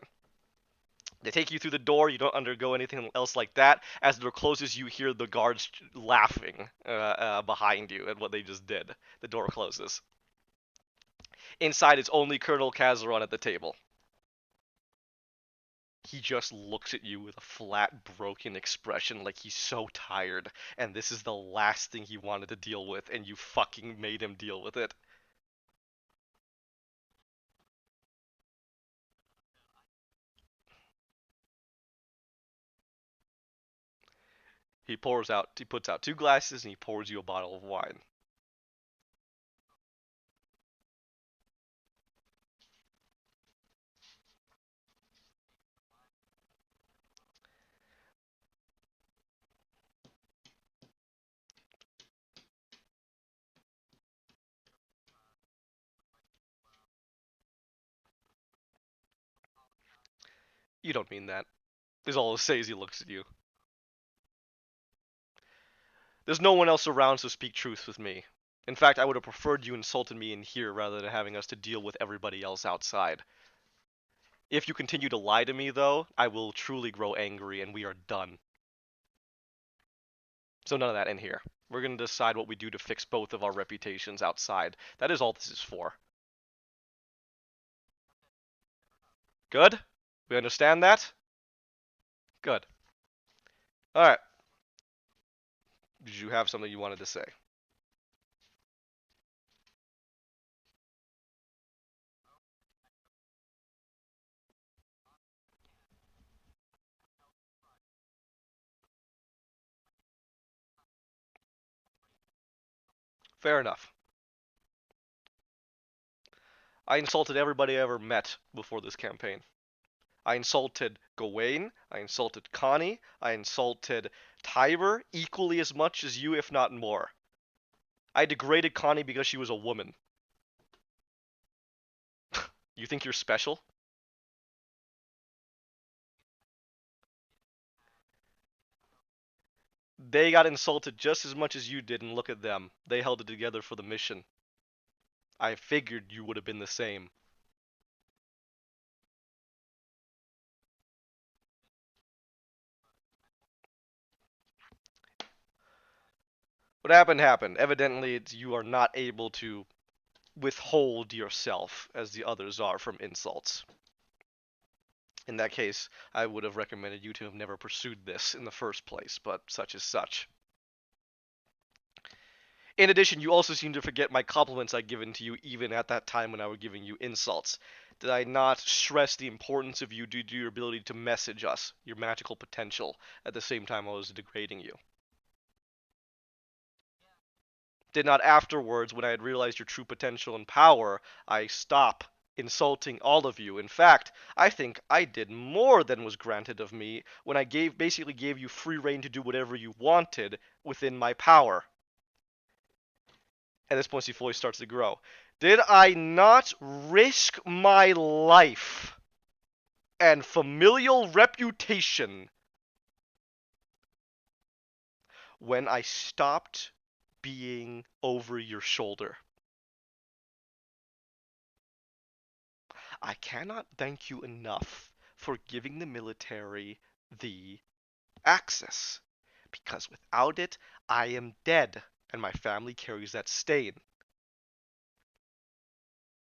They take you through the door. You don't undergo anything else like that. As the door closes, you hear the guards laughing behind you at what they just did. The door closes. Inside is only Colonel Kazaron at the table. He just looks at you with a flat, broken expression like he's so tired, and this is the last thing he wanted to deal with, and you fucking made him deal with it. He puts out 2 glasses, and he pours you a bottle of wine. You don't mean that. Is all he says as he looks at you. There's no one else around, so speak truth with me. In fact, I would have preferred you insulted me in here rather than having us to deal with everybody else outside. If you continue to lie to me, though, I will truly grow angry and we are done. So none of that in here. We're going to decide what we do to fix both of our reputations outside. That is all this is for. Good? We understand that? Good. Alright. Did you have something you wanted to say? Fair enough. I insulted everybody I ever met before this campaign. I insulted Gawain, I insulted Connie, I insulted Tiber equally as much as you, if not more. I degraded Connie because she was a woman. You think you're special? They got insulted just as much as you did, and look at them. They held it together for the mission. I figured you would have been the same. What happened happened. Evidently, you are not able to withhold yourself as the others are from insults. In that case, I would have recommended you to have never pursued this in the first place, but such is such. In addition, you also seem to forget my compliments I'd given to you even at that time when I was giving you insults. Did I not stress the importance of you due to your ability to message us, your magical potential, at the same time I was degrading you? Did not afterwards, when I had realized your true potential and power, I stop insulting all of you? In fact, I think I did more than was granted of me when I basically gave you free reign to do whatever you wanted within my power. At this point, he fully starts to grow. Did I not risk my life and familial reputation when I stopped being over your shoulder? I cannot thank you enough for giving the military the access, because without it, I am dead, and my family carries that stain.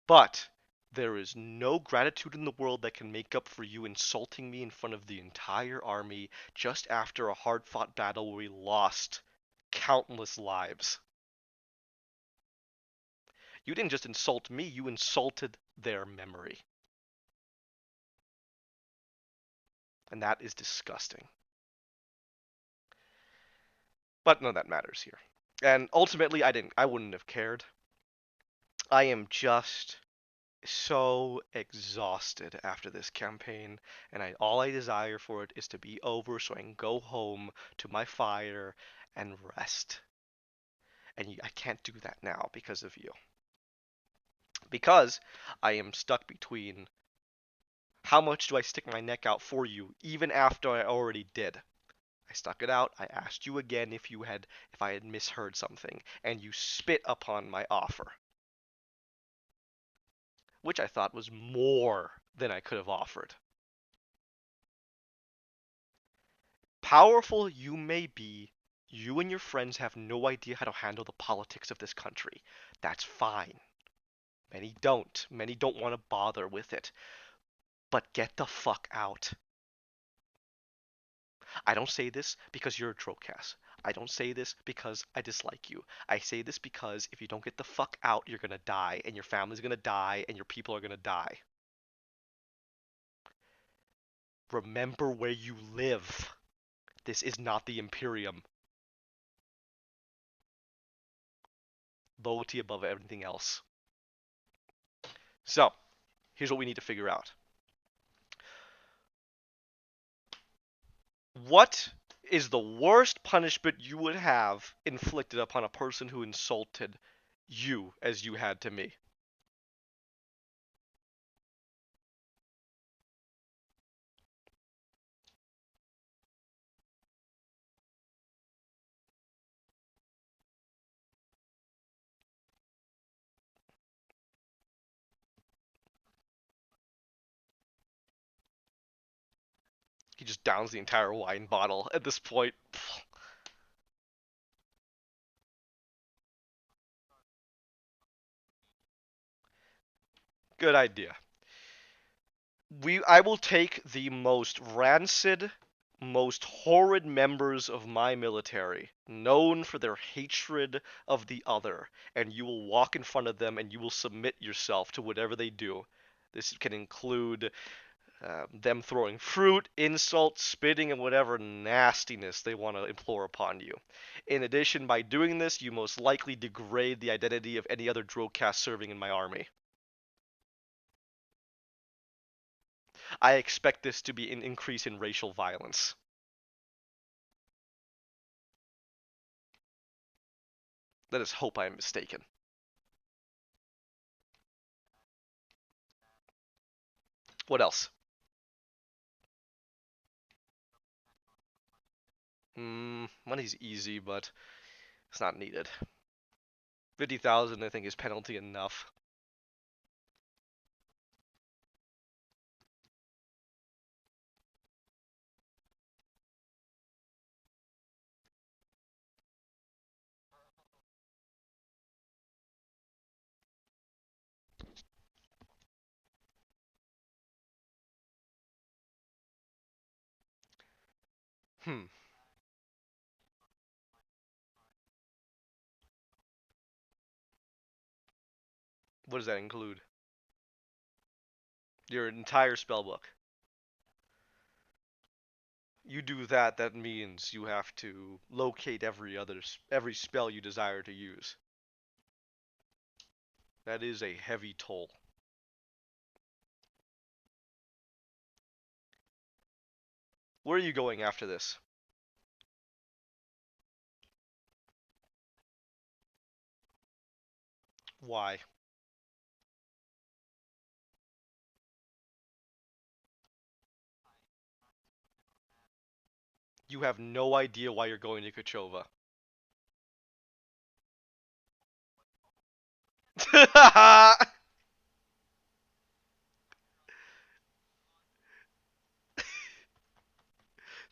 But there is no gratitude in the world that can make up for you insulting me in front of the entire army just after a hard-fought battle where we lost countless lives. You didn't just insult me, you insulted their memory. And that is disgusting. But none of that matters here. And ultimately, I wouldn't have cared. I am just so exhausted after this campaign, and all I desire for it is to be over so I can go home to my fire and rest. And I can't do that now because of you. Because I am stuck between how much do I stick my neck out for you, even after I already did. I stuck it out. I asked you again if I had misheard something, and you spit upon my offer, which I thought was more than I could have offered. Powerful you may be, you and your friends have no idea how to handle the politics of this country. That's fine. Many don't. Many don't want to bother with it. But get the fuck out. I don't say this because you're a Drocast. I don't say this because I dislike you. I say this because if you don't get the fuck out, you're gonna die, and your family's gonna die, and your people are gonna die. Remember where you live. This is not the Imperium. Loyalty above everything else. So, here's what we need to figure out. What is the worst punishment you would have inflicted upon a person who insulted you as you had to me? He just downs the entire wine bottle at this point. Good idea. I will take the most rancid, most horrid members of my military, known for their hatred of the other, and you will walk in front of them and you will submit yourself to whatever they do. This can include them throwing fruit, insults, spitting, and whatever nastiness they want to implore upon you. In addition, by doing this, you most likely degrade the identity of any other Drogcast serving in my army. I expect this to be an increase in racial violence. Let us hope I am mistaken. What else? Money's easy, but it's not needed. 50,000, I think, is penalty enough. Hmm. What does that include? Your entire spellbook. You do that, that means you have to locate every spell you desire to use. That is a heavy toll. Where are you going after this? Why? You have no idea why you're going to Kochova.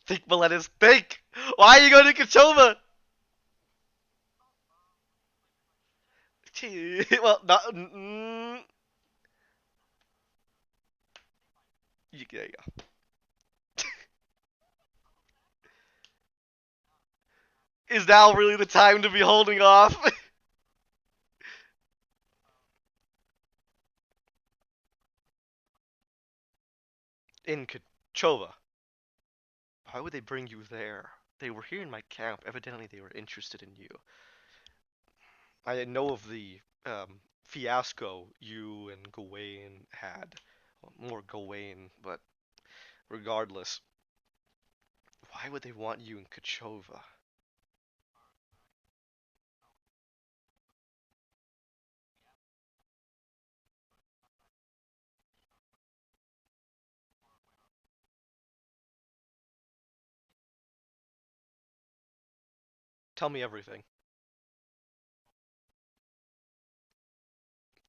Think, Miletus, think! Why are you going to Kochova? Well, not. There you go. Is now really the time to be holding off? In Kochova. Why would they bring you there? They were here in my camp. Evidently, they were interested in you. I know of the fiasco you and Gawain had. Well, more Gawain, but regardless. Why would they want you in Kochova? Tell me everything.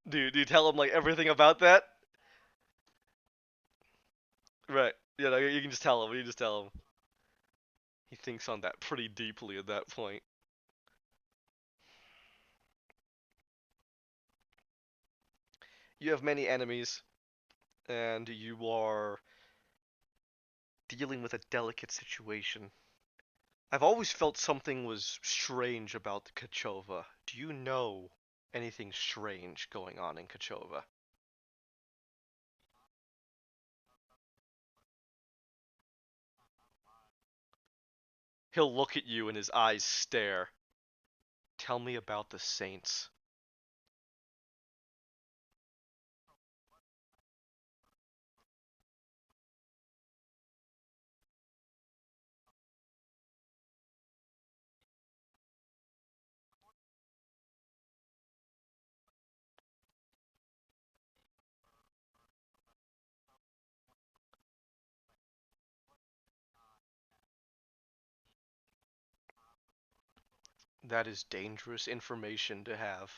Do you tell them like everything about that? Right. Yeah, no, you can just tell them. You just tell them. He thinks on that pretty deeply at that point. You have many enemies, and you are dealing with a delicate situation. I've always felt something was strange about Kachova. Do you know anything strange going on in Kachova? He'll look at you and his eyes stare. Tell me about the Saints. That is dangerous information to have.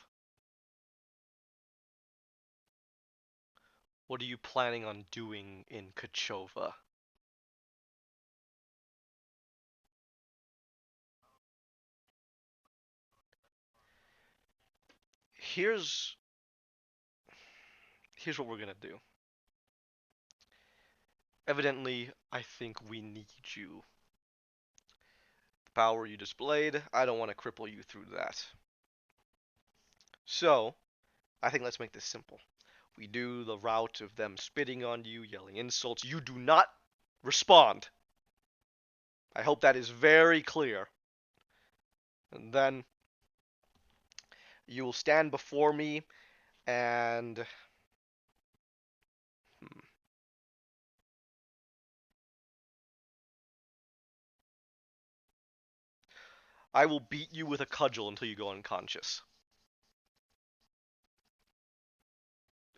What are you planning on doing in Kachova? Here's here's what we're gonna do. Evidently, I think we need you. The power you displayed, I don't want to cripple you through that. So, I think let's make this simple. We do the route of them spitting on you, yelling insults. You do not respond. I hope that is very clear. And then you will stand before me and I will beat you with a cudgel until you go unconscious.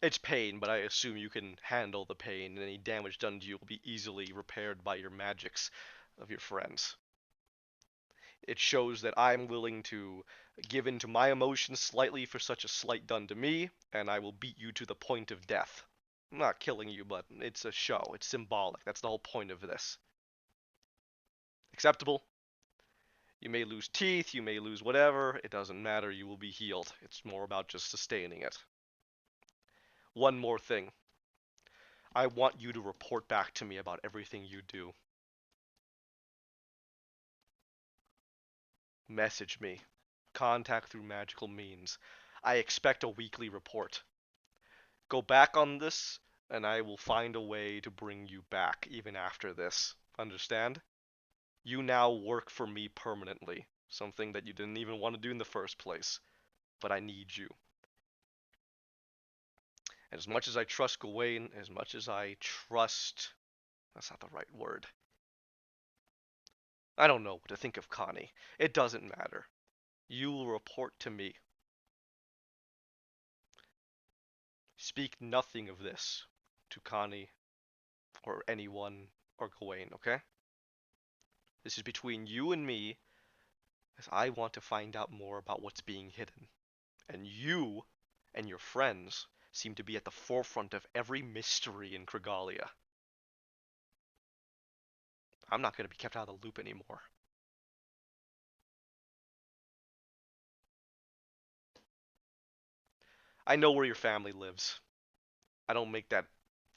It's pain, but I assume you can handle the pain, and any damage done to you will be easily repaired by your magics of your friends. It shows that I'm willing to give in to my emotions slightly for such a slight done to me, and I will beat you to the point of death. I'm not killing you, but it's a show. It's symbolic. That's the whole point of this. Acceptable? You may lose teeth, you may lose whatever. It doesn't matter. You will be healed. It's more about just sustaining it. One more thing. I want you to report back to me about everything you do. Message me. Contact through magical means. I expect a weekly report. Go back on this, and I will find a way to bring you back even after this. Understand? You now work for me permanently. Something that you didn't even want to do in the first place. But I need you. And as much as I trust Gawain, as much as I trust... That's not the right word. I don't know what to think of Connie. It doesn't matter. You will report to me. Speak nothing of this to Connie or anyone or Gawain, okay? This is between you and me, as I want to find out more about what's being hidden. And you and your friends seem to be at the forefront of every mystery in Krigalia. I'm not going to be kept out of the loop anymore. I know where your family lives. I don't make that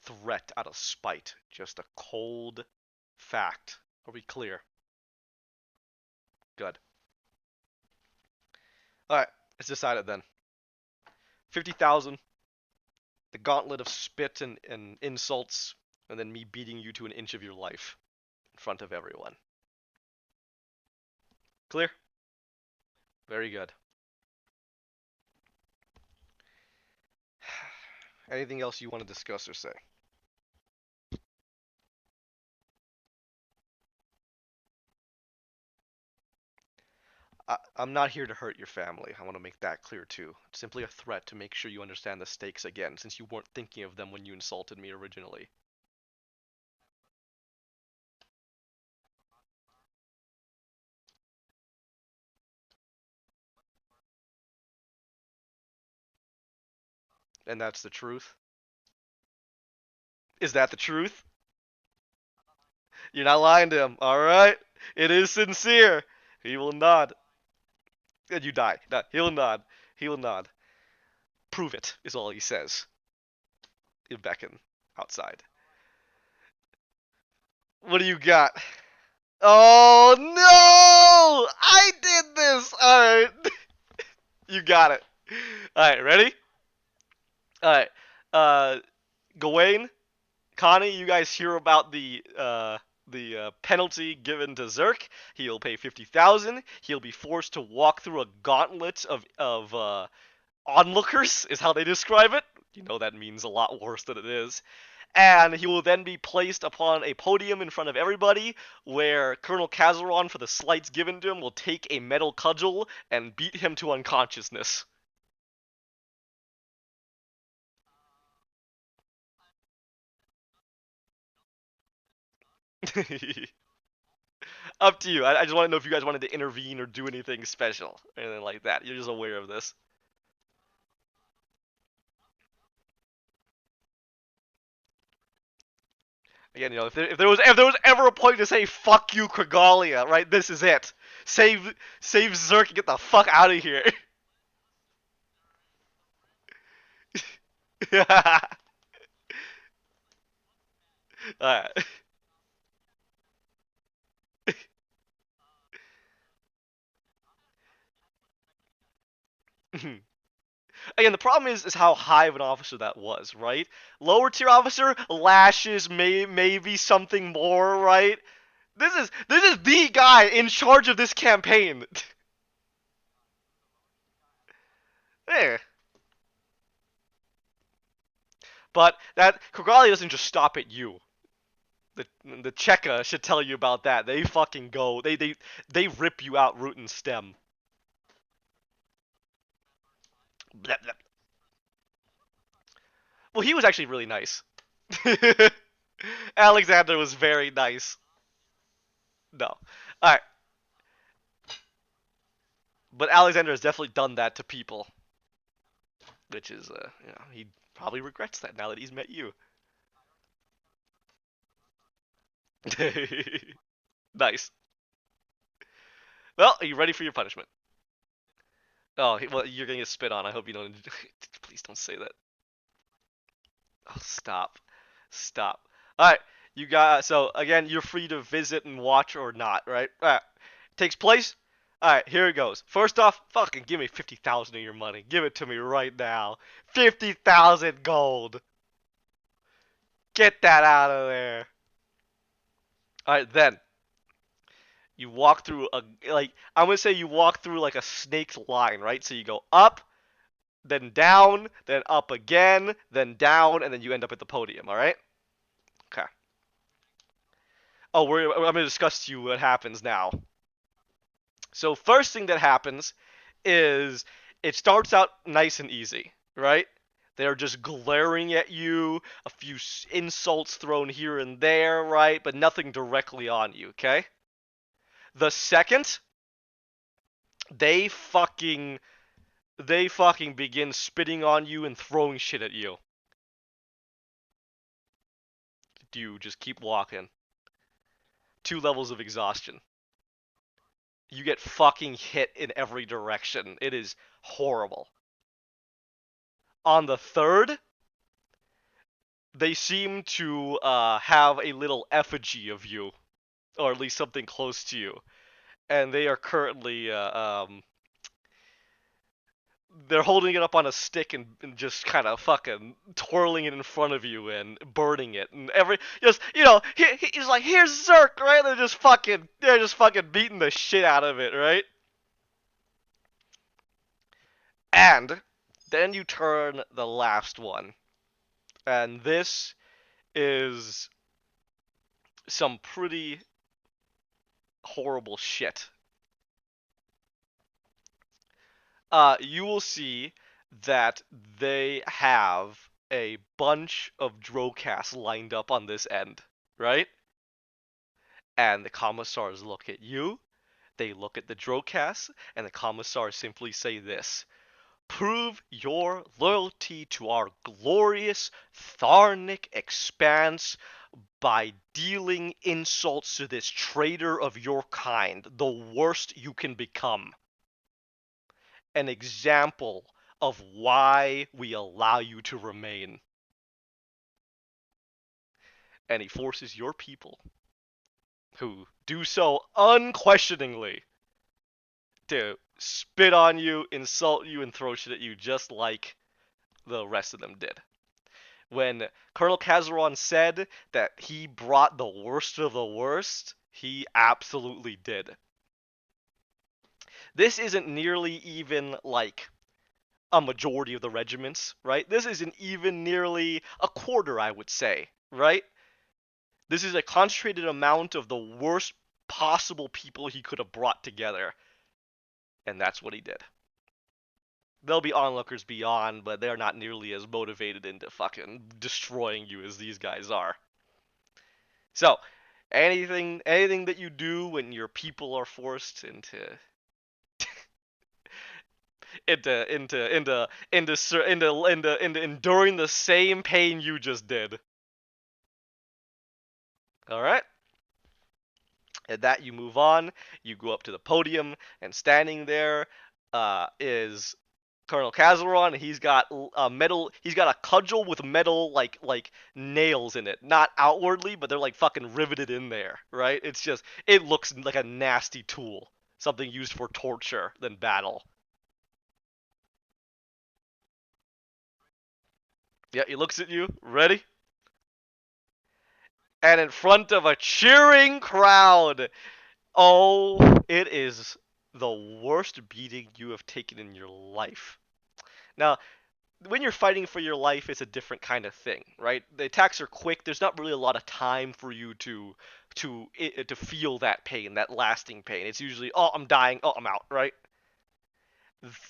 threat out of spite, just a cold fact. Are we clear? Good. Alright, it's decided then. 50,000, the gauntlet of spit and insults, and then me beating you to an inch of your life in front of everyone. Clear? Very good. Anything else you want to discuss or say? I'm not here to hurt your family. I want to make that clear too. It's simply a threat to make sure you understand the stakes again, since you weren't thinking of them when you insulted me originally. And that's the truth? Is that the truth? You're not lying to him. All right. It is sincere. He will nod. And you die. No, he'll nod. He will nod. Prove it, is all he says. You beckon outside. What do you got? Oh no! I did this! Alright. You got it. Alright, ready? Alright. Uh, Gawain, Connie, you guys hear about the penalty given to Zerk. He'll pay 50,000. He'll be forced to walk through a gauntlet of onlookers, is how they describe it. You know that means a lot worse than it is. And he will then be placed upon a podium in front of everybody, where Colonel Kazaron, for the slights given to him, will take a metal cudgel and beat him to unconsciousness. Up to you. I just want to know if you guys wanted to intervene or do anything special, or anything like that. You're just aware of this. Again, if there was ever a point to say "fuck you, Krigalia," right? This is it. Save Zerk and get the fuck out of here. Alright. Again, the problem is how high of an officer that was, right? Lower tier officer, lashes, maybe something more, right? This is the guy in charge of this campaign. Eh. But that Krigalia doesn't just stop at you. The Cheka should tell you about that. They fucking go. They rip you out root and stem. Blep, blep. Well, he was actually really nice. Alexander was very nice. No. Alright. But Alexander has definitely done that to people. Which is, he probably regrets that now that he's met you. Nice. Well, are you ready for your punishment? Oh, well, you're gonna get spit on. I hope you don't. Please don't say that. Oh, stop. Stop. Alright, you got. So, again, you're free to visit and watch or not, right? Alright. Takes place. Alright, here it goes. First off, fucking give me 50,000 of your money. Give it to me right now. 50,000 gold. Get that out of there. Alright, then. You walk through I'm gonna say you walk through like a snake's line, right? So you go up, then down, then up again, then down, and then you end up at the podium, alright? Okay. Oh, I'm gonna discuss to you what happens now. So first thing that happens is it starts out nice and easy, right? They're just glaring at you, a few insults thrown here and there, right? But nothing directly on you, okay? The second they fucking begin spitting on you and throwing shit at you. Do you just keep walking? 2 levels of exhaustion. You get fucking hit in every direction. It is horrible. On the third, they seem to have a little effigy of you, or at least something close to you, and they are currently they're holding it up on a stick and just kind of fucking twirling it in front of you and burning it, and he's like, here's Zerk, right? They're just fucking beating the shit out of it, right? And then you turn the last one, and this is some pretty horrible shit. You will see that they have a bunch of Drocasts lined up on this end, right? And the commissars look at you, they look at the Drocasts, and the commissars simply say this: prove your loyalty to our glorious Tharnic expanse by dealing insults to this traitor of your kind, the worst you can become. An example of why we allow you to remain. And he forces your people, who do so unquestioningly, to spit on you, insult you, and throw shit at you just like the rest of them did. When Colonel Kazaron said that he brought the worst of the worst, he absolutely did. This isn't nearly even like a majority of the regiments, right? This isn't even nearly a quarter, I would say, right? This is a concentrated amount of the worst possible people he could have brought together. And that's what he did. There'll be onlookers beyond, but they're not nearly as motivated into fucking destroying you as these guys are. So, anything that you do when your people are forced into into enduring the same pain you just did. All right? At that, you move on. You go up to the podium, and standing there is Colonel Kazaron. He's got a metal. He's got a cudgel with metal like nails in it, not outwardly, but they're like fucking riveted in there. Right? It's just it looks like a nasty tool, something used for torture than battle. Yeah, he looks at you. Ready? And in front of a cheering crowd. Oh, it is the worst beating you have taken in your life. Now, when you're fighting for your life, it's a different kind of thing, right? The attacks are quick. There's not really a lot of time for you to feel that pain, that lasting pain. It's usually, oh, I'm dying, oh, I'm out, right?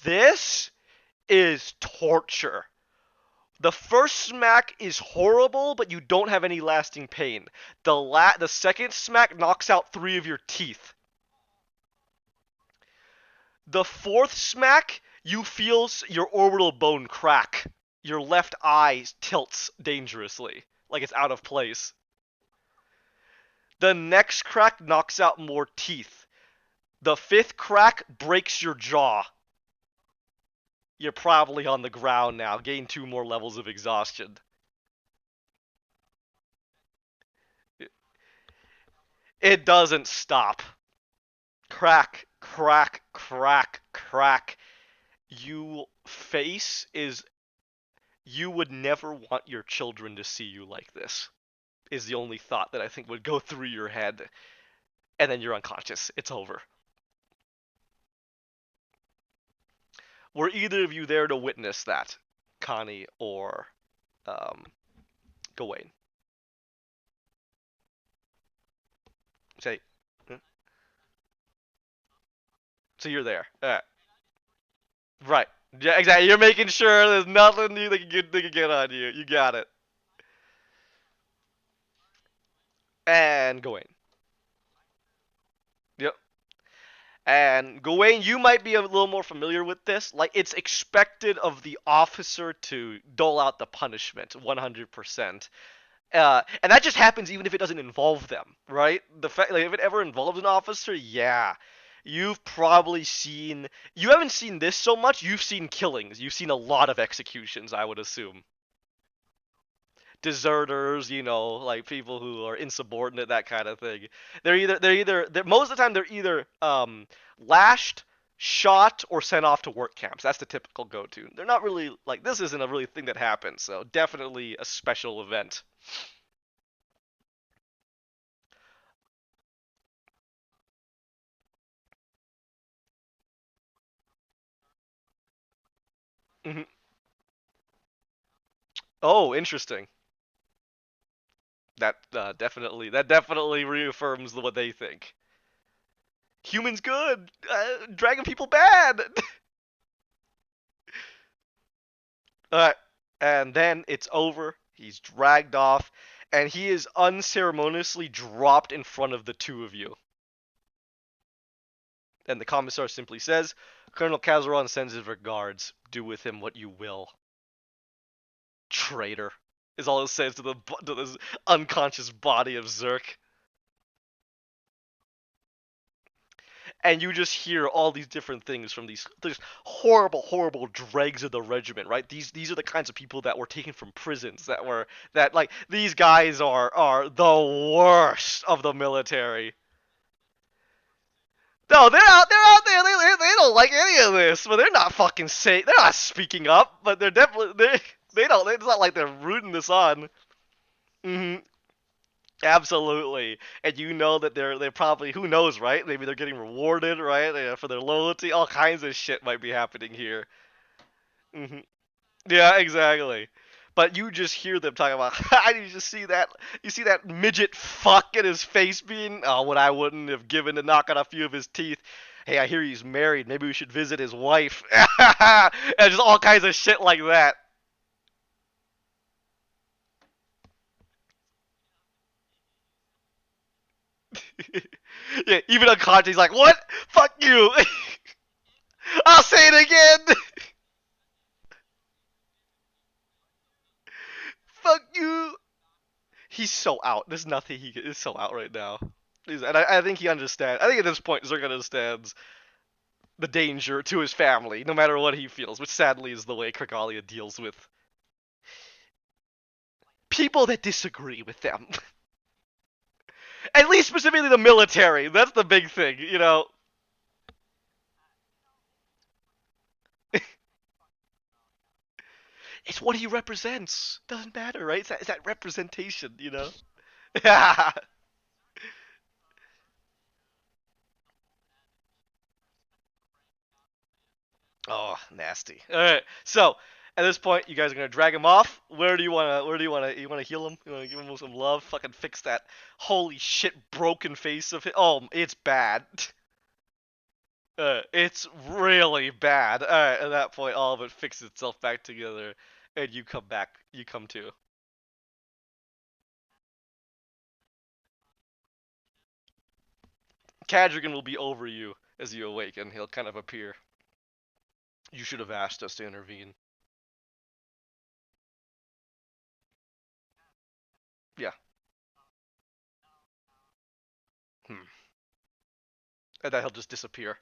This is torture. The first smack is horrible, but you don't have any lasting pain. The second smack knocks out 3 of your teeth. The fourth smack, you feel your orbital bone crack. Your left eye tilts dangerously, like it's out of place. The next crack knocks out more teeth. The fifth crack breaks your jaw. You're probably on the ground now. Gain 2 more levels of exhaustion. It doesn't stop. Crack, crack, crack, crack. You would never want your children to see you like this, is the only thought that I think would go through your head. And then you're unconscious. It's over. Were either of you there to witness that, Connie or Gawain? Say, so you're there. Right. Yeah, exactly. You're making sure there's nothing they can get on you. You got it. And Gawain. Yep. And Gawain, you might be a little more familiar with this. Like, it's expected of the officer to dole out the punishment 100%. And that just happens even if it doesn't involve them, right? The fact, like, if it ever involves an officer, yeah, you've probably seen. You haven't seen this so much. You've seen killings. You've seen a lot of executions, I would assume. Deserters, like people who are insubordinate, that kind of thing. Most of the time they're either lashed, shot, or sent off to work camps. That's the typical go-to. They're not really like this isn't a really thing that happens. So definitely a special event. Hmm. Oh, interesting. That definitely reaffirms what they think. Humans good, dragon people bad. Alright, and then it's over. He's dragged off, and he is unceremoniously dropped in front of the 2 of you. And the commissar simply says, Colonel Kazaron sends his regards. Do with him what you will. Traitor. Is all it says to this unconscious body of Zerk. And you just hear all these different things from these horrible, horrible dregs of the regiment, right? These are the kinds of people that were taken from prisons, that like these guys are the worst of the military. No, they're out there. They don't like any of this, but they're not fucking say they're not speaking up, but they're definitely they don't. It's not like they're rooting this on. Hmm. Absolutely, and you know that they're probably, who knows, right? Maybe they're getting rewarded, right, for their loyalty. All kinds of shit might be happening here. Hmm. Yeah, exactly. But you just hear them talking about, I need to see that. You see that midget fuck in his face being, oh, what I wouldn't have given to knock out a few of his teeth. Hey, I hear he's married. Maybe we should visit his wife. And just all kinds of shit like that. Yeah, even unconscious, he's like, what? Fuck you. I'll say it again. Fuck you. He's so out. There's nothing he is so out right now. And I think he understands. I think at this point, Zerg understands the danger to his family, no matter what he feels, which sadly is the way Krigalia deals with people that disagree with them. At least specifically the military. That's the big thing, you know. It's what he represents. Doesn't matter, right? It's that representation, you know. Oh, nasty. All right. So at this point, you guys are gonna drag him off. Where do you wanna? Where do you wanna? You wanna heal him? You wanna give him some love? Fucking fix that holy shit broken face of it. Oh, it's bad. It's really bad. All right. At that point, all of it fixes itself back together, and you come back. You come to. Kadrigan will be over you as you awaken. He'll kind of appear. You should have asked us to intervene. Yeah. Hmm. And then he'll just disappear.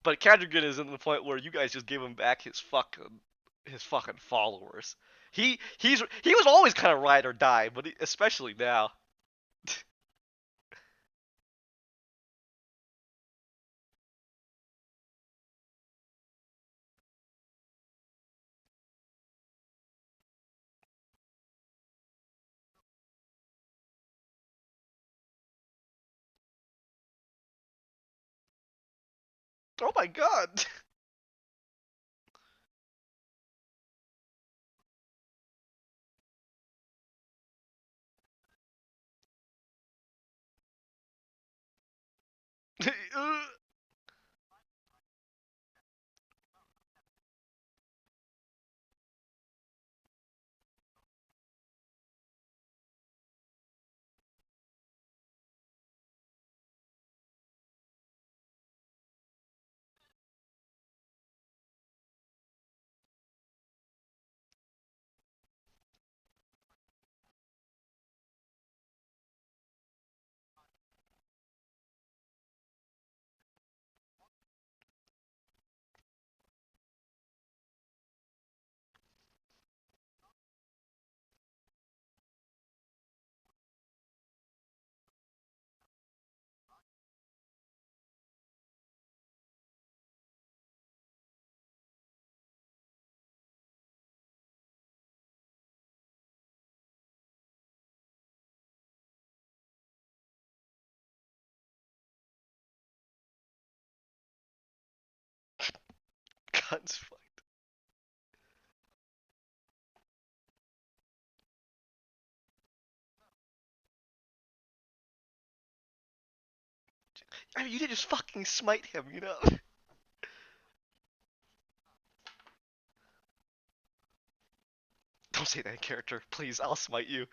But Kadrigan is in the point where you guys just gave him back his fucking followers. He was always kind of ride or die, but especially now. Oh my god. God's fucked. I mean, you did just fucking smite him, you know? Don't say that in character, please. I'll smite you.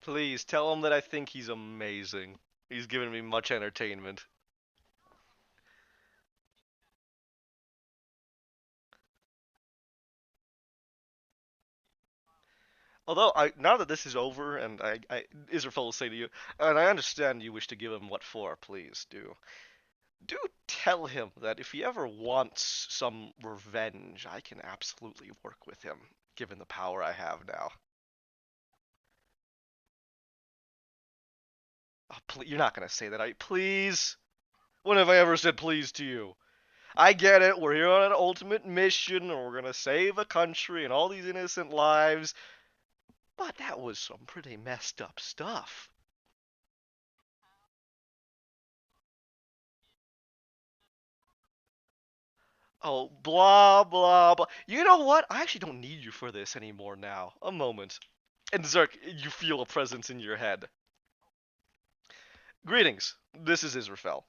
Please tell him that I think he's amazing. He's given me much entertainment. Although now that this is over, and Israfel will say to you, and I understand you wish to give him what for. Please do tell him that if he ever wants some revenge, I can absolutely work with him, given the power I have now. Oh, you're not gonna say that, are you? Please. When have I ever said please to you? I get it. We're here on an ultimate mission, and we're gonna save a country and all these innocent lives. But that was some pretty messed up stuff. Oh, blah, blah, blah. You know what? I actually don't need you for this anymore now. A moment. And Zerk, you feel a presence in your head. Greetings. This is Israfel.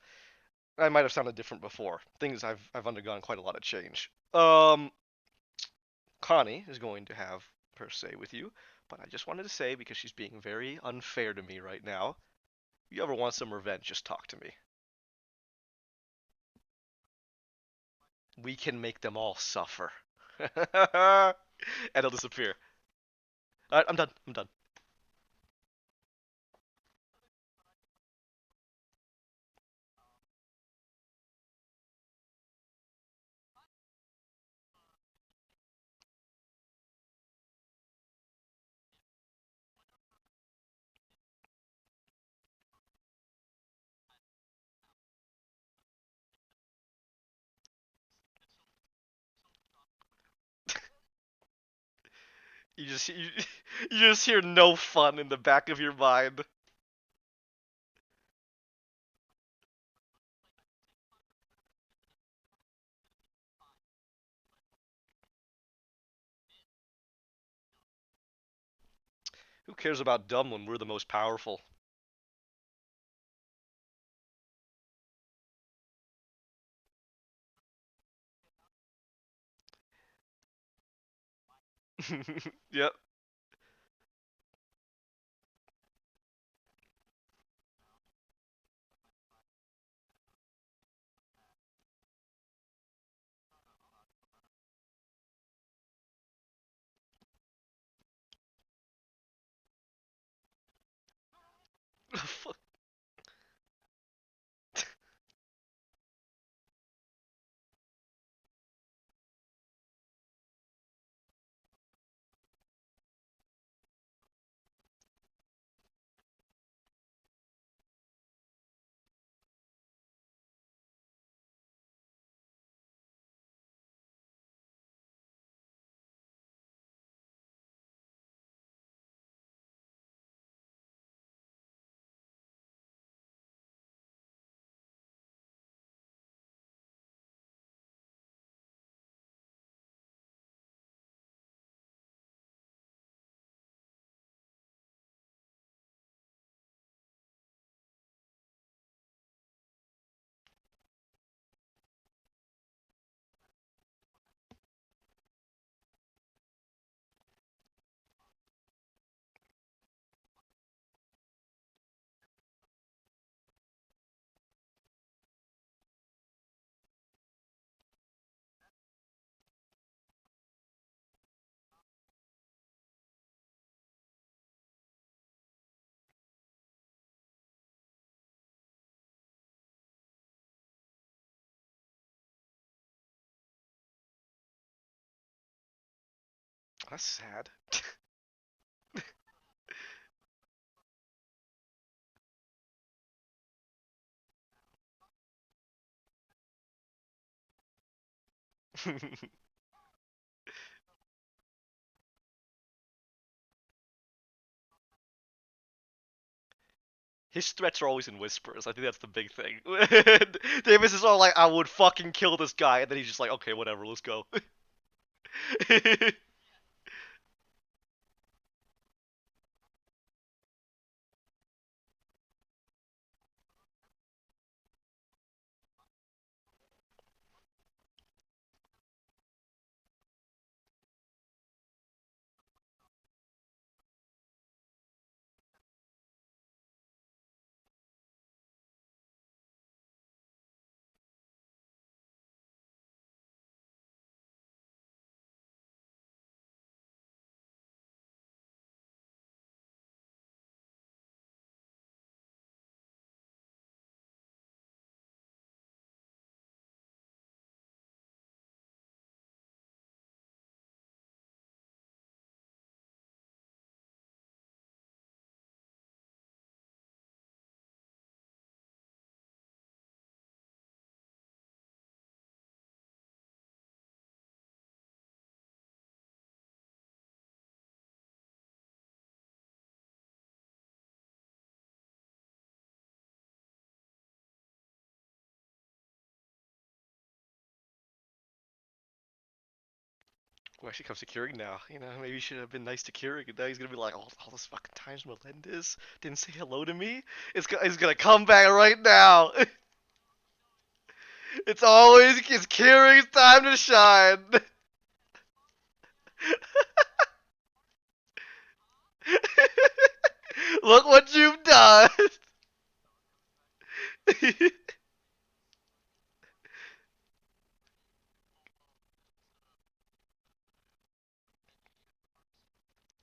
I might have sounded different before. I've undergone quite a lot of change. Connie is going to have her say with you, but I just wanted to say, because she's being very unfair to me right now, if you ever want some revenge, just talk to me. We can make them all suffer. And he'll disappear. Alright, I'm done. I'm done. You just hear no fun in the back of your mind. Who cares about dumb when we're the most powerful? Yep. That's sad. His threats are always in whispers. I think that's the big thing. Davis is all like, I would fucking kill this guy, and then he's just like, okay, whatever, let's go. Why she comes to Keurig now? You know, maybe you should have been nice to Keurig, and now he's gonna be like, all those fucking times Melendez didn't say hello to me. It's gonna come back right now. It's Keurig's time to shine. Look what you've done.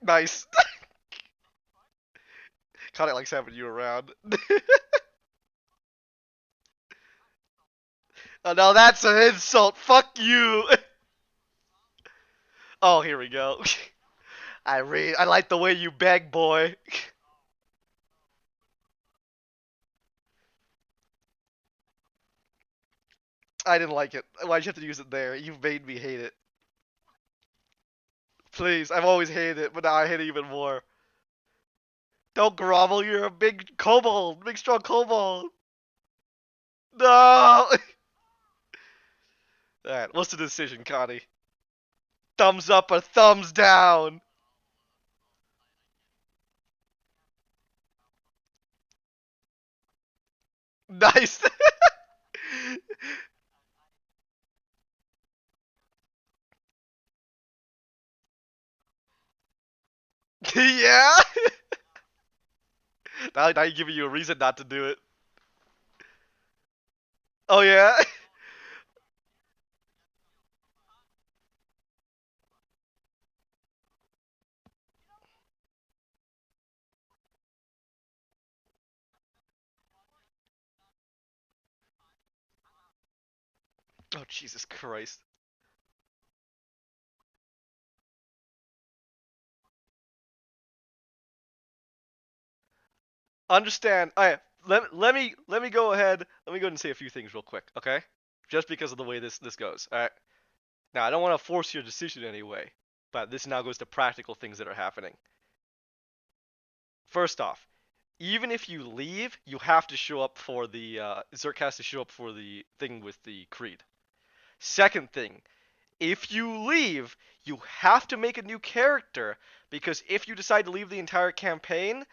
Nice. Kinda likes having you around. Oh no, that's an insult. Fuck you. Oh, here we go. I like the way you beg, boy. I didn't like it. Why'd you have to use it there? You've made me hate it. Please, I've always hated it, but now I hate it even more. Don't grovel, you're a big kobold. Big strong kobold. No! Alright, what's the decision, Connie? Thumbs up or thumbs down? Nice! Yeah? Now you're giving you a reason not to do it. Oh yeah? Oh Jesus Christ. Understand. Alright, let me go ahead. Let me go ahead and say a few things real quick, okay? Just because of the way this goes. Alright. Now I don't want to force your decision anyway, but this now goes to practical things that are happening. First off, even if you leave, you have to show up for the Zerk has to show up for the thing with the Creed. Second thing, if you leave, you have to make a new character because if you decide to leave the entire campaign,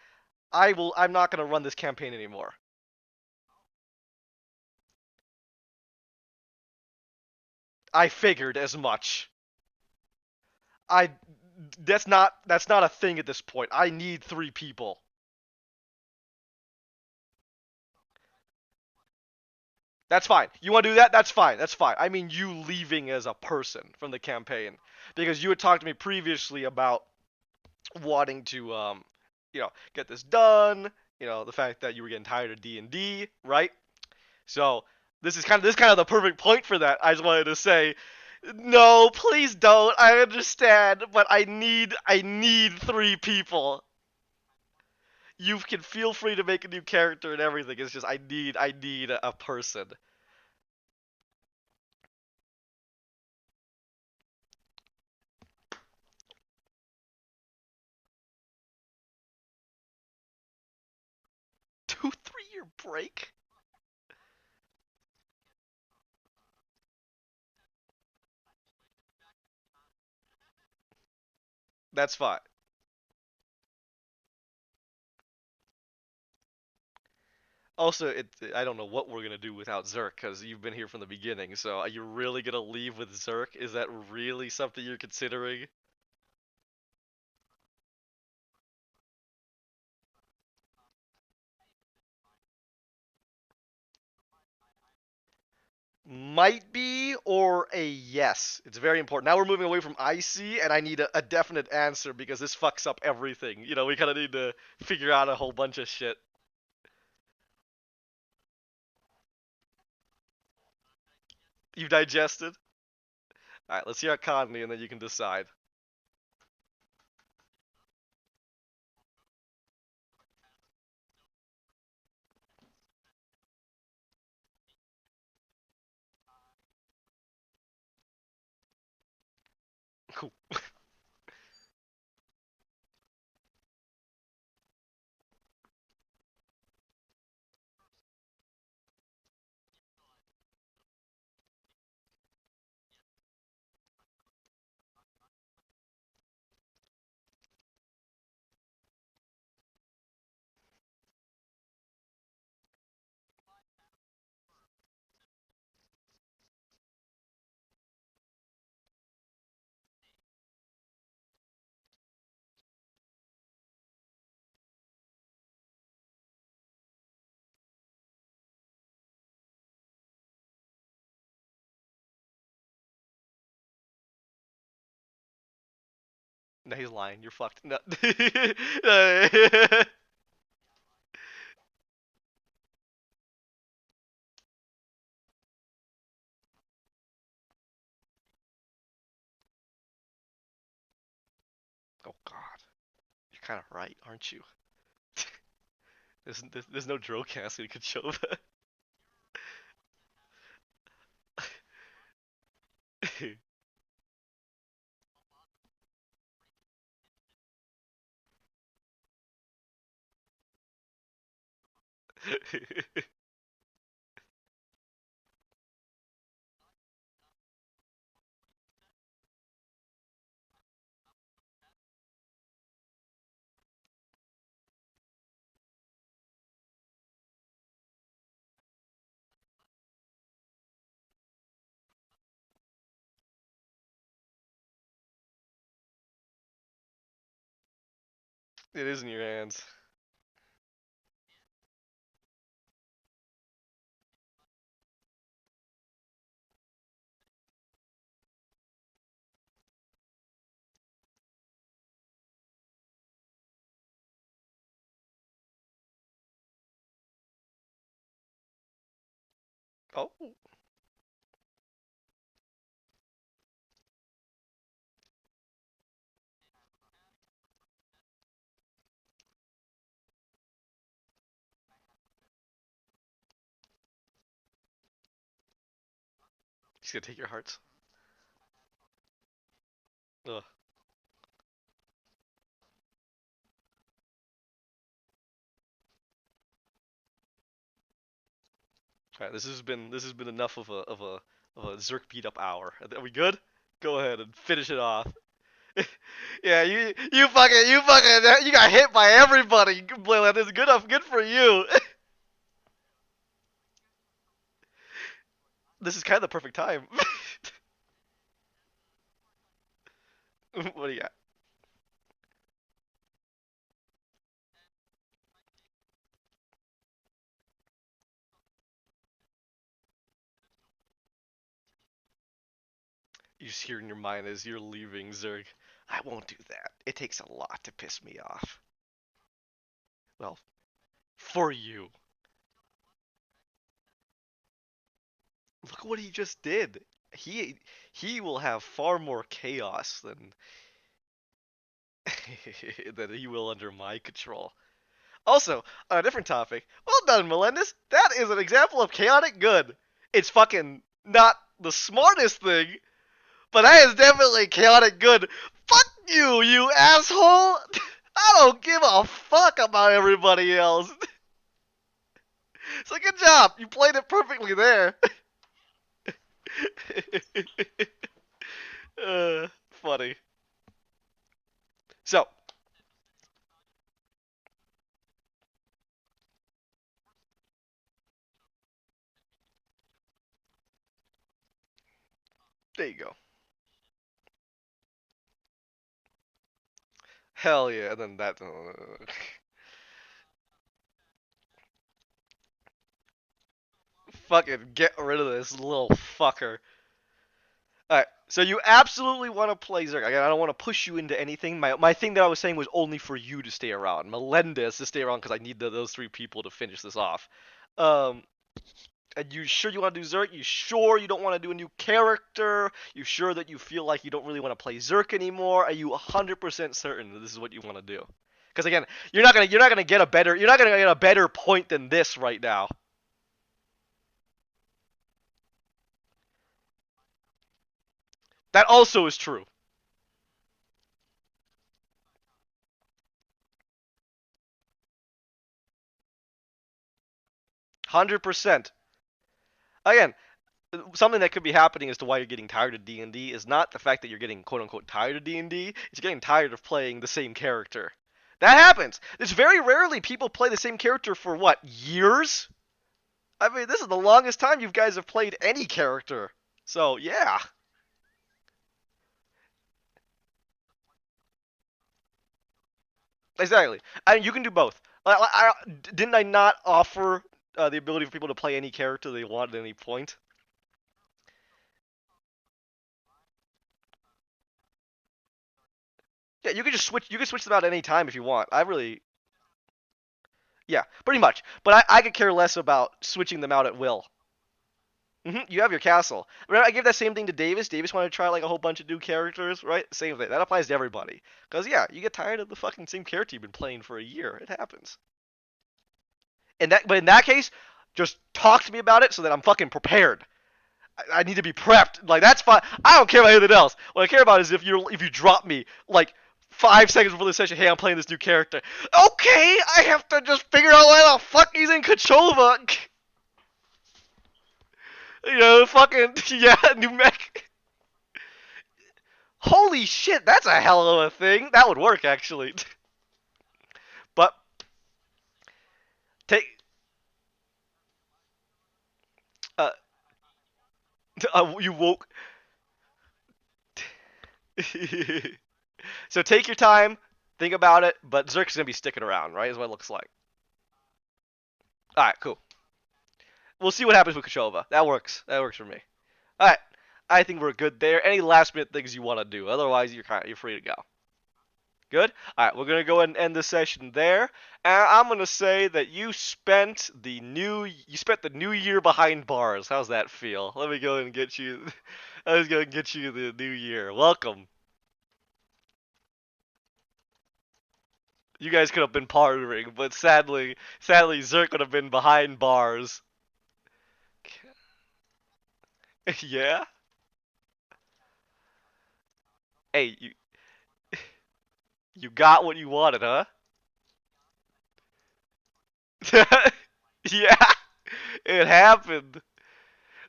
I'm not going to run this campaign anymore. I figured as much. I that's not a thing at this point. I need 3 people. That's fine. You want to do that? That's fine. That's fine. I mean you leaving as a person from the campaign because you had talked to me previously about wanting to get this done, the fact that you were getting tired of D&D, right? So, this is kind of the perfect point for that. I just wanted to say no, please don't. I understand, but I need 3 people. You can feel free to make a new character and everything. It's just I need a person. 2 3 year break? That's fine. Also, I don't know what we're gonna do without Zerk because you've been here from the beginning. So, are you really gonna leave with Zerk? Is that really something you're considering? Might be or a yes. It's very important. Now we're moving away from icy, and I need a definite answer because this fucks up everything. We kind of need to figure out a whole bunch of shit. You've digested? Alright, let's hear Conley, and then you can decide. Cool. No, he's lying. You're fucked. No. Oh God, you're kind of right, aren't you? There's no Drocast we could show that. It is in your hands. Oh, he's gonna take your hearts. Ugh. Alright, this has been enough of a Zerk beat up hour. Are we good? Go ahead and finish it off. Yeah, you got hit by everybody. Blayland, this is good enough. Good for you. This is kind of the perfect time. What do you got? You just hear in your mind as you're leaving Zerg. I won't do that. It takes a lot to piss me off. Well, for you. Look what he just did. He will have far more chaos than than he will under my control. Also, on a different topic, well done, Melendez. That is an example of chaotic good. It's fucking not the smartest thing, but that is definitely chaotic good. Fuck you, you asshole! I don't give a fuck about everybody else. So good job. You played it perfectly there. Funny. So, there you go. Hell yeah, and then that. Fucking get rid of this little fucker. Alright, so you absolutely want to play Zerg. Again, I don't want to push you into anything. My thing that I was saying was only for you to stay around. Melendez to stay around because I need those three people to finish this off. Um, and you sure you want to do Zerg? You sure you don't want to do a new character? You sure that you feel like you don't really want to play Zerg anymore? Are you 100% certain that this is what you want to do? Because again, you're not gonna get a better point than this right now. That also is true. 100%. Again, something that could be happening as to why you're getting tired of D&D is not the fact that you're getting quote unquote tired of D&D, it's getting tired of playing the same character. That happens. It's very rarely people play the same character for what, years? I mean, this is the longest time you guys have played any character. So, yeah. Exactly. I mean, you can do both. Didn't I not offer the ability for people to play any character they want at any point? Yeah, you can just switch. You can switch them out at any time if you want. Yeah, pretty much. But I could care less about switching them out at will. You have your castle. Remember, I gave that same thing to Davis. Davis wanted to try like a whole bunch of new characters, right? Same thing. That applies to everybody. Cause yeah, you get tired of the fucking same character you've been playing for a year. It happens. But in that case, just talk to me about it so that I'm fucking prepared. I need to be prepped. Like that's fine. I don't care about anything else. What I care about is if you drop me like 5 seconds before the session. Hey, I'm playing this new character. Okay, I have to just figure out why the fuck he's in Kachova. Fucking yeah, new mech. Holy shit, that's a hell of a thing. That would work actually. But take uh, you woke. So take your time, think about it. But Zerk's gonna be sticking around, right? Is what it looks like. All right, cool. We'll see what happens with Kachova. That works. That works for me. All right. I think we're good there. Any last minute things you want to do? Otherwise, you're free to go. Good. All right. We're gonna go ahead and end the session there. And I'm gonna say that you spent the new year behind bars. How's that feel? Let me go ahead and get you. I was gonna get you the new year. Welcome. You guys could have been partnering, but sadly, Zerk would have been behind bars. Yeah. Hey, you got what you wanted, huh? Yeah, it happened.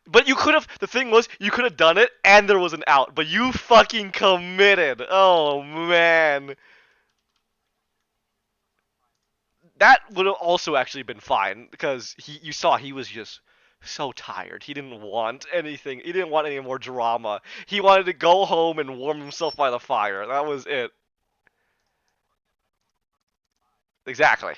But you could have. The thing was, you could have done it, and there was an out. But you fucking committed. Oh man, that would have also actually been fine because you saw he was just so tired. He didn't want anything. He didn't want any more drama. He wanted to go home and warm himself by the fire. That was it. Exactly.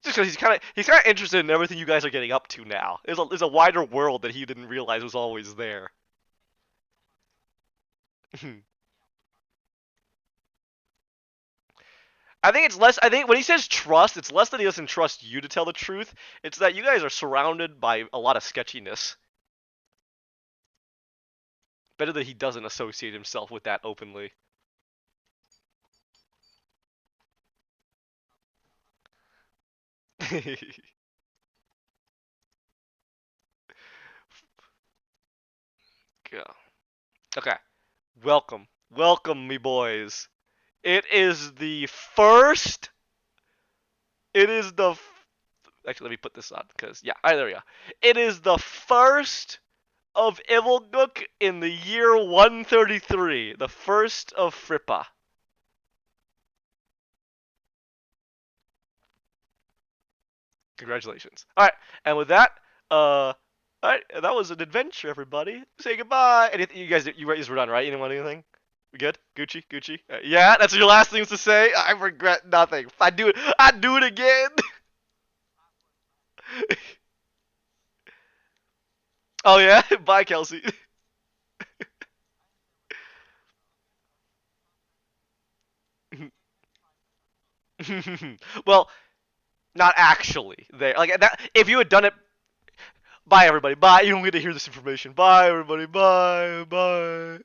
Just because he's kind of interested in everything you guys are getting up to now. There's a wider world that he didn't realize was always there. I think it's less. I think when he says trust, it's less that he doesn't trust you to tell the truth. It's that you guys are surrounded by a lot of sketchiness. Better that he doesn't associate himself with that openly. Go. Okay. Welcome, me boys. It is the first. It is the. Actually, let me put this on because yeah. All right, there we go. It is the first of Ivilguk in the year 133, the first of Frippa. Congratulations. All right, and with that, all right, that was an adventure, everybody. Say goodbye. Anything you guys were done, right? You didn't want anything. We good? Gucci. Yeah, that's your last things to say. I regret nothing. If I do it, I'd do it again. Oh yeah, bye, Kelsey. Well, not actually. There, like that. If you had done it, bye everybody. Bye. You don't get to hear this information. Bye everybody. Bye.